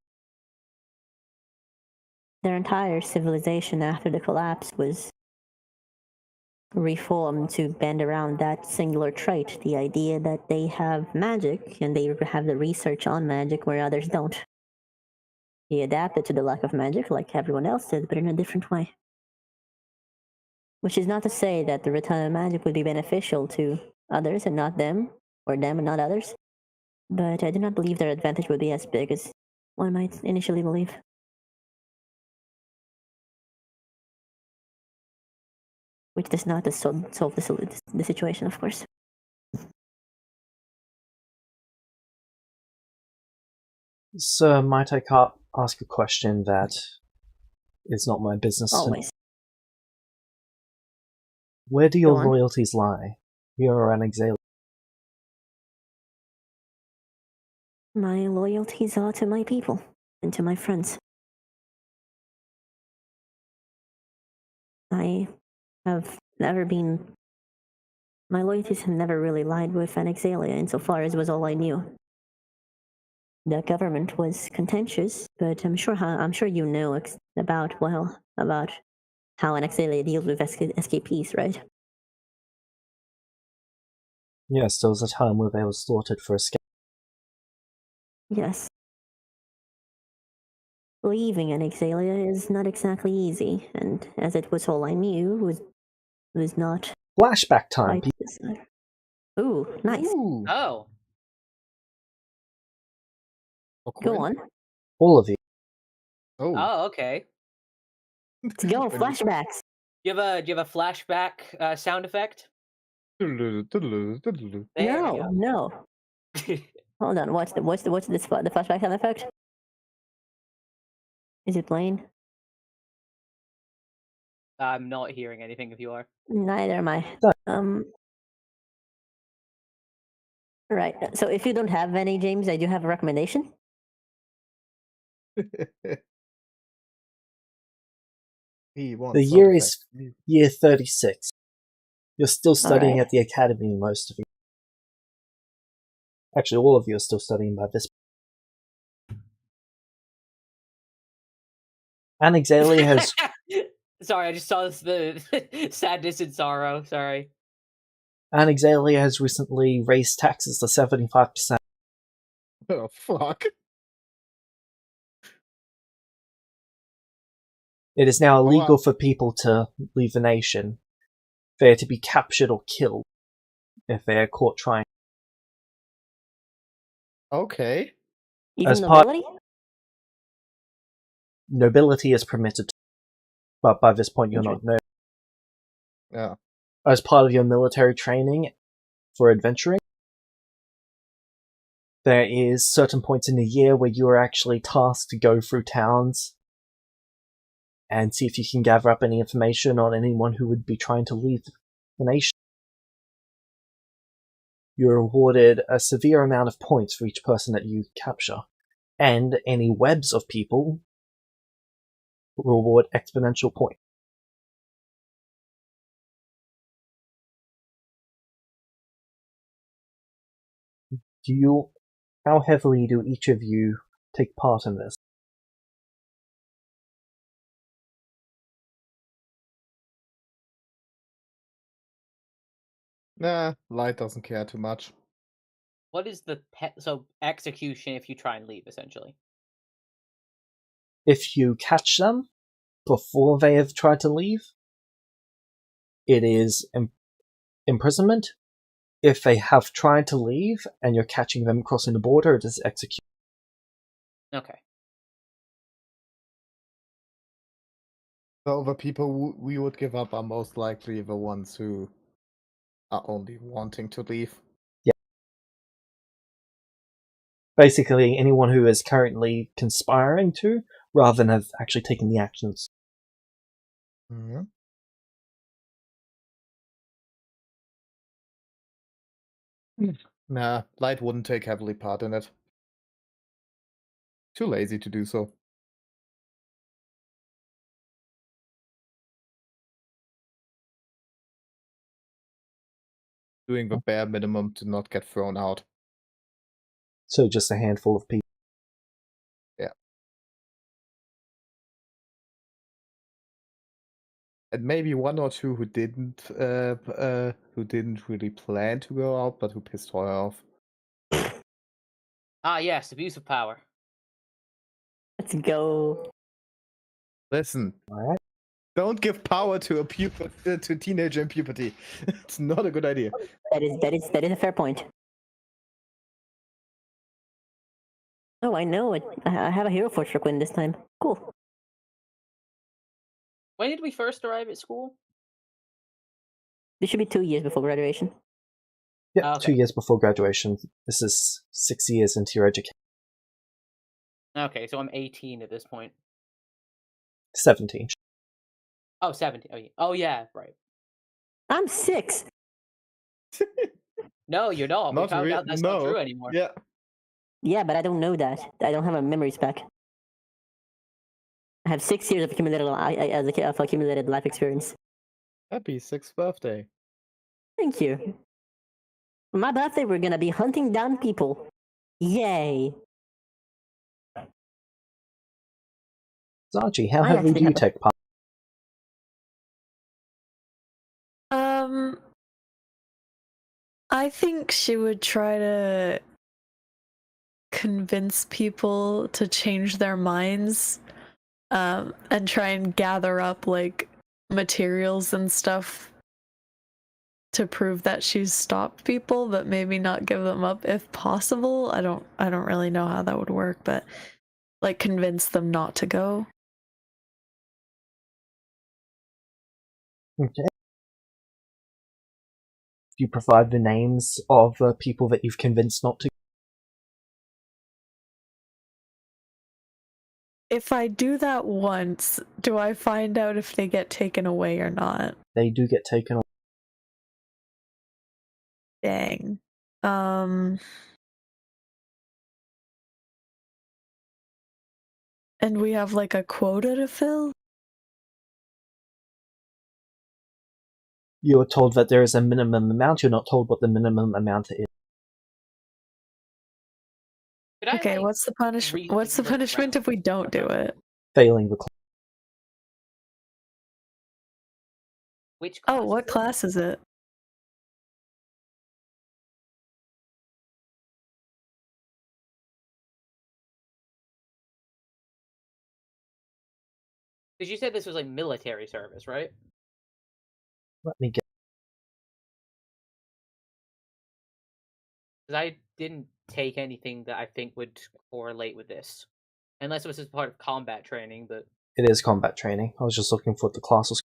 Their entire civilization after the collapse was reformed to bend around that singular trait, the idea that they have magic and they have the research on magic where others don't. He adapted to the lack of magic like everyone else did, but in a different way. Which is not to say that the return of magic would be beneficial to others and not them, or them and not others, but I do not believe their advantage would be as big as one might initially believe. Which does not solve the situation, of course. Sir, might I ask a question that is not my business? Always. Where do your Go on. loyalties lie? You're an Exalia. My loyalties are to my people and to my friends. I have never been. My loyalties have never really lied with an Exalia insofar as was all I knew. The government was contentious, but I'm sure you know about how an Exalia deals with escapees, right? Yes, there was a time where they were slaughtered for escape. Yes. Leaving an Exalia is not exactly easy, and as it was all I knew, was not Flashback time. quite decided. Ooh, nice. Ooh. Oh. Go on. All of you. Oh. Oh, okay. Let's go. When you- Flashbacks. Do you have a flashback sound effect? There you No. go. Hold on. What's the flashback sound effect? Is it playing? I'm not hearing anything if you are. Neither am I. Done. Right. So if you don't have any, James, I do have a recommendation. He wants The sound year is effects. year 36. You're still studying Alright. at the academy, most of you. Actually, all of you are still studying by this. And Exalia has Sorry, I just saw the sadness and sorrow. Sorry. Exalia has recently raised taxes to 75%. Oh, fuck. It is now Oh, wow. illegal for people to leave the nation. They are to be captured or killed if they are caught trying. Okay. Even As part- nobility? Nobility is permitted, but by this point you're not noble. Yeah. As part of your military training for adventuring, there is certain points in the year where you are actually tasked to go through towns and see if you can gather up any information on anyone who would be trying to leave the nation. You're awarded a severe amount of points for each person that you capture, and any webs of people reward exponential points. How heavily do each of you take part in this? Nah, Light doesn't care too much. What is the execution if you try and leave, essentially? If you catch them before they have tried to leave, it is imprisonment. If they have tried to leave and you're catching them crossing the border, it is execution. Okay. So the people we would give up are most likely the ones who are only wanting to leave. Basically, anyone who is currently conspiring to, rather than have actually taken the actions. Mm-hmm. Nah, Light wouldn't take heavily part in it. Too lazy to do so. Doing the bare minimum to not get thrown out. So just a handful of people. Yeah. And maybe one or two who didn't really plan to go out, but who pissed her off. Ah, yes, abuse of power. Let's go. Listen, Alright. don't give power to a teenager in puberty. It's not a good idea. That is a fair point. Oh, I know it. I have a hero forge for Quinn this time. Cool. When did we first arrive at school? This should be 2 years before graduation. Yep, Okay. 2 years before graduation. This is 6 years into your education. Okay, so I'm 18 at this point. 17. Oh, 17. Oh, yeah, right. I'm 6. No, you're not. We found out that's not true anymore. Yeah. Yeah, but I don't know that. I don't have a memory spec. I have 6 years of accumulated life experience. Happy 6th birthday. Thank you. For my birthday, we're gonna be hunting down people. Yay! Zaji, how I heavily actually do you have a- take part? I think she would try to convince people to change their minds, and try and gather up like materials and stuff to prove that she's stopped people, but maybe not give them up if possible. I don't really know how that would work, but like convince them not to go. Okay. Do you provide the names of people that you've convinced not to? If I do that once, do I find out if they get taken away or not? They do get taken away. Dang. And we have like a quota to fill? You're told that there is a minimum amount. You're not told what the minimum amount is. Could I, Okay, like, what's the punishment? read What's the the punishment if we don't do it? Failing the class. Which class Oh, what is it? class is it? Because you said this was like military service, right? Let me get. Because I didn't take anything that I think would correlate with this. Unless it was just part of combat training, but... It is combat training. I was just looking for the classes.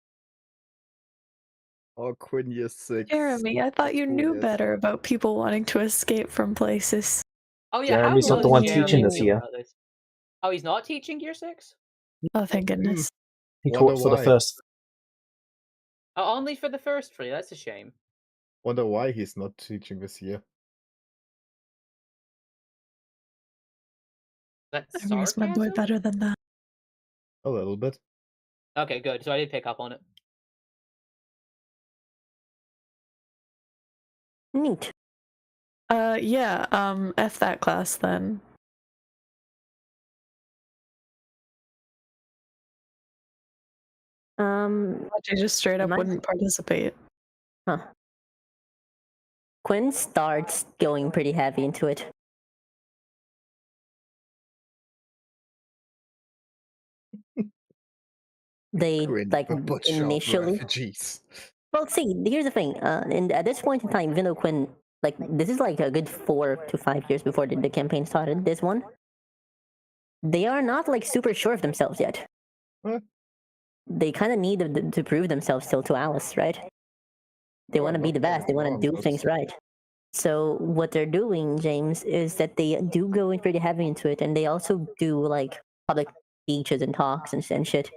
Oh, Quinn, you're 6. Jeremy, I thought you That's knew weird. better about people wanting to escape from places. Oh yeah, Jeremy's how not the does one Jeremy teaching this feel year. about this? Oh, he's not teaching Year 6? Oh, thank goodness. He Wonder taught for the why. first. Oh, only for the first 3, that's a shame. Wonder why he's not teaching this year. That's I raised my boy sarcasm? better than that. A little bit. Okay, good. So I did pick up on it. Neat. Yeah, F that class then. She just straight up Am I- wouldn't participate. Huh. Quinn starts going pretty heavy into it. They Quinn, like the butcher of initially. refugees. Well, see, here's the thing. And at this point in time, even though Quinn, like, this is like a good 4 to 5 years before the campaign started. This one, they are not like super sure of themselves yet. What? They kind of need to prove themselves still to Alice, right? They Oh, want to I'm be not the best. They getting want wrong, to do but- things right. So what they're doing, James, is that they do go in pretty heavy into it, and they also do like public speeches and talks and shit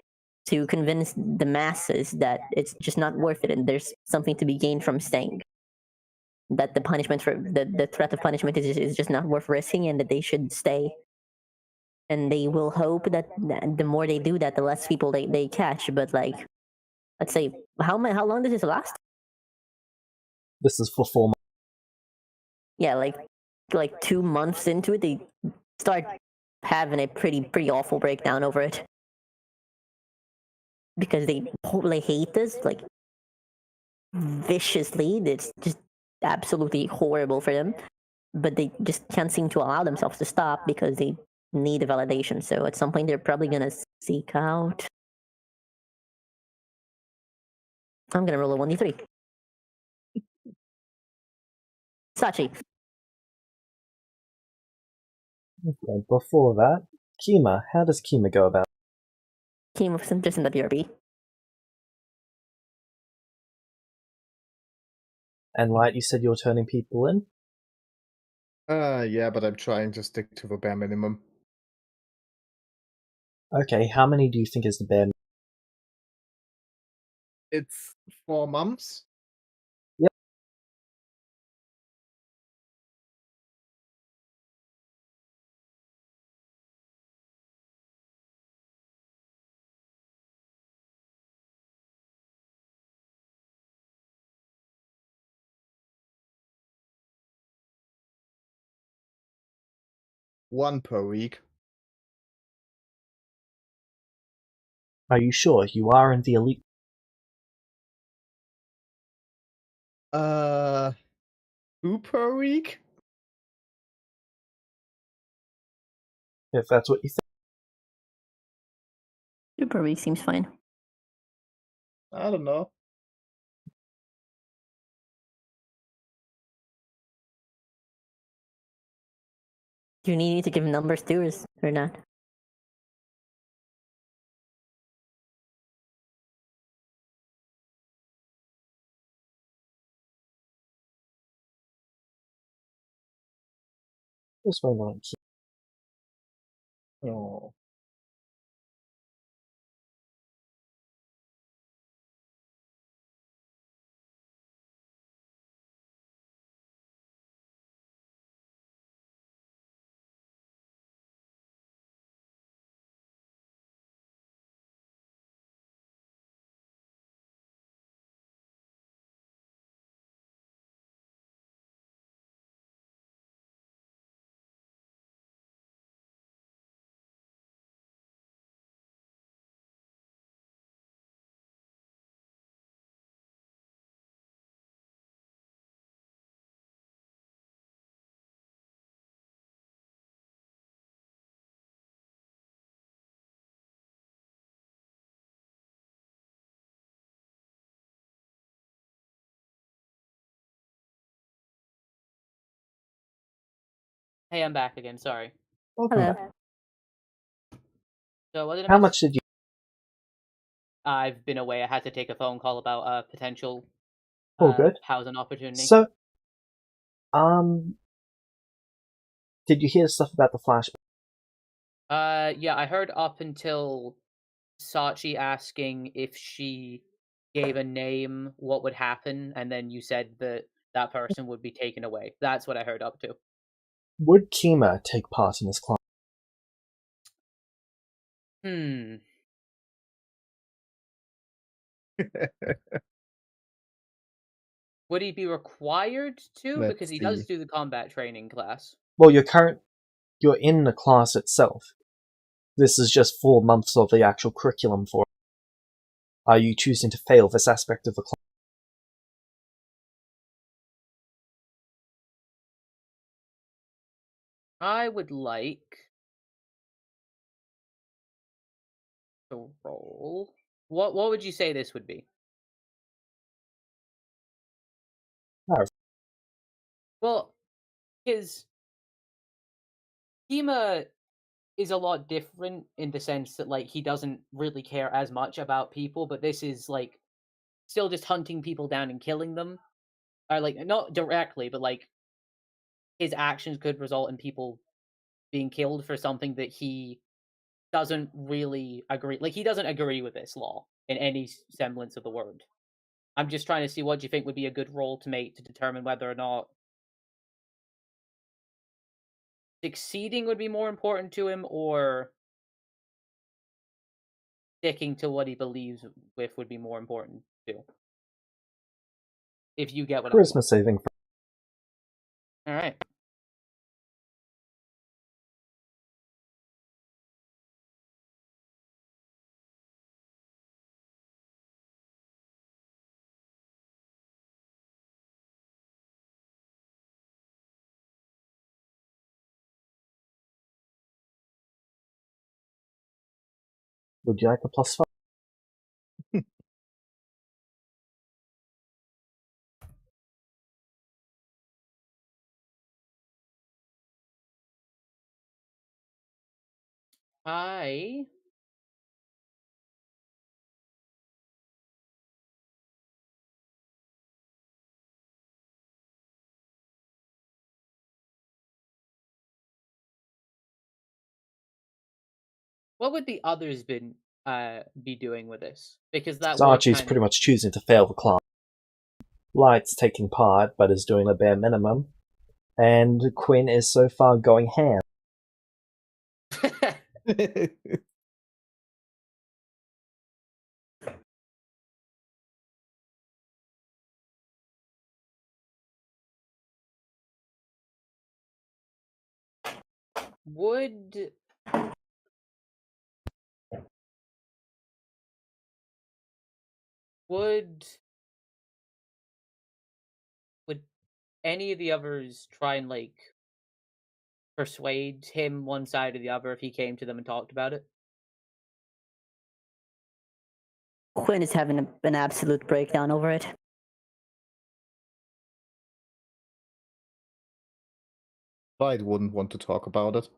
to convince the masses that it's just not worth it and there's something to be gained from staying. That the punishment for the threat of punishment is just not worth risking and that they should stay. And they will hope that the more they do that, the less people they catch. But like, let's say, how long does this last? This is for 4 months. Yeah, like 2 months into it, they start having a pretty awful breakdown over it because they hate this like viciously. It's just absolutely horrible for them, but they just can't seem to allow themselves to stop because they need a validation. So at some point, they're probably gonna seek out. I'm gonna roll a 1d3. Sachi. Okay, before that, Kima. How does Kima go about? Came just in the BRB. And Light, you said you're turning people in? Yeah, but I'm trying to stick to the bare minimum. Okay, how many do you think is the bare minimum? It's 4 months. Yep. One per week. Are you sure? You are in the elite. 2 per week? If that's what you think. 2 per week seems fine. I don't know. Do you need me to give numbers too, or not? Just wait on Kima. Oh. Hey, I'm back again. Sorry. Welcome Hello. back. So what did I How miss? much did you? I've been away. I had to take a phone call about a potential Oh, good. housing opportunity. So, did you hear stuff about the flashback? Yeah, I heard up until Sachi asking if she gave a name, what would happen, and then you said that that person would be taken away. That's what I heard up to. Would Kima take part in this class? Would he be required to? Let's Because he does see. do the combat training class. Well, you're in the class itself. This is just 4 months of the actual curriculum for it. Are you choosing to fail this aspect of the class? I would like to roll. What would you say this would be? Oh. Well, his Kima is a lot different in the sense that like he doesn't really care as much about people, but this is like still just hunting people down and killing them. Or like not directly, but like his actions could result in people being killed for something that he doesn't really agree. Like, he doesn't agree with this law in any semblance of the word. I'm just trying to see what you think would be a good roll to make to determine whether or not succeeding would be more important to him, or sticking to what he believes with would be more important too. If you get what I'm Charisma saving throw. All right. Would you like a +5? I What would the others be doing with this? Because that would Archie's kind pretty of... much choosing to fail the class. Light's taking part, but is doing the bare minimum. And Quinn is so far going ham. Would any of the others try and like persuade him one side or the other if he came to them and talked about it? Quinn is having an absolute breakdown over it. I wouldn't want to talk about it.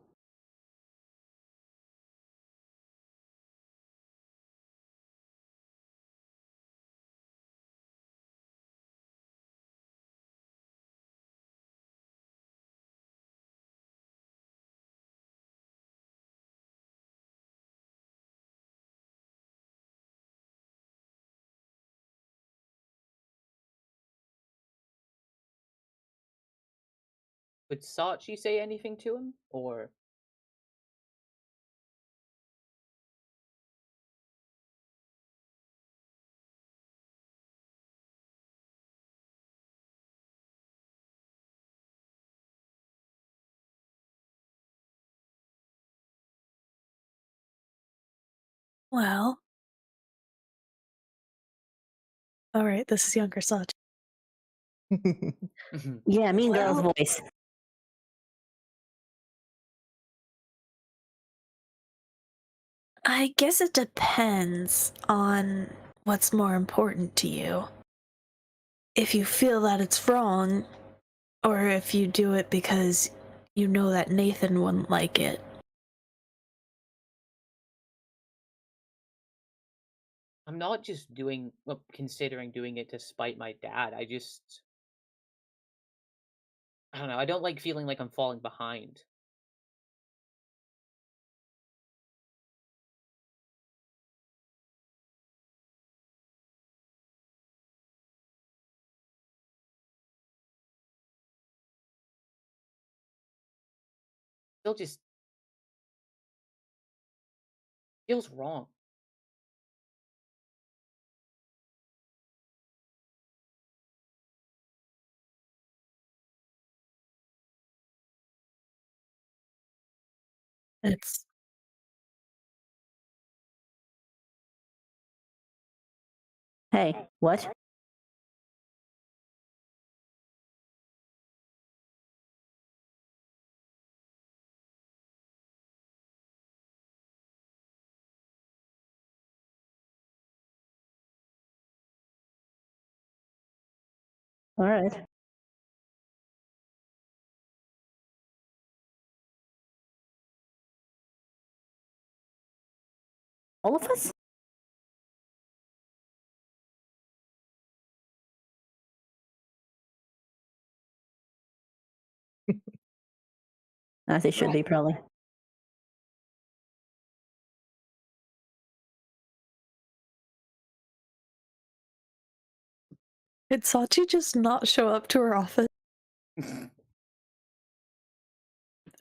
Would Sachi say anything to him, or Well. Alright, this is younger Sachi. Yeah, mean girl's Well- voice. I guess it depends on what's more important to you. If you feel that it's wrong, or if you do it because you know that Nathan wouldn't like it. I'm not just considering doing it to spite my dad. I don't know. I don't like feeling like I'm falling behind. Still just feels wrong. It's Hey, what? All right. All of us? As they should be, probably. Did Sachi just not show up to her office?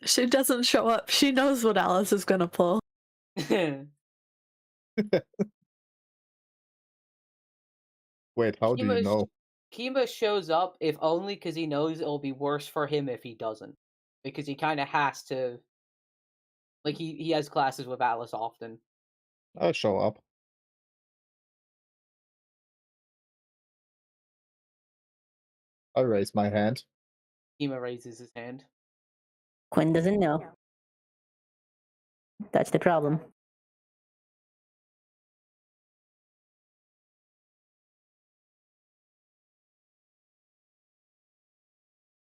She doesn't show up. She knows what Alice is gonna pull. Wait, how do you know? Kima shows up if only because he knows it'll be worse for him if he doesn't. Because he kind of has to. Like, he has classes with Alice often. I'll show up. I raise my hand. Kima raises his hand. Quinn doesn't know. That's the problem.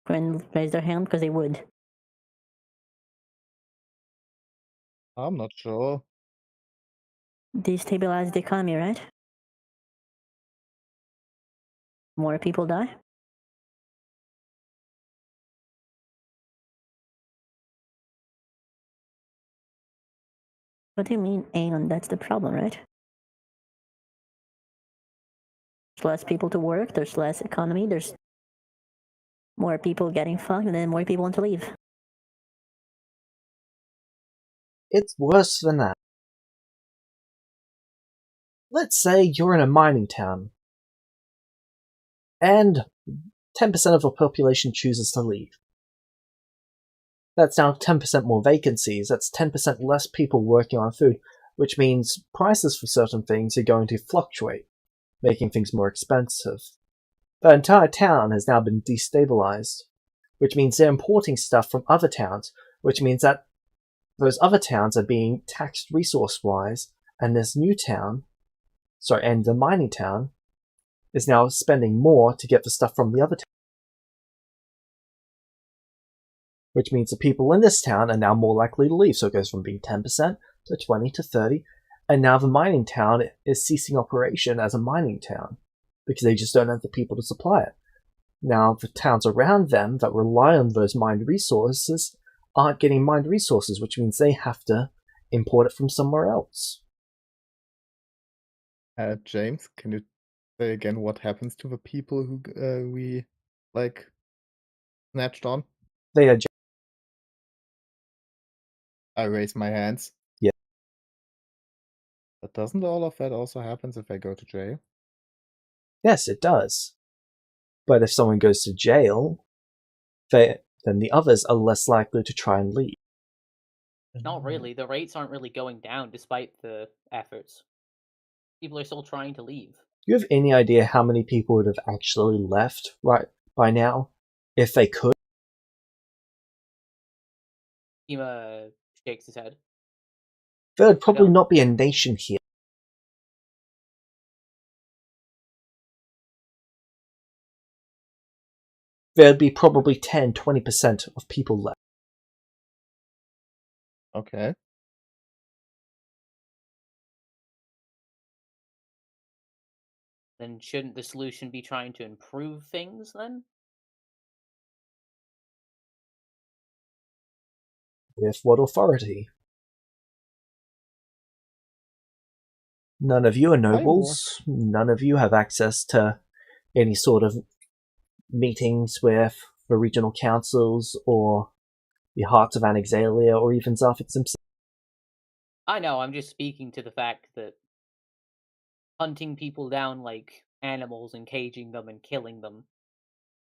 Quinn raised their hand because they would. I'm not sure. Destabilize the economy, right? More people die? What do you mean, Aeon? That's the problem, right? There's less people to work, there's less economy, there's more people getting fucked, and then more people want to leave. It's worse than that. Let's say you're in a mining town, and 10% of the population chooses to leave. That's now 10% more vacancies, that's 10% less people working on food, which means prices for certain things are going to fluctuate, making things more expensive. The entire town has now been destabilized, which means they're importing stuff from other towns, which means that those other towns are being taxed resource-wise, and this new town, and the mining town, is now spending more to get the stuff from the other town. Which means the people in this town are now more likely to leave, so it goes from being 10% to 20 to 30, and now the mining town is ceasing operation as a mining town, because they just don't have the people to supply it. Now the towns around them that rely on those mined resources aren't getting mined resources, which means they have to import it from somewhere else. James, can you say again what happens to the people who we, snatched on? They are I raise my hands. Yeah. But doesn't all of that also happen if I go to jail? Yes, it does. But if someone goes to jail, then the others are less likely to try and leave. Not really. The rates aren't really going down despite the efforts. People are still trying to leave. Do you have any idea how many people would have actually left right by now, if they could? Kima shakes his head. There'd probably not be a nation here. There'd be probably 10-20% of people left. Okay. Then shouldn't the solution be trying to improve things, then? With what authority? None of you are nobles. None of you have access to any sort of meetings with the regional councils or the Hearts of Anaxalia or even Zafix himself. I know, I'm just speaking to the fact that hunting people down like animals and caging them and killing them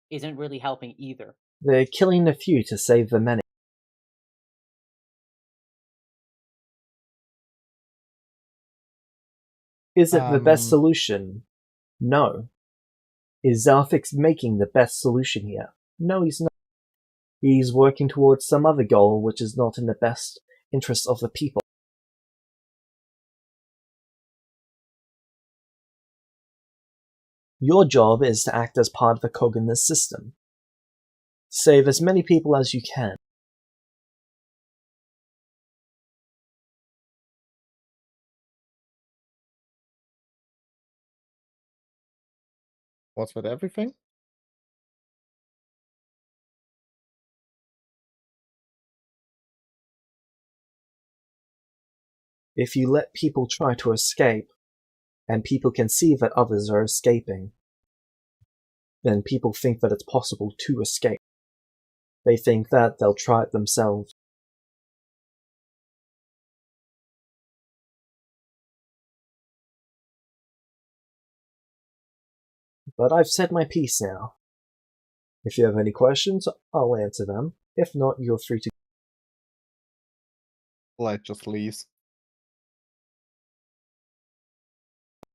isn't really helping either. They're killing the few to save the many. Is it the best solution? No. Is Zafix making the best solution here? No, he's not. He's working towards some other goal which is not in the best interest of the people. Your job is to act as part of the cog in this system. Save as many people as you can. What's with everything? If you let people try to escape, and people can see that others are escaping, then people think that it's possible to escape. They think that they'll try it themselves. But I've said my piece now. If you have any questions, I'll answer them. If not, you're free to... Light just leaves.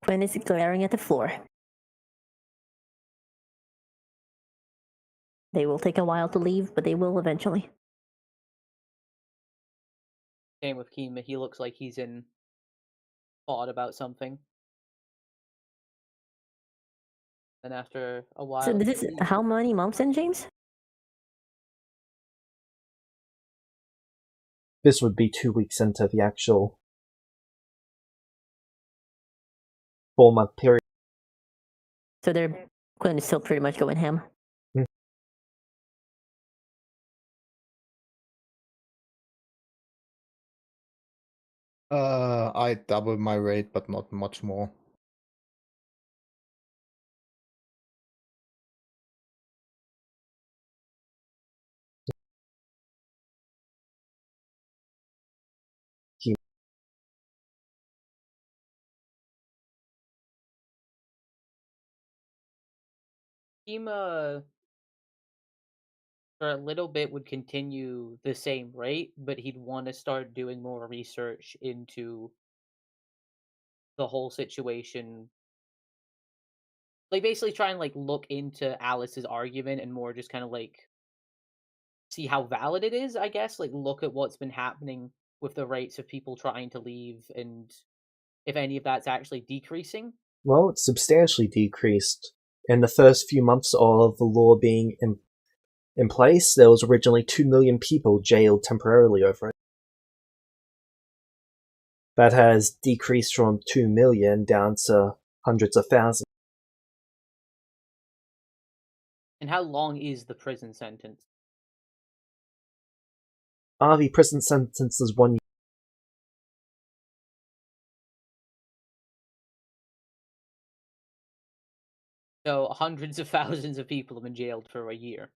Quinn is glaring at the floor. They will take a while to leave, but they will eventually. Same with Kima. He looks like he's in thought about something. And after a while... So this is how many months in, James? This would be 2 weeks into the actual 4-month period. So they're Quinn is still pretty much going ham. I double my rate, but not much more. Kima, for a little bit, would continue the same rate, but he'd want to start doing more research into the whole situation. Like, basically try and, like, look into Alice's argument and more just kind of, like, see how valid it is, I guess. Like, look at what's been happening with the rates of people trying to leave and if any of that's actually decreasing. Well, it's substantially decreased. In the first few months of the law being in place, there was originally 2 million people jailed temporarily over it. That has decreased from 2 million down to hundreds of thousands. And how long is the prison sentence? The prison sentence is 1 year. So hundreds of thousands of people have been jailed for a year.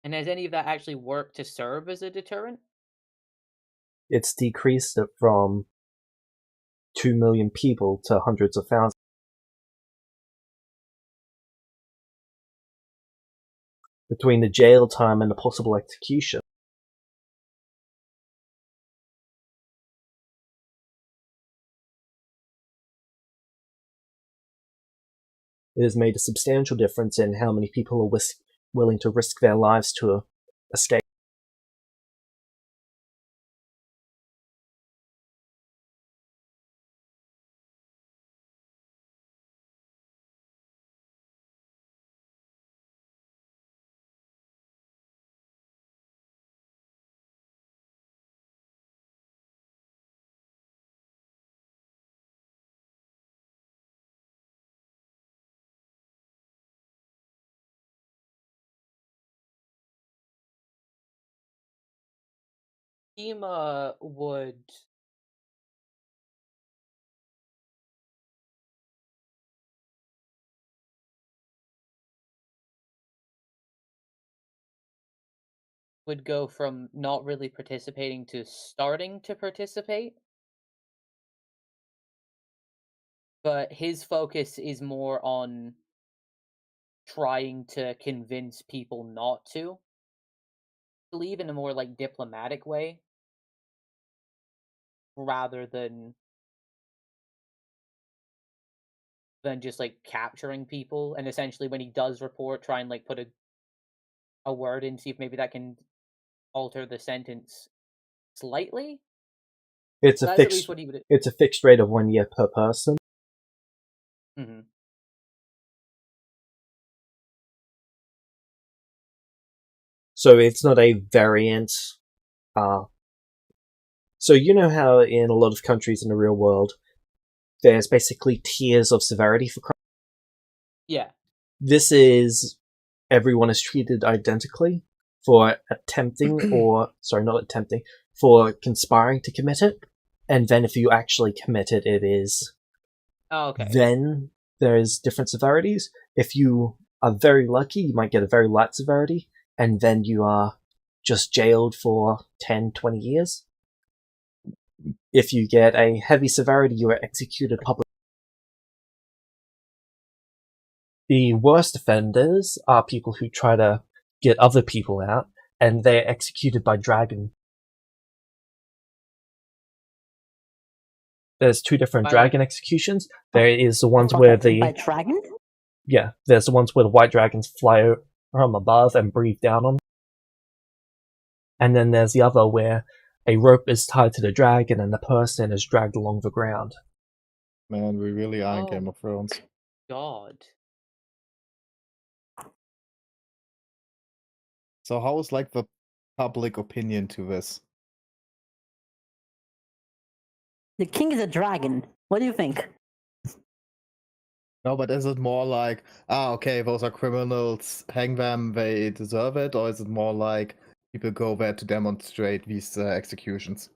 And has any of that actually worked to serve as a deterrent? It's decreased it from 2 million people to hundreds of thousands. Between the jail time and the possible execution. It has made a substantial difference in how many people are willing to risk their lives to escape. Kima would go from not really participating to starting to participate. But his focus is more on trying to convince people not to leave in a more, like, diplomatic way. Rather than just, like, capturing people. And essentially when he does report, try and, like, put a word in, see if maybe that can alter the sentence slightly. It's That's at least what he would... It's a fixed rate of 1 year per person. Mm-hmm. So it's not a variant. So you know how in a lot of countries in the real world, there's basically tiers of severity for crime? Yeah. This is everyone is treated identically. for for conspiring to commit it. And then if you actually commit it, it is... Oh, okay. Then there's different severities. If you are very lucky, you might get a very light severity, and then you are just jailed for 10, 20 years. If you get a heavy severity, you are executed publicly. The worst offenders are people who try to get other people out, and they're executed by dragon. There's two different dragon executions. There is the ones where By dragon? Yeah, there's the ones where the white dragons fly from above and breathe down on them. And then there's the other where a rope is tied to the dragon and the person is dragged along the ground. Man, we really are in Game of Thrones. God. So how is like the public opinion to this? The king is a dragon. What do you think? No, but is it more like, okay, those are criminals, hang them, they deserve it? Or is it more like people go there to demonstrate these executions?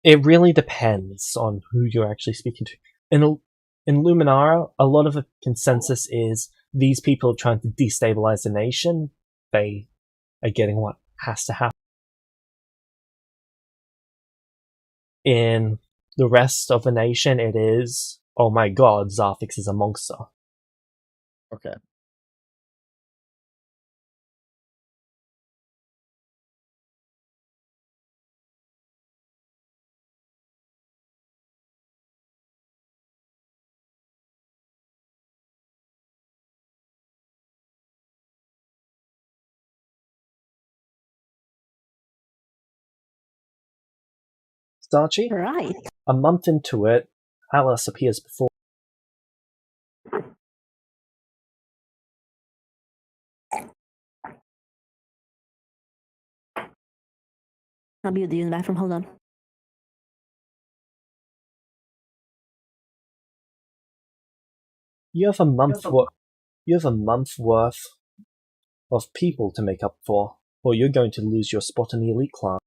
It really depends on who you're actually speaking to. In Luminara, a lot of the consensus is these people are trying to destabilize the nation. They are getting what has to happen. In the rest of the nation, it is, oh my god, Zarfix is a monster. Okay. Starchy? Right. A month into it, Alice appears before. I'll be using the bathroom. Hold on. You have a month worth of people to make up for, or you're going to lose your spot in the elite class.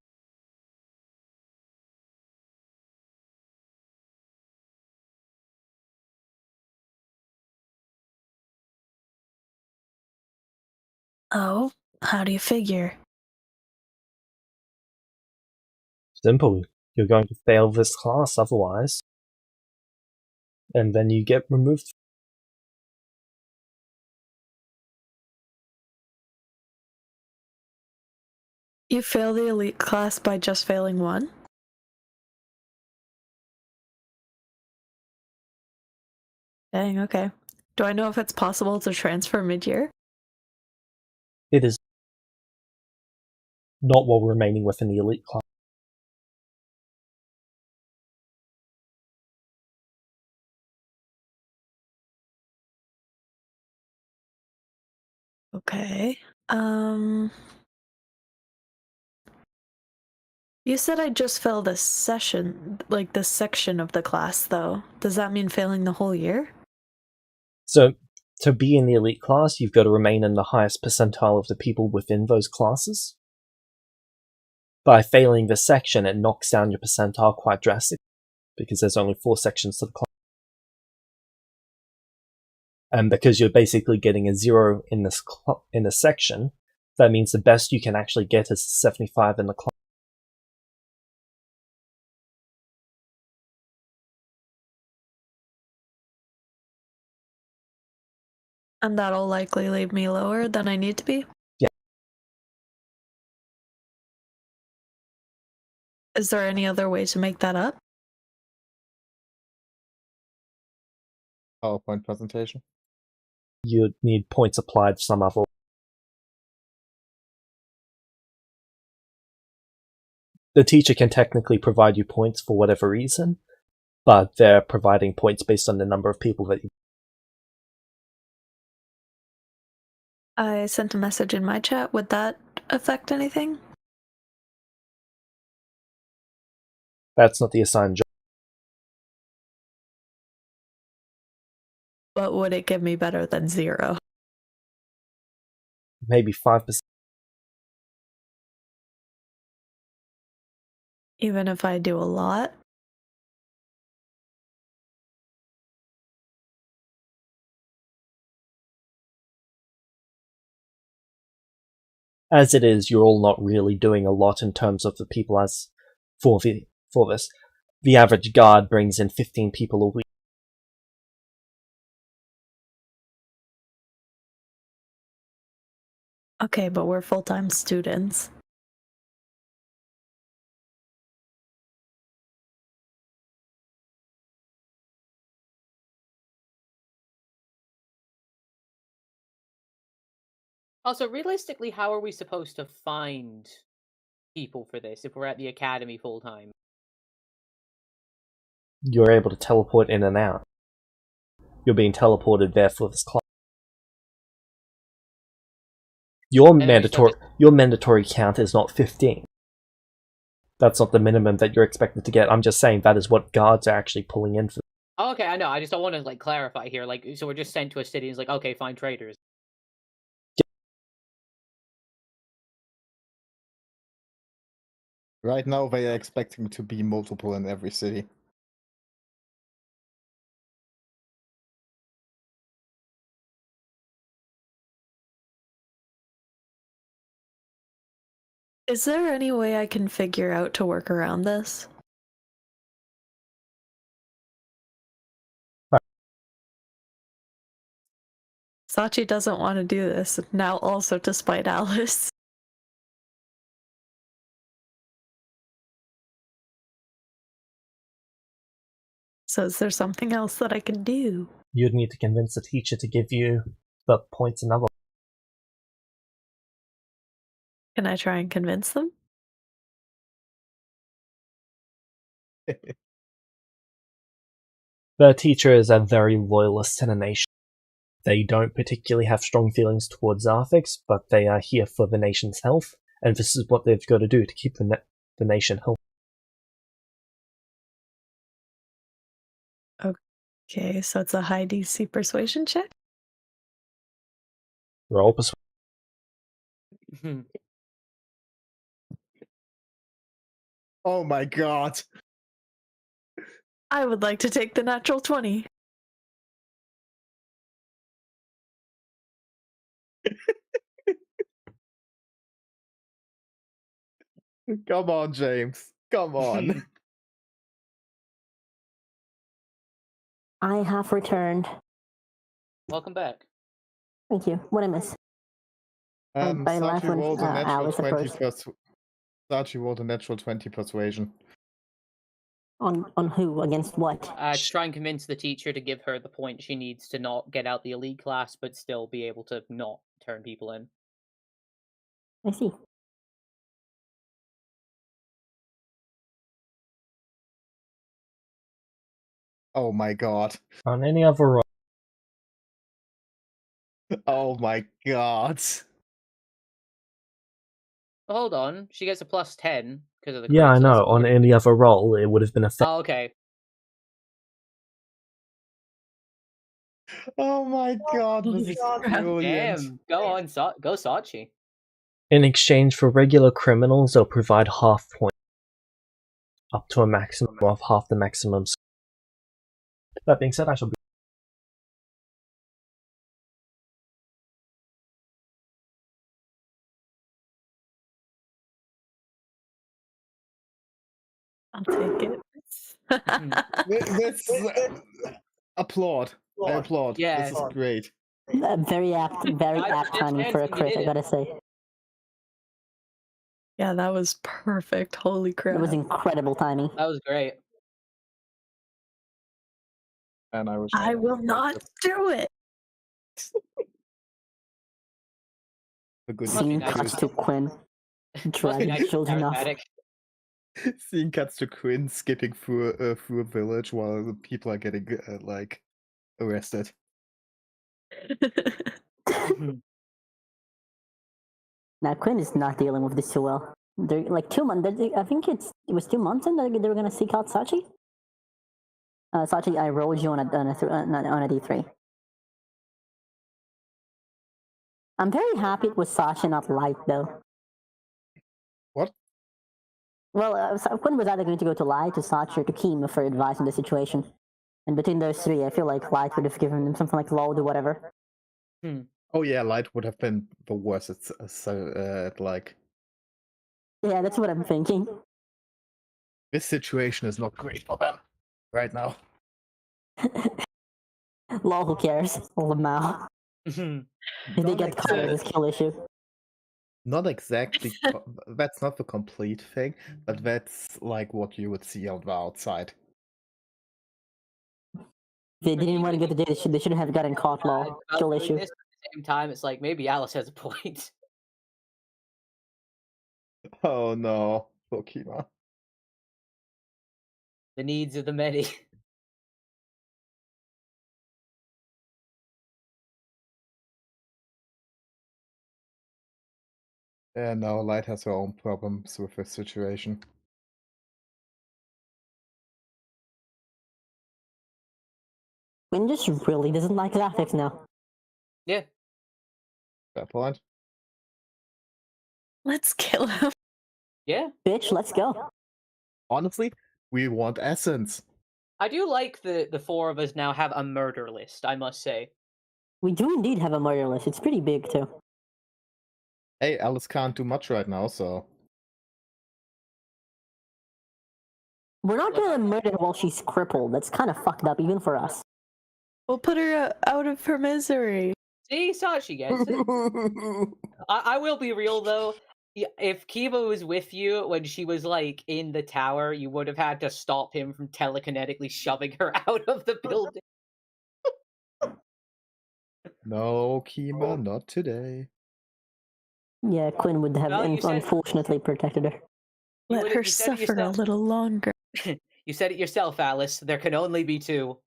Oh, how do you figure? Simple. You're going to fail this class otherwise. And then you get removed. You fail the elite class by just failing one? Dang, okay. Do I know if it's possible to transfer mid-year? It is not while remaining within the elite class. Okay. You said I just failed a session, like this section of the class, though. Does that mean failing the whole year? So, to be in the elite class, you've got to remain in the highest percentile of the people within those classes. By failing this section, it knocks down your percentile quite drastically, because there's only 4 sections to the class. And because you're basically getting a 0 in this section, that means the best you can actually get is 75 in the class. And that'll likely leave me lower than I need to be? Yeah. Is there any other way to make that up? PowerPoint presentation. You'd need points applied some other way. The teacher can technically provide you points for whatever reason, but they're providing points based on the number of people that you... I sent a message in my chat. Would that affect anything? That's not the assigned job. But would it give me better than 0? Maybe 5%. Even if I do a lot? As it is, you're all not really doing a lot in terms of the people as for this. The average guard brings in 15 people a week. Okay, but we're full-time students. Also, realistically, how are we supposed to find people for this if we're at the academy full time? You're able to teleport in and out. You're being teleported there for this class. Your mandatory count is not 15. That's not the minimum that you're expected to get. I'm just saying that is what guards are actually pulling in for. Oh, okay, I know. I just don't want to clarify here. So we're just sent to a city and it's like, okay, find traders. Right now, they are expecting to be multiple in every city. Is there any way I can figure out to work around this? Sachi doesn't want to do this, now also to spite Alice. So is there something else that I can do? You'd need to convince the teacher to give you the points another. Can I try and convince them? The teacher is a very loyalist to the nation. They don't particularly have strong feelings towards Arthix, but they are here for the nation's health, and this is what they've got to do to keep the nation healthy. Okay, so it's a high DC persuasion check? Roll persuasion. Oh my god! I would like to take the natural 20. Come on, James. Come on. I have returned. Welcome back. Thank you. What I miss? By life Sachi when rolled a natural Alice 20 approached. Sachi rolled a natural 20 persuasion. On who? Against what? To try and convince the teacher to give her the point she needs to not get out the elite class, but still be able to not turn people in. I see. Oh my god. On any other roll. Oh my god. Hold on, she gets a plus 10 because of the. Yeah, I crit, so know. that's On 40. any other roll, it would have been a. Oh, okay. Oh my god, this is brilliant. Damn, go on, go Sachi. In exchange for regular criminals, they'll provide half points, up to a maximum of half the maximum. That being said, I shall be. I'll take it. This applaud. I applaud. Yeah. This is great. Very apt timing for a crit, I gotta say. Yeah, that was perfect. Holy crap. It was incredible timing. That was great. And I will not do it. The good Scene nice. cuts to Quinn, Must be dragging nice children off. charismatic. Scene cuts to Quinn skipping through a village while the people are getting arrested. Now Quinn is not dealing with this too well. They're like 2 months. I think it was 2 months in that they were gonna seek out Sachi. Sachi, I rolled you on a D3. I'm very happy it was Sasha, not Light, though. What? Well, Quinn was either going to go to Light, to Sasha, or to Kima for advice in the situation. And between those three, I feel like Light would have given them something like Load or whatever. Oh yeah, Light would have been the worst at like... Yeah, that's what I'm thinking. This situation is not great for them right now. Lol, who cares? Lamau. If they get caught with this kill issue. Not exactly. That's not the complete thing, but that's like what you would see on the outside. They didn't want to get the data. They shouldn't have gotten caught. Lol, kill issue. At the same time, it's like maybe Alice has a point. Oh no, Pokemon. The needs of the many. Yeah, no, Light has her own problems with this situation. Quinn just really doesn't like graphics now. Yeah. Fair point. Let's kill him. Yeah. Bitch, let's go. Honestly, we want essence. I do like the four of us now have a murder list, I must say. We do indeed have a murder list. It's pretty big, too. Hey, Alice can't do much right now, so... We're not gonna murder her while she's crippled. That's kind of fucked up, even for us. We'll put her out of her misery. See, Sachi gets it. I will be real, though. If Kiva was with you when she was, like, in the tower, you would have had to stop him from telekinetically shoving her out of the building. No, Kima, not today. Yeah, Quinn would have unfortunately protected her. Let her suffer a little longer. You said it yourself, Alice. There can only be two.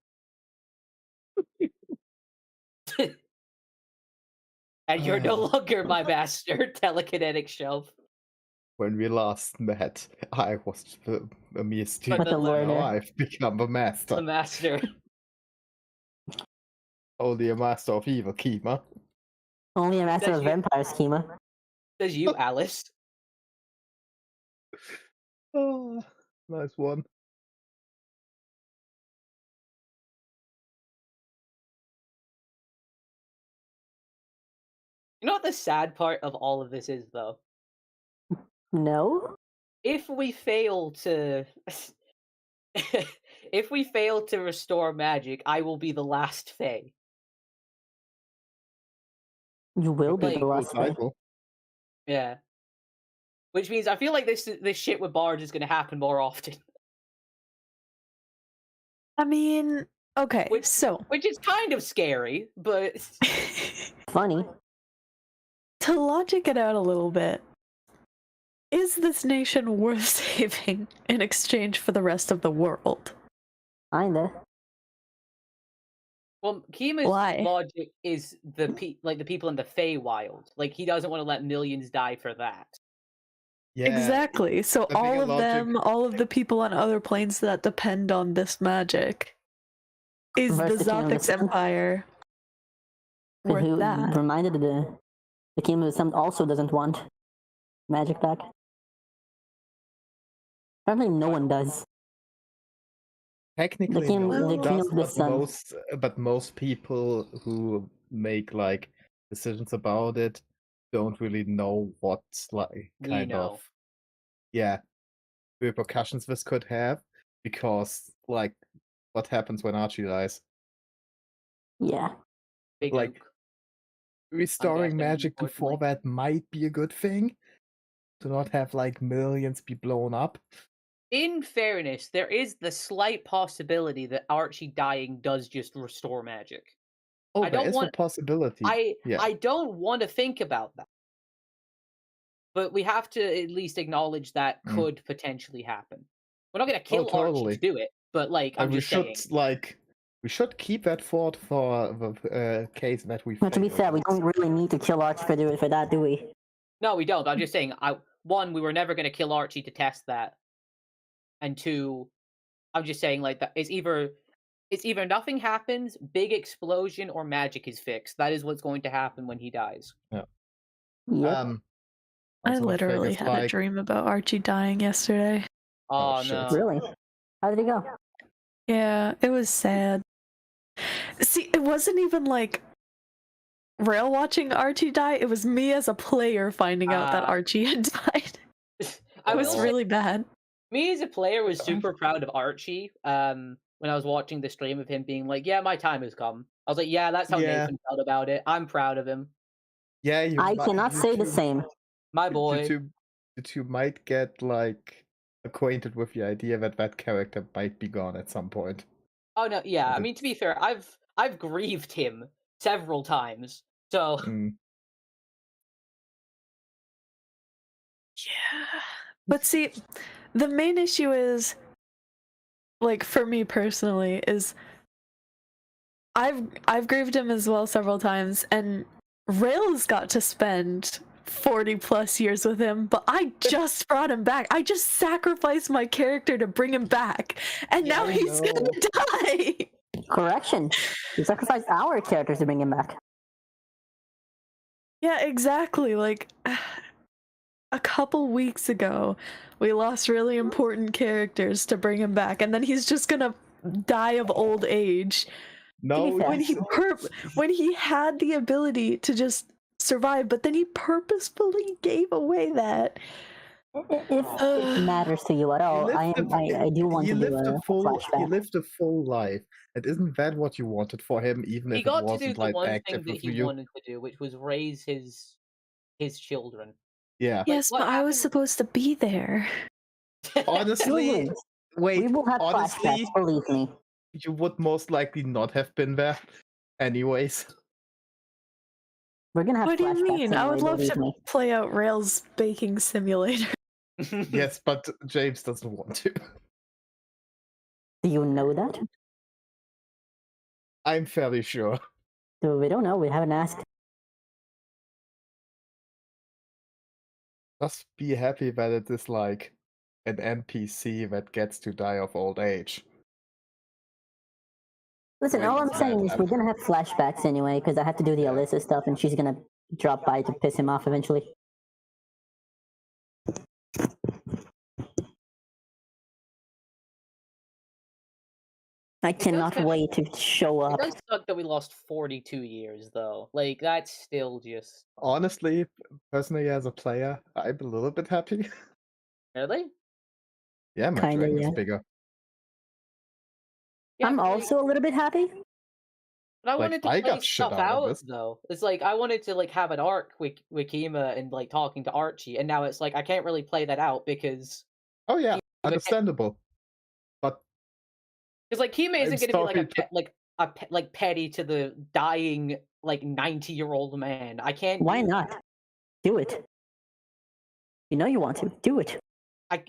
And you're no longer my master, telekinetic shove. When we last met, I was a mere student. Now I've become a master. The master. Only a master of evil, Kima. Only a master of vampires, Kima. Says you, Alice. Oh, nice one. You know what the sad part of all of this is, though? No? If we fail to... if we fail to restore magic, I will be the last Fae. You will be the last Fae. Yeah. Which means I feel like this shit with Bards is going to happen more often. I mean, okay, which is kind of scary, but... Funny. To logic it out a little bit, is this nation worth saving in exchange for the rest of the world? Kinda. Well, Kima's logic is the people in the Feywild. Like, he doesn't want to let millions die for that. Yeah, exactly. So all of them, all of the people on other planes that depend on this magic, is the Zothic Empire worth that? Reminded the King of the Sun also doesn't want magic back. Apparently no one does. Technically, but most people who make like decisions about it don't really know what like kind of repercussions this could have, because like what happens when Archie dies? Yeah. Like restoring magic before that might be a good thing. To not have like millions be blown up. In fairness, there is the slight possibility that Archie dying does just restore magic. Oh, there is a possibility. I don't want to think about that. But we have to at least acknowledge that could potentially happen. We're not going to kill Archie to do it, but like, I'm just saying. We should keep that thought for the case that we... But to be fair, we don't really need to kill Archie for that, do we? No, we don't. I'm just saying, one, we were never going to kill Archie to test that. And two, I'm just saying, like, that it's either It's either nothing happens, big explosion, or magic is fixed. That is what's going to happen when he dies. Yeah. Yep. I Also the thing literally is, had a like, dream about Archie dying yesterday. Oh, shit. no. Really? How did it go? Yeah, it was sad. See, it wasn't even like rail watching Archie die. It was me as a player finding out that Ah. Archie had died. I It will was say, really bad. me as a player was super proud of Archie. When I was watching the stream of him being like, "Yeah, my time has come." I was like, "Yeah, that's how Yeah. Nathan felt about it. I'm proud of him, Yeah, I cannot say the same. my boy." You two might get like acquainted with the idea that that character might be gone at some point. Oh no, yeah. I And mean, to be fair, I've grieved him several times. So Yeah. But see, the main issue is, like, for me personally, is I've grieved him as well several times, and Rail's got to spend 40 plus years with him, but I just brought him back. I just sacrificed my character to bring him back, and Yeah, now I he's know. gonna die. Correction. You sacrificed our characters to bring him back. Yeah, exactly. Like, a couple weeks ago, we lost really important characters to bring him back, and then he's just gonna die of old age No, fair. when he had the ability to just survive, but then he purposefully gave away that. If it matters to you at all, I do want he to do lived a a full he flashback. lived a full life. And isn't that what you wanted for him, even he if it got to do wasn't the like one active thing that with he you? wanted to do, which was raise his children. Yeah. Like, Yes, what but I was happened- supposed to be there. Honestly, Humans, wait, we will have honestly, flashbacks, believe me. you would most likely not have been there anyways. We're gonna have What do you flashbacks mean? I anyway, would love believe to me. play out Rails baking simulator. Yes, but James doesn't want to. Do you know that? I'm fairly sure. We don't know. We haven't asked. Just be happy that it is like an NPC that gets to die of old age. Listen, When all I'm does saying that is happen? we're gonna have flashbacks anyway, because I have to do the Alyssa stuff, and she's gonna drop by to piss him off eventually. I cannot kinda- wait to show It up. does suck that we lost 42 years, though. Like, that's still just Honestly, personally as a player, I'm a little bit happy. really. Yeah, my Kinda, dragon is yeah. bigger. Yeah, I'm but, like, also a little bit happy. but I Like, wanted to I play got shit stuff out of out, this. though. It's like I wanted to like have an arc with Kima and like talking to Archie, and now it's like I can't really play that out because Oh yeah, Kima understandable. But like Kima I'm isn't going to be like a starting to- like petty to the dying like 90-year-old man. I can't. Why not? Do it. You know you want to. Do it. I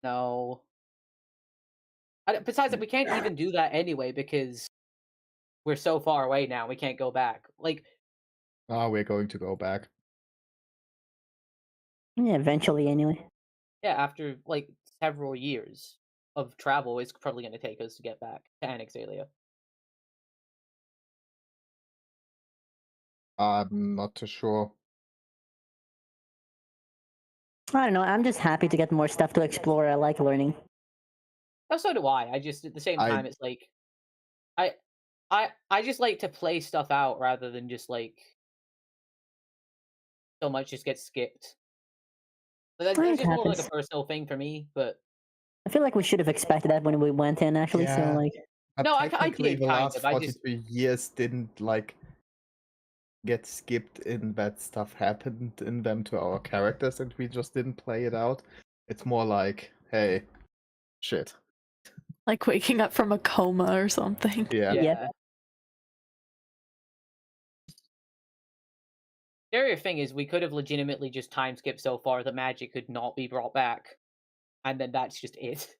no. Besides, we can't even do that anyway because we're so far away now. We can't go back. Like, we're going to go back. Yeah, eventually anyway. yeah, after like several years of travel, it's probably going to take us to get back to Anixalia. I'm not too sure. I don't know. I'm just happy to get more stuff to explore. I like learning. Oh, so do I. I just at the same time, it's like I just like to play stuff out rather than just like so much just gets skipped. But that's It just more like a happens. personal thing for me. But I feel like we should have expected that when we went in, actually. So, Yeah. like, But No, I technically, did the kind last of. I 42 years didn't like get skipped in that stuff happened in them to our characters, and we just didn't play it out. It's more like, hey, shit. Like waking up from a coma or something. Yeah. yeah. Scarier thing is, we could have legitimately just time skipped so far that magic could not be brought back, and then that's just it.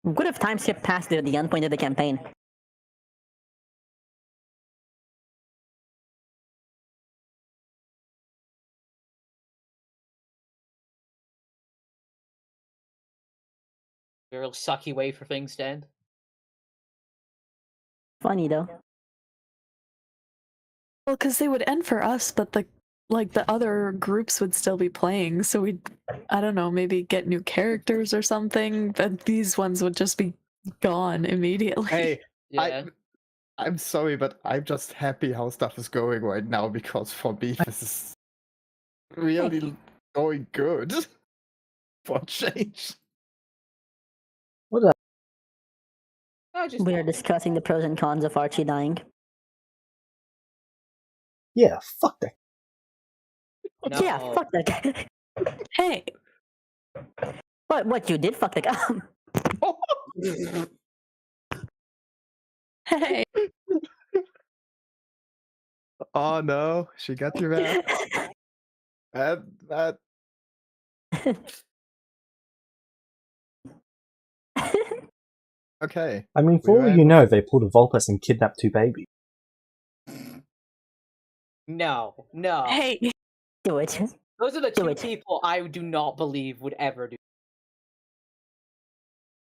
we could have time skipped past the end point of the campaign. A real sucky way for things to end. Funny though. Well, because they would end for us, but the other groups would still be playing, so we'd, I don't know, maybe get new characters or something, but these ones would just be gone immediately. Hey, Yeah. I'm sorry, but I'm just happy how stuff is going right now, because for me this is really going good. For a change. I just We are discussing the pros and cons of Archie dying. Yeah, fuck that. no. Yeah, fuck that guy. Hey, What you did? Fuck the guy. hey, Oh no, she got you back. That okay. I mean, for We all ran you know, with- they pulled a Vulpes and kidnapped 2 babies. No. hey. Do it. Those are the Do 2 it. people I do not believe would ever do.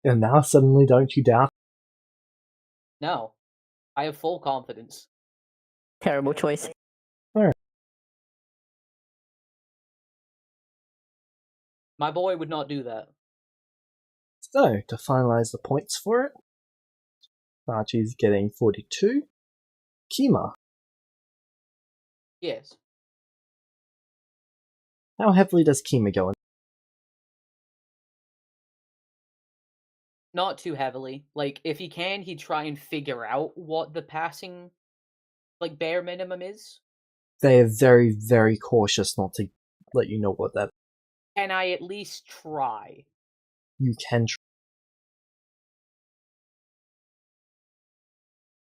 And now suddenly don't you doubt? No. I have full confidence. Terrible choice. My boy would not do that. So, to finalize the points for it, Archie's getting 42. Kima, Yes. how heavily does Kima go in? Not too heavily. Like, if he can, he'd try and figure out what the passing, like, bare minimum is. They are very, very cautious not to let you know what that. Can I at least try? You can try.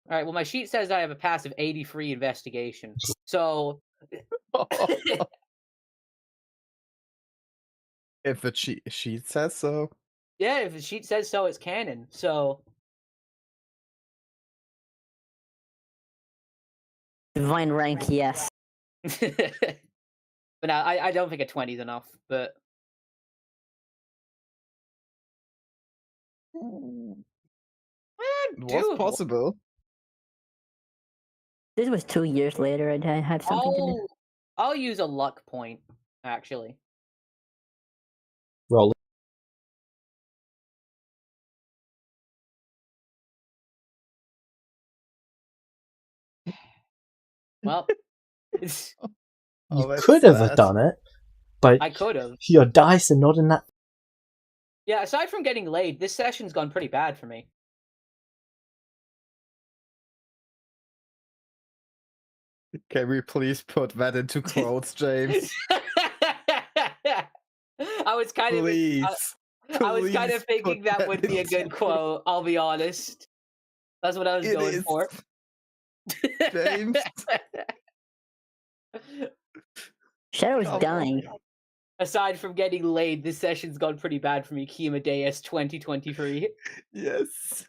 Alright, well, my sheet says I have a passive 83 investigation. So. If the sheet says so. Yeah, if the sheet says so, it's canon. So. Divine rank, yes. But no, I don't think a 20 is enough, but. It was Doable. possible. This was 2 years later. I had something to do. I'll use a luck point, actually. Roll. Well, You that's could have sad. done it, but I could have. your dice are not in that. Yeah, aside from getting laid, this session's gone pretty bad for me. Can we please put that into quotes, James? I was kind of Please. I was kind of Please thinking put that would be a into good quote, I'll be honest. That's what I was It going is. for. James. Shadow's Come dying. Aside from getting laid, this session's gone pretty bad for me. Kima Deus 2023. Yes.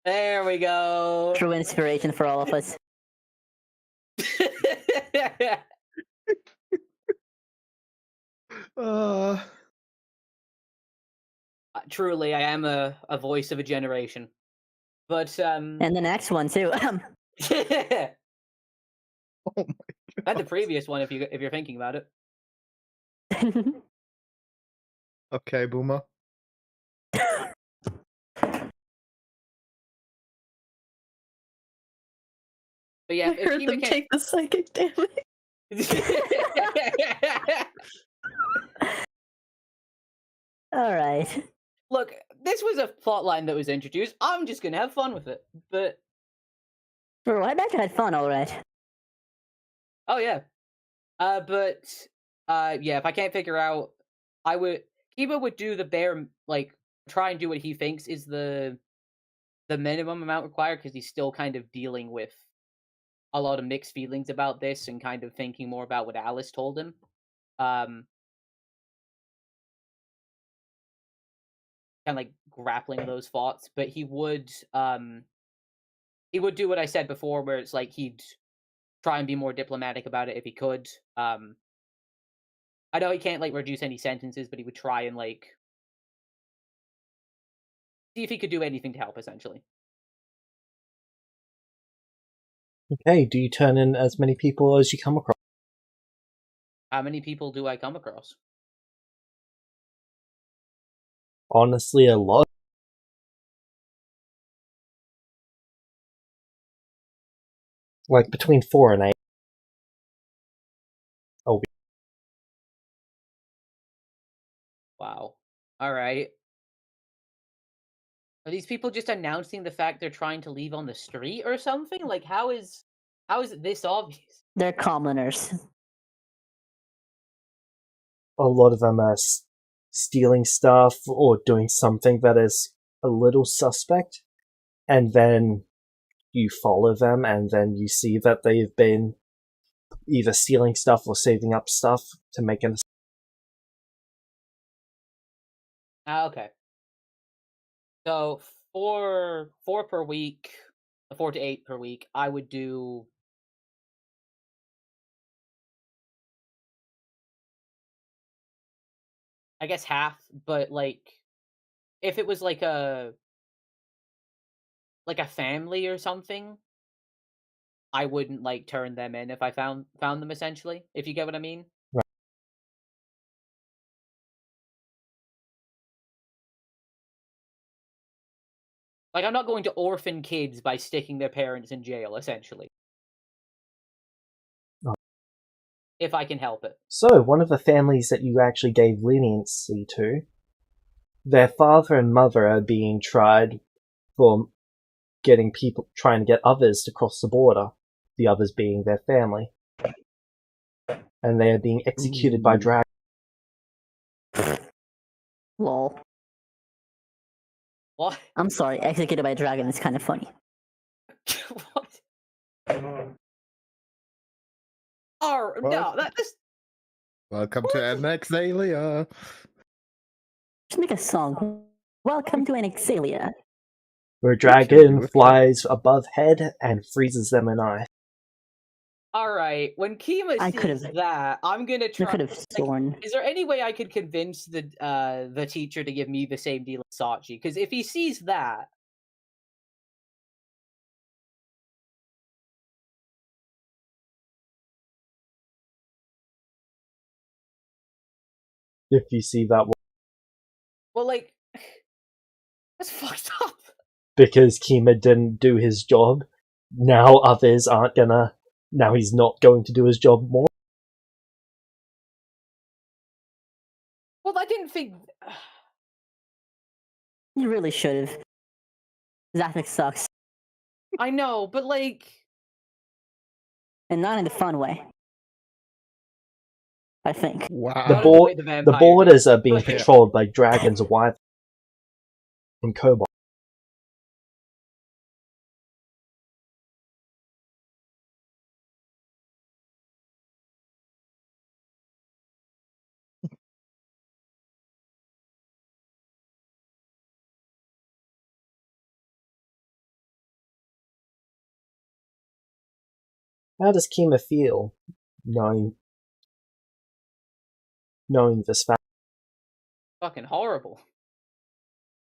There we go. True inspiration for all of us. Truly, I am a voice of a generation. But And the next one too. Oh my and the previous one, if you're thinking about it. Okay, Boomer. But yeah, I heard them take the psychic damage. All right. Look, this was a plotline that was introduced. I'm just gonna have fun with it. But Bro, I bet you had fun, all right. oh yeah, yeah. If I can't figure out, Kiba would do the bare, like, try and do what he thinks is the minimum amount required, because he's still kind of dealing with a lot of mixed feelings about this and kind of thinking more about what Alice told him. Kind of like grappling with those thoughts, but he would do what I said before, where it's like he'd try and be more diplomatic about it if he could. I know he can't like reduce any sentences, but he would try and like see if he could do anything to help, essentially. Okay, do you turn in as many people as you come across? How many people do I come across? Honestly, a lot. Like between 4 and 8. Oh, Wow. All right. Are these people just announcing the fact they're trying to leave on the street or something? Like, how is it this obvious? They're commoners. a lot of them are stealing stuff or doing something that is a little suspect, and then you follow them, and then you see that they've been either stealing stuff or saving up stuff to make an. Okay. So 4 per week, 4 to 8 per week. I would do. I guess half, but like, if it was like a family or something, I wouldn't like turn them in if I found them, essentially, if you get what I mean. Right. Like, I'm not going to orphan kids by sticking their parents in jail, essentially. Oh. If I can help it. So, one of the families that you actually gave leniency to, their father and mother are being tried for trying to get others to cross the border, the others being their family. And they are being executed by dragons. Lol. What? I'm sorry, executed by a dragon is kind of funny. What? Oh, no, that's... Welcome to Anaxalia. Just make a song. Welcome to Anaxalia. Where a dragon flies above head and freezes them in ice. Alright, when Kima sees that, I'm gonna try... I could have sworn. Is there any way I could convince the teacher to give me the same deal as Sachi? Because if he sees that... If you see that one. Well, like... That's fucked up. Because Kima didn't do his job, now others aren't gonna... Now he's not going to do his job more. Well, I didn't think... You really should have. Zafik sucks. I know, but like... And not in the fun way. I think. Wow. The borders are being controlled by dragons and wyverns and kobolds. How does Kima feel knowing this fact? Fucking horrible.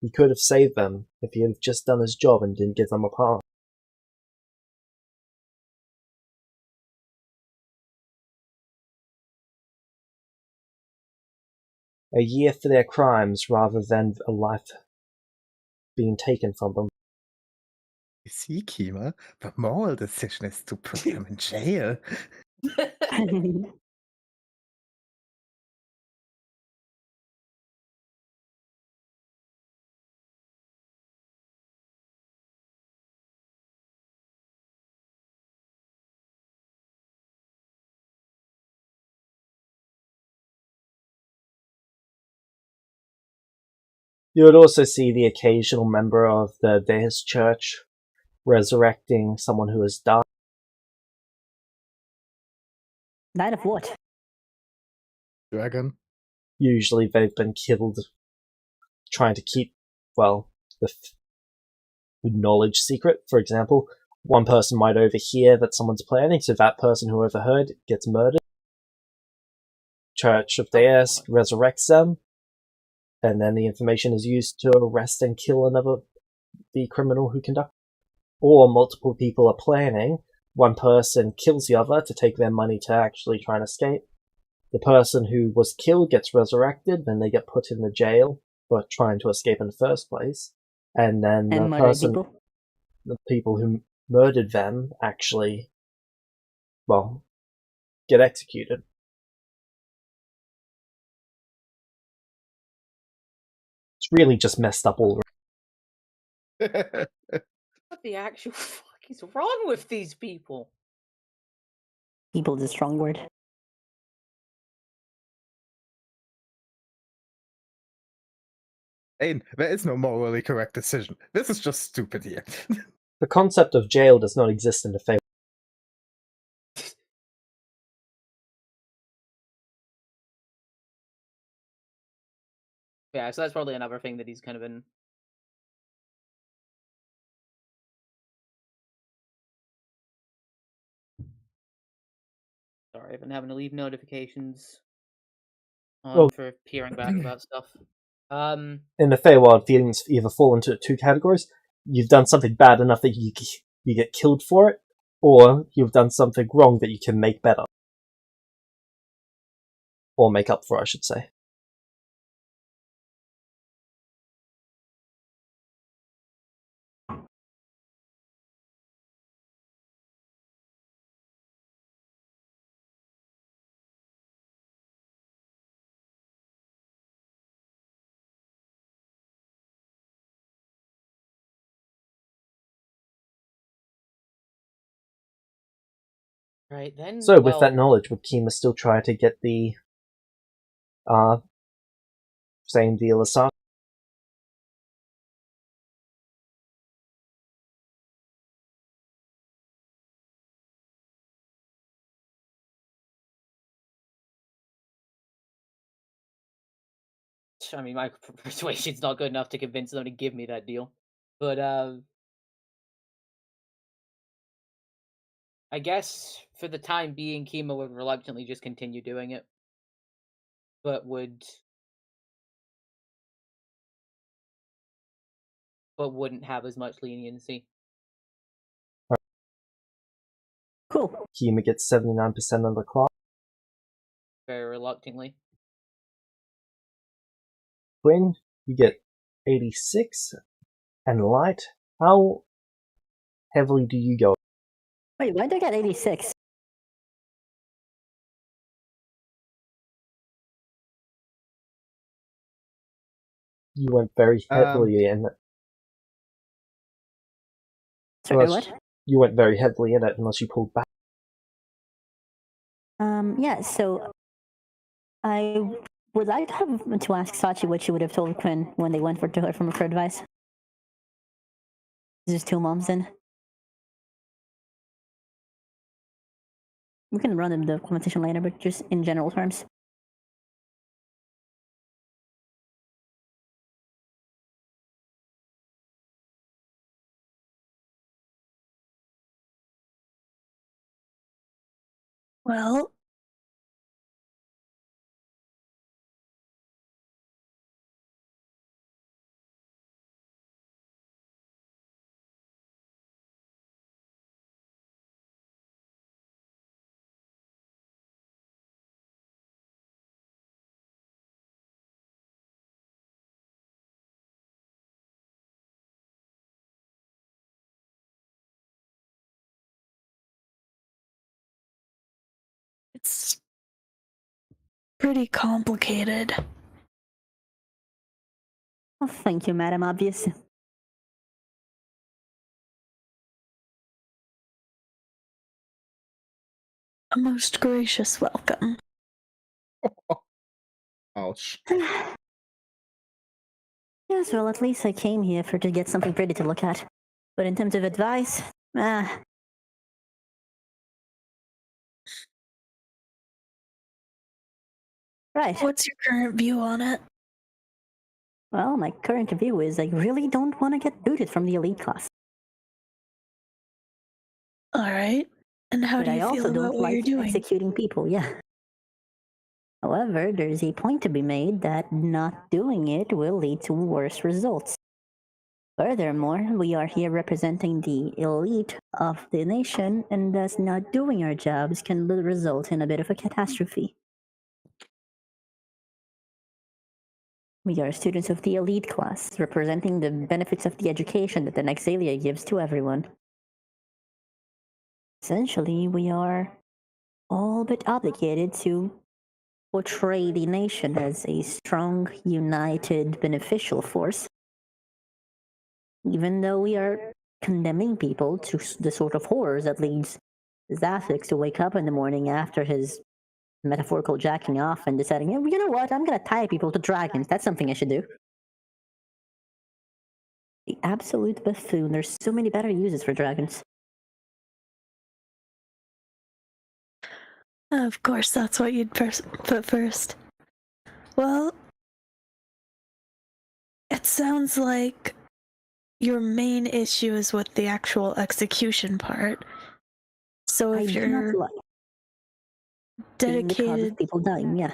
He could have saved them if he had just done his job and didn't give them a pass. A year for their crimes rather than a life being taken from them. You see, Kima, the moral decision is to put them in jail. You would also see the occasional member of the Deus Church resurrecting someone who has died. Died of what? Dragon. Usually they've been killed trying to keep, well, the knowledge secret. For example, one person might overhear that someone's planning, so that person who overheard gets murdered. Church of Deus resurrects them, and then the information is used to arrest and kill the criminal who conducted. Or multiple people are planning, one person kills the other to take their money to actually try and escape. The person who was killed gets resurrected, then they get put in the jail for trying to escape in the first place. And then the people who murdered them actually, well, get executed. It's really just messed up all around. What the actual fuck is wrong with these people? People is a strong word. Ain, there is no morally correct decision. This is just stupid here. The concept of jail does not exist in the Feywild. Yeah, so that's probably another thing that he's kind of been... Sorry, I've been having to leave notifications on for peering back about stuff. In the Feywild, feelings either fall into two categories. You've done something bad enough that you get killed for it, or you've done something wrong that you can make better. Or make up for, I should say. Right then. So, with that knowledge, would Kima still try to get the same deal as Sasha? I mean, my persuasion's not good enough to convince them to give me that deal. But, I guess, for the time being, Kima would reluctantly just continue doing it. But wouldn't have as much leniency. Cool. Kima gets 79% of the clock. Very reluctantly. Quinn, you get 86. And Light, how heavily do you go? Wait, why did I get 86? You went very heavily in it. Sorry, what? You went very heavily in it unless you pulled back. Yeah, so I would like to ask Sachi what she would have told Quinn when they went to her for advice. This is 2 months in. We can run the competition later, but just in general terms. Well, it's pretty complicated. Oh, thank you, Madam Obvious. A most gracious welcome. Ouch. Yes, well, at least I came here to get something pretty to look at. But in terms of advice, Right. What's your current view on it? Well, my current view is I really don't want to get booted from the elite class. Alright. And how But do I you also feel about don't what you're like doing? executing people, yeah. However, there's a point to be made that not doing it will lead to worse results. Furthermore, we are here representing the elite of the nation, and thus not doing our jobs can result in a bit of a catastrophe. We are students of the elite class, representing the benefits of the education that the Nexalia gives to everyone. Essentially, we are all but obligated to portray the nation as a strong, united, beneficial force, even though we are condemning people to the sort of horrors that leads Zathix to wake up in the morning after his metaphorical jacking off and deciding, you know what, I'm going to tie people to dragons. That's something I should do. The absolute buffoon. There's so many better uses for dragons. Of course, that's what you'd put first. Well, it sounds like your main issue is with the actual execution part. So if I do you're not like being the cause dedicated, of people dying, yeah.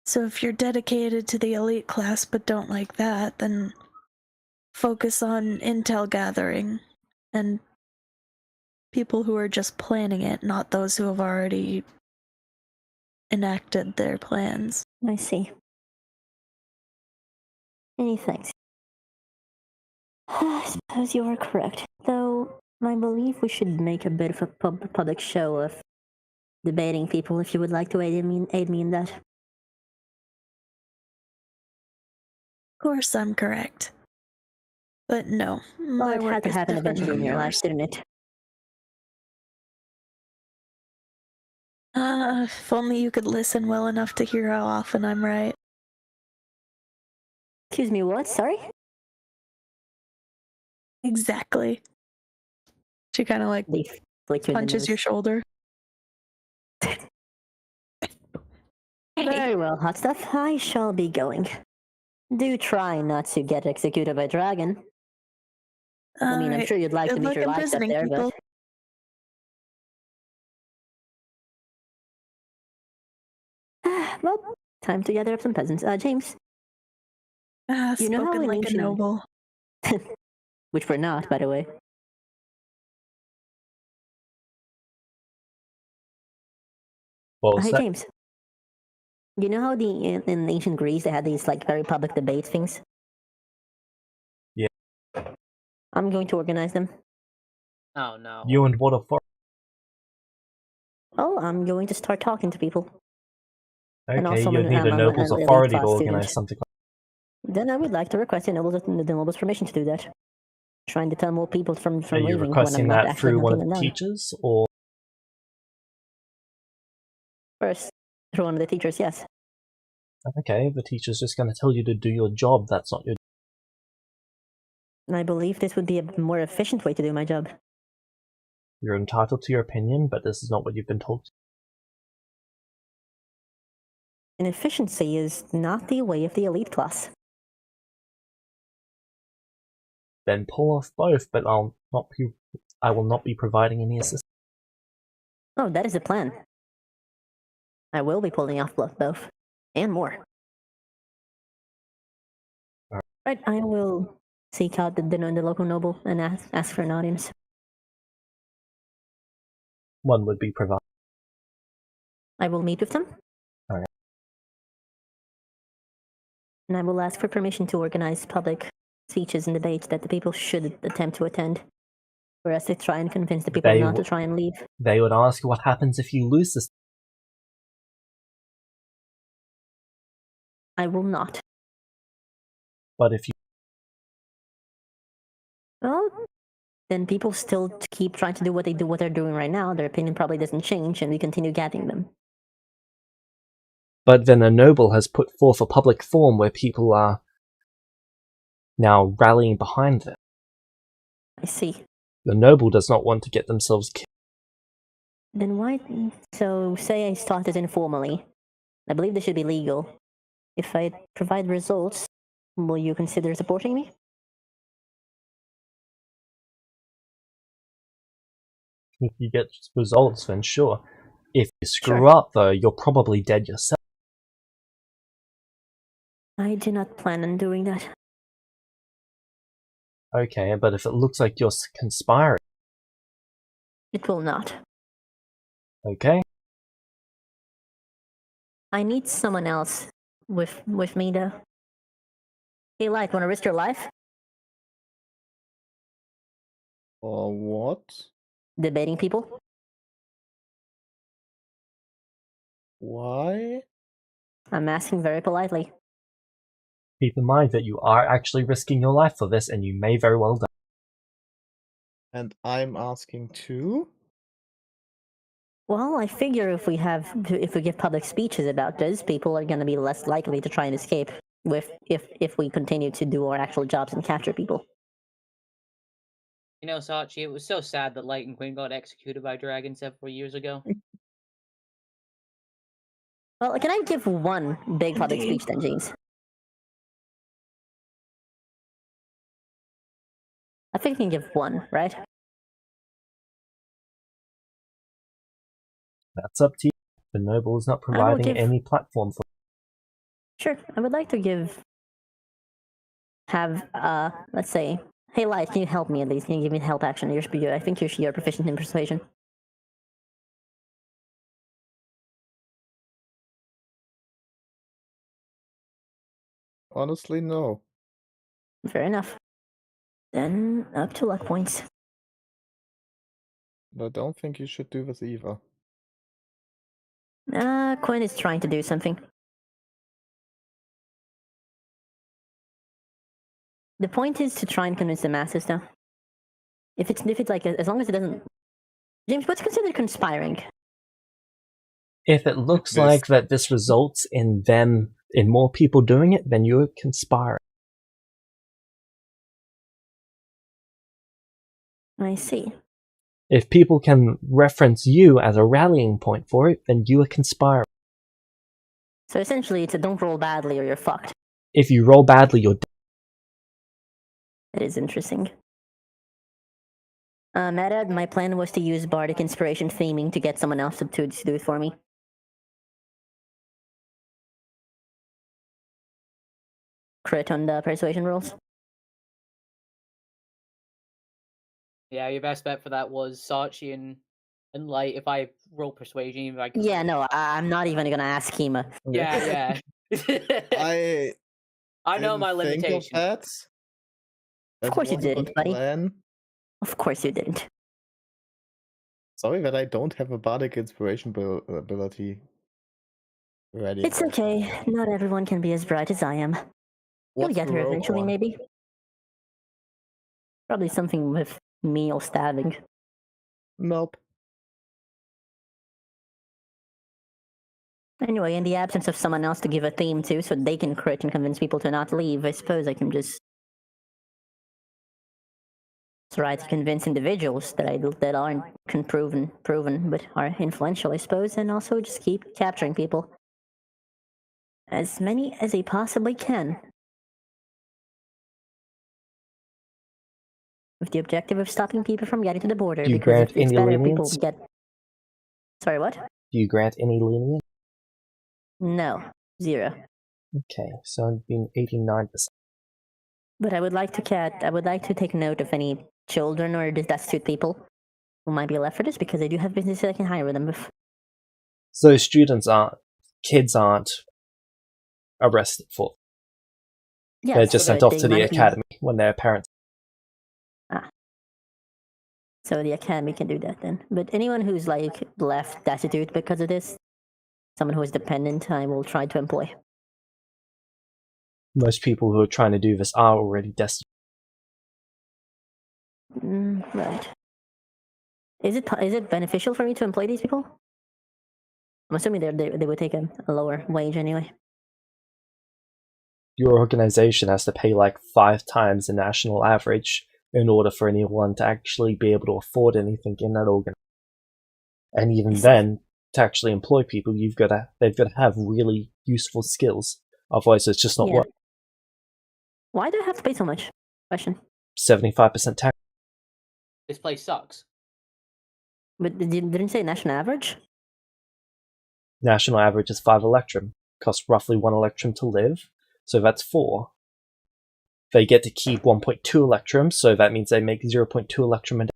so if you're dedicated to the elite class but don't like that, then focus on intel gathering and people who are just planning it, not those who have already enacted their plans. I see. Many thanks. I suppose you are correct, though I believe we should make a bit of a public show of debating people if you would like to aid me in that. Of course I'm correct. But no, Well, my it work had to is happen different eventually from in your life, yours. didn't it? If only you could listen well enough to hear how often I'm right. Excuse me, what? Sorry? Exactly. She kind of like They flick you in the punches nose. your shoulder. Very well, hot stuff. I shall be going. Do try not to get executed by a dragon. I mean, I'm Alright, sure you'd like to good meet luck your life up imprisoning there, people. but... well, time to gather up some peasants. James, you know how Spoken in like a ancient... noble. Which we're not, by the way. Well, Hey, James. You know how in ancient Greece they had these like very public debate things? Yeah. I'm going to organize them. Oh no. you and what authority? Oh, I'm going to start talking to people. And Okay, also, you'd need I'm a noble's an elite authority to class organize student. something like Then I would like to request the noble's permission to do that. Trying to tell more people from that. Are you leaving when I'm requesting not that actually through one hunting of them the down. teachers, or First, through one of the teachers, yes. okay, the teacher's just going to tell you to do your job. That's not your. And I believe this would be a more efficient way to do my job. You're entitled to your opinion, but this is not what you've been told. And efficiency is not the way of the elite class. Then pull off both, but I will not be providing any assistance. Oh, that is the plan. I will be pulling off both. And more. Right, I will seek out the local noble and ask for an audience. One would be provided. I will meet with them. Alright. And I will ask for permission to organize public speeches and debates that the people should attempt to attend. For us to try and convince the people not to try and leave. They would ask what happens if you lose this. I will not. But if you. Well, then people still keep trying to do what they're doing right now. Their opinion probably doesn't change, and we continue gathering them. But then a noble has put forth a public forum where people are now rallying behind them. I see. The noble does not want to get themselves killed. Then why? So, say I start this informally. I believe this should be legal. If I provide results, will you consider supporting me? If you get results, then sure. If you screw up, though, you're probably dead yourself. I do not plan on doing that. Okay, but if it looks like you're conspiring, It will not. okay? I need someone else with me, though. Hey, Light, wanna risk your life? Or what? Debating people? Why? I'm asking very politely. Keep in mind that you are actually risking your life for this, and you may very well die. And I'm asking too? Well, I figure if we give public speeches about this, people are going to be less likely to try and escape. If we continue to do our actual jobs and capture people. You know, Sachi, it was so sad that Light and Quinn got executed by dragons several years ago. Well, can I give one big public speech then, James? I think I can give one, right? That's up to you. The noble is not providing any platform for. Sure, I would like to let's say, hey Light, can you help me at least? Can you give me help action? I think you're proficient in persuasion. Honestly, no. Fair enough. Then up to luck points. I don't think you should do this either. Quinn is trying to do something. The point is to try and convince the masses, though. If it's like, as long as it doesn't... James, what's considered conspiring? If it looks like that this results in more people doing it, then you're conspiring. I see. If people can reference you as a rallying point for it, then you are conspiring. So essentially, it's a don't roll badly or you're fucked. If you roll badly, you're dead. That is interesting. Madad, my plan was to use bardic inspiration theming to get someone else to do it for me. Crit on the persuasion rolls. Yeah, your best bet for that was Sachi and Light. If I roll persuasion, if I Yeah, no, I'm not even gonna ask Kima. Yeah. I know my limitations. Of course you didn't, buddy. Of course you didn't. Sorry that I don't have a bardic inspiration ability ready. It's okay. Not everyone can be as bright as I am. You'll get her eventually, maybe. Probably something with meal stabbing. Nope. Anyway, in the absence of someone else to give a theme to, so they can crit and convince people to not leave, I suppose I can just try to convince individuals that aren't proven, but are influential, I suppose, and also just keep capturing people. As many as they possibly can. With the objective of stopping people from getting to the border, Do you because grant it's any better people lenience? get... Sorry, what? Do you grant any lenience? No. 0. Okay, so I've been 89%. But I would like to take note of any children or destitute people who might be left for this, because I do have businesses I can hire them with. So kids aren't arrested for. Yes, They're just sent off to the academy when their parents. So the academy can do that then. But anyone who's like left destitute because of this, someone who is dependent, I will try to employ. Most people who are trying to do this are already destitute. Right. Is it beneficial for me to employ these people? I'm assuming they would take a lower wage anyway. Your organization has to pay like 5 times the national average in order for anyone to actually be able to afford anything in that organ. And even then, to actually employ people, they've got to have really useful skills. Otherwise, it's just not work. Why do I have to pay so much? Question. 75% tax. This place sucks. But didn't you say national average? National average is 5 electrum. Costs roughly 1 electrum to live, so that's 4. They get to keep 1.2 electrum, so that means they make 0.2 electrum a day.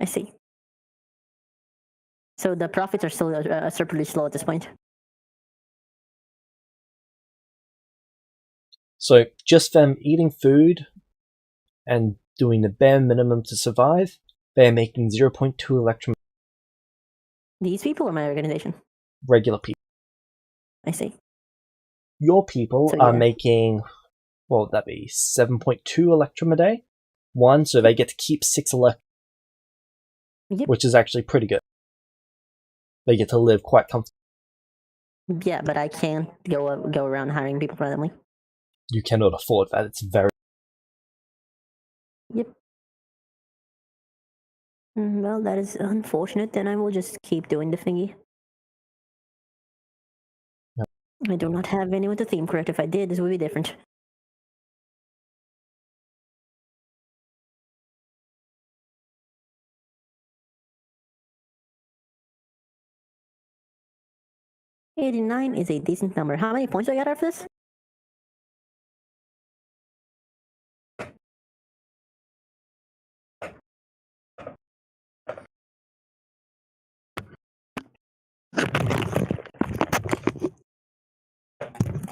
I see. So the profits are still pretty slow at this point. So just them eating food and doing the bare minimum to survive, they're making 0.2 electrum. These people or my organization? Regular people. I see. Your people So, are yeah. making, what would that be, 7.2 electrum a day? One, so they get to keep 6 electrum, Yep. which is actually pretty good. They get to live quite comfortably. Yeah, but I can't go around hiring people randomly. You cannot afford that. It's very... Yep. Well, that is unfortunate. Then I will just keep doing the thingy. No. I do not have any with the theme correct. If I did, this would be different. $89 is a decent number. How many points do I get out of this?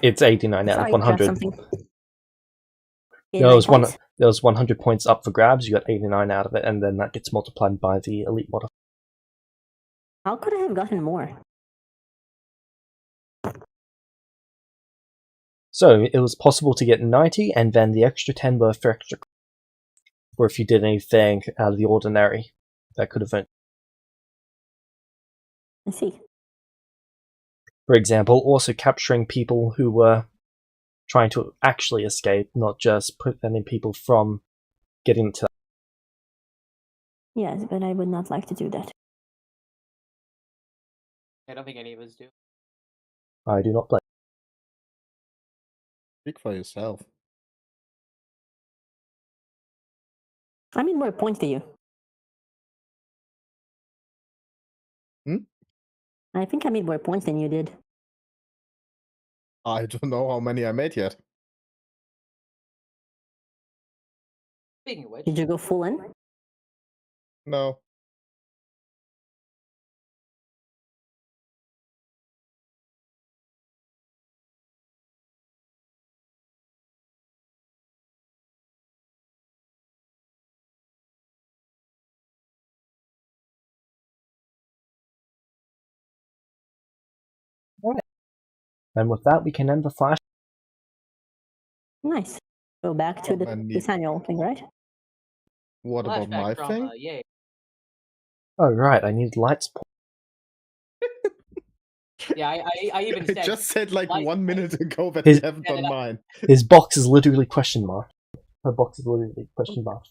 It's 89 out of Sorry, 100. something. There was 89 points? 100 points up for grabs. You got 89 out of it, and then that gets multiplied by the elite modifier. How could I have gotten more? So it was possible to get 90, and then the extra 10 were for extra. Or if you did anything out of the ordinary, that could have been. I see. For example, also capturing people who were trying to actually escape, not just preventing people from getting to. Yes, but I would not like to do that. I don't think any of us do. I do not blame. Speak for yourself. I mean more points to you. I think I made more points than you did. I don't know how many I made yet. Speaking of which, Did you go full in? No. And with that, we can end the flash. Nice. Go back to Oh, the man, neat. annual thing, right? What about my flashback thing? drama, yay. Oh, right, I need light support. Yeah, I even I said just said like light 1 minute ago that His- we haven't done mine. His box is literally question mark. Her box is literally question mark.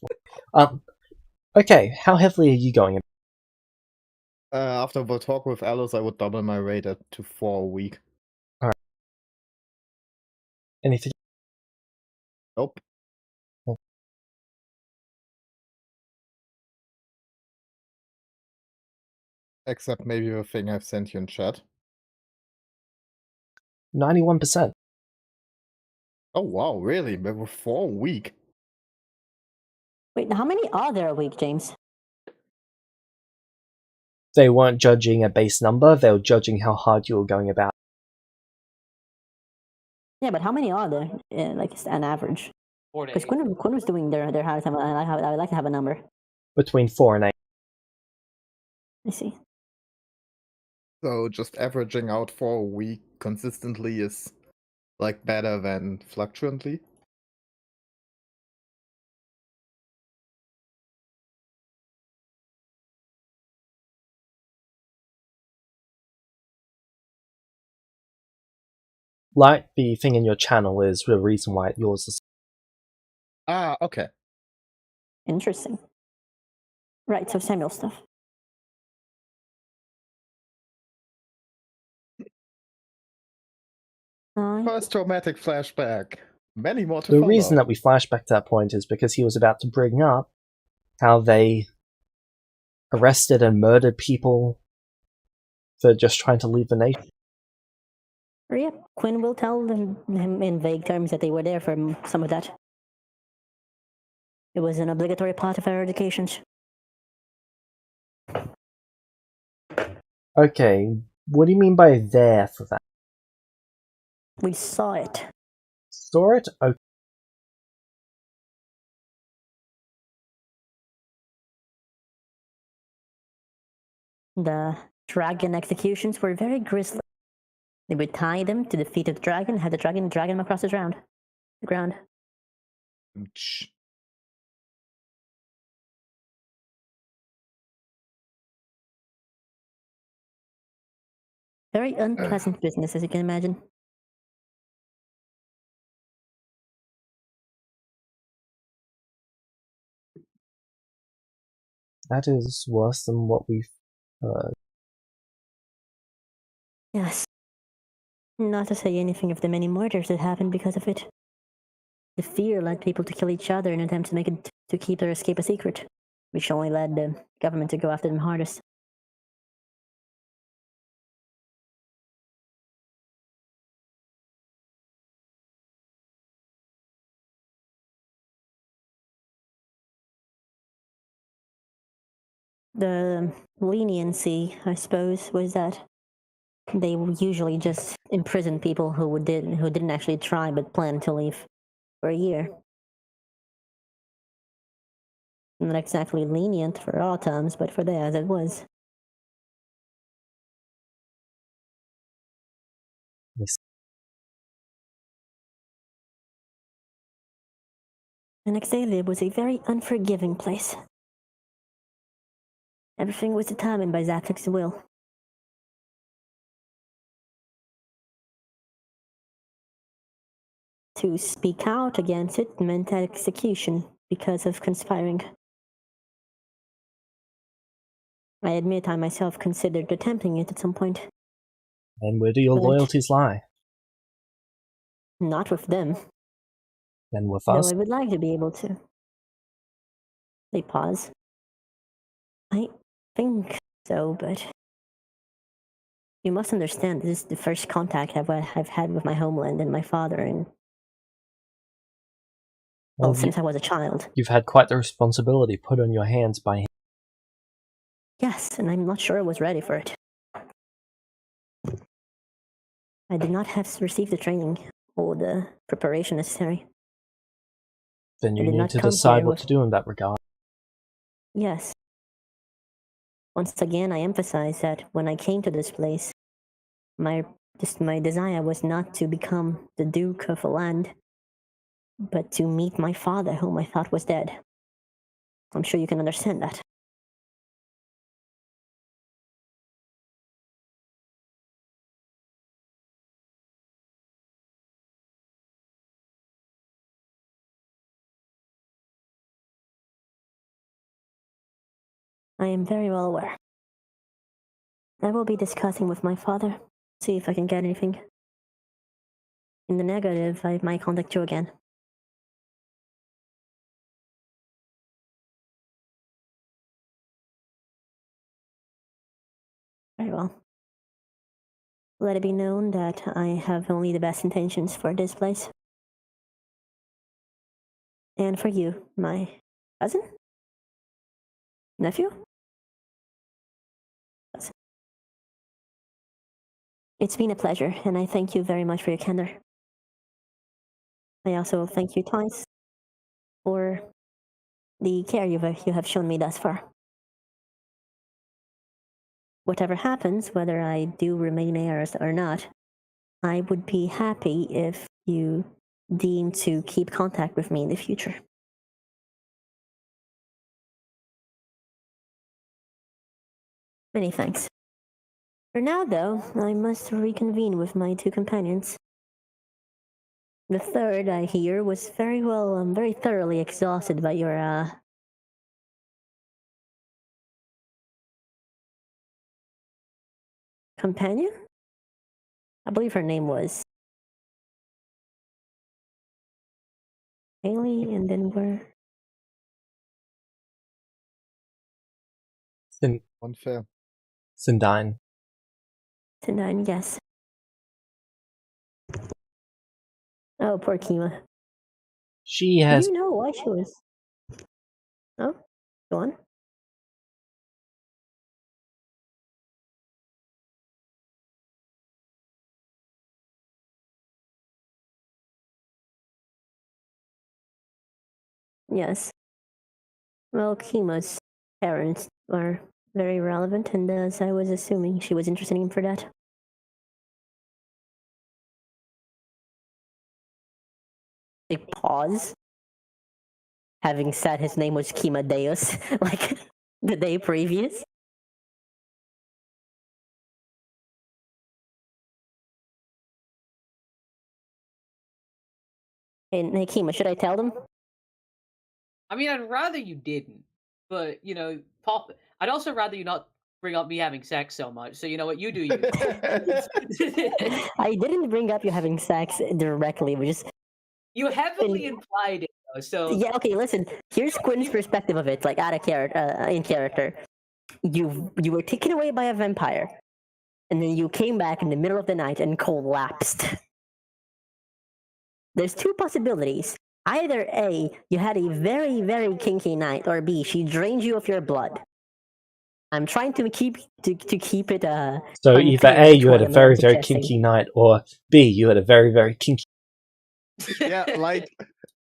Okay, how heavily are you going? After the talk with Alice, I would double my rate to 4 a week. Anything? Nope. Oh. Except maybe the thing I've sent you in chat. 91%. Oh wow, really? There were 4 a week. Wait, how many are there a week, James? They weren't judging a base number, they were judging how hard you were going about. Yeah, but how many are there? Like an average? 4 to Because 8. Quinn was doing their house, and I would like to have a number. Between 4 and 8. I see. So just averaging out 4 a week consistently is like better than fluctuantly. Like the thing in your channel is the reason why yours is. Ah, okay. Interesting. Right, so Samuel stuff. First traumatic flashback. Many more to The follow. reason that we flash back to that point is because he was about to bring up how they arrested and murdered people for just trying to leave the nation. Yep, Quinn will tell him in vague terms that they were there for some of that. It was an obligatory part of our educations. Okay, what do you mean by there for that? We saw it. Saw it? Okay. The dragon executions were very grisly. They would tie them to the feet of the dragon, have the dragon drag them across the ground. Ouch. Very unpleasant business, as you can imagine. That is worse than what we've heard. Yes. Not to say anything of the many murders that happened because of it. The fear led people to kill each other in an attempt to keep their escape a secret, which only led the government to go after them hardest. The leniency, I suppose, was that they usually just imprisoned people who didn't actually try but planned to leave for a year. Not exactly lenient for all times, but for theirs it was. Yes. And Exalia was a very unforgiving place. Everything was determined by Zaptek's will. To speak out against it meant execution because of conspiring. I admit I myself considered attempting it at some point. And where do your But loyalties lie? not with them, Then with though us? I would like to be able to. They pause. I think so, but you must understand this is the first contact I've had with my homeland and my father, and well, since I was a child. You've had quite the responsibility put on your hands by him. Yes, and I'm not sure I was ready for it. I did not have received the training or the preparation necessary. Then I you did need not to come decide here what with- to do in that regard. Yes. Once again, I emphasize that when I came to this place, my desire was not to become the Duke of a land, but to meet my father, whom I thought was dead. I'm sure you can understand that. I am very well aware. I will be discussing with my father, see if I can get anything. In the negative, I might contact you again. Very well. Let it be known that I have only the best intentions for this place. And for you, my cousin? Nephew? Cousin. It's been a pleasure, and I thank you very much for your candor. I also thank you twice for the care you have shown me thus far. Whatever happens, whether I do remain heirs or not, I would be happy if you deem to keep contact with me in the future. Many thanks. For now, though, I must reconvene with my two companions. The third, I hear, was very thoroughly exhausted by your, companion? I believe her name was Haley, and then Unfair. Sindine. To 9, yes. Oh, poor Kima. She Do has you know why she was? Oh, go on. Yes. Well, Kima's parents are very relevant, and as I was assuming, she was interested in him for that. A pause. Having said his name was Kima Deus, like the day previous. Hey, Kima, should I tell them? I mean, I'd rather you didn't, but Pop. I'd also rather you not bring up me having sex so much. So you know what, you do you. I didn't bring up you having sex directly, we just You heavily implied it, though. So yeah. Okay, listen. Here's Quinn's perspective of it, like out of character, in character. You were taken away by a vampire, and then you came back in the middle of the night and collapsed. There's two possibilities. Either A, you had a very, very kinky night, or B, she drained you of your blood. I'm trying to keep it so either A, you had a very, very suggesting. kinky night, or B, you had a very, very kinky. Yeah, like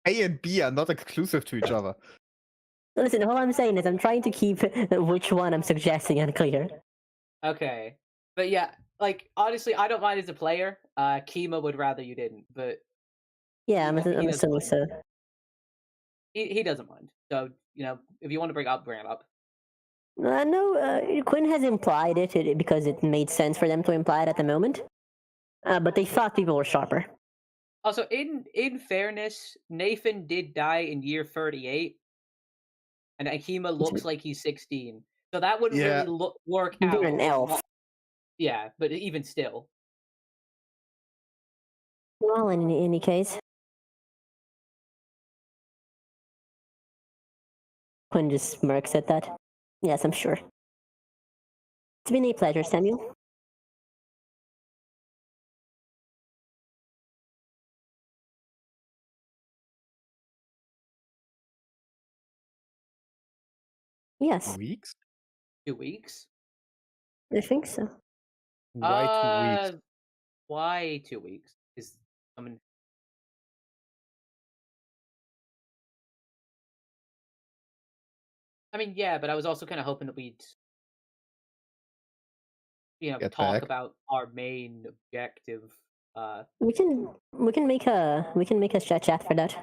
A and B are not exclusive to each other. Listen, all I'm saying is I'm trying to keep which one I'm suggesting unclear. okay, but yeah, like honestly, I don't mind as a player. Kima would rather you didn't, but Yeah, I'm doesn't assuming mind. so. He doesn't mind. So if you want to bring it up. No, Quinn has implied it because it made sense for them to imply it at the moment. But they thought people were sharper. Also, in fairness, Nathan did die in year 38, and Akima looks like he's 16. So that wouldn't Yeah. really work You're out. an elf. Yeah, but even still. Well, in any case. Quinn just smirks at that. Yes, I'm sure. It's been a pleasure, Samuel. Yes, Weeks? 2 weeks? I think so. Why 2 weeks? Why 2 weeks? I mean, yeah, but I was also kind of hoping that we'd, Get talk back. about our main objective. We can make a chat for that.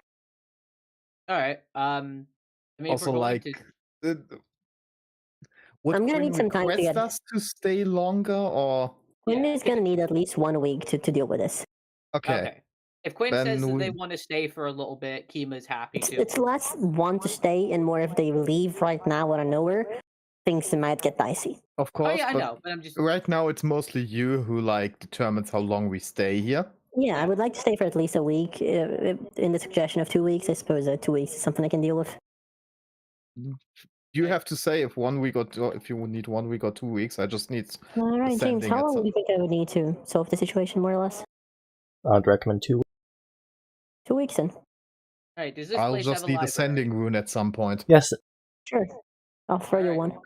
All right. I mean, Also, if we're going like, to... would I'm gonna Quinn need some time to request get. us to stay longer, or Quinn Yeah, is gonna need at least 1 week to deal with this. okay? If Quinn Then says that they we- want to stay for a little bit, Kima's happy to. It's less want to stay and more if they leave right now out of nowhere, things might get dicey. Of course, Oh yeah, I but know, but I'm just... right now it's mostly you who like determines how long we stay here. Yeah, Yeah. I would like to stay for at least a week. In the suggestion of 2 weeks, I suppose 2 weeks is something I can deal with. You have to say if 1 week or if you need 1 week or 2 weeks. I just need. All right, James, Descending how at long some- do you think I would need to solve the situation, more or less? I'd recommend 2 weeks. 2 weeks then. All right, does this I'll place just have a need a library? sending rune at some point. Yes, Sure. I'll throw you Alright, one. go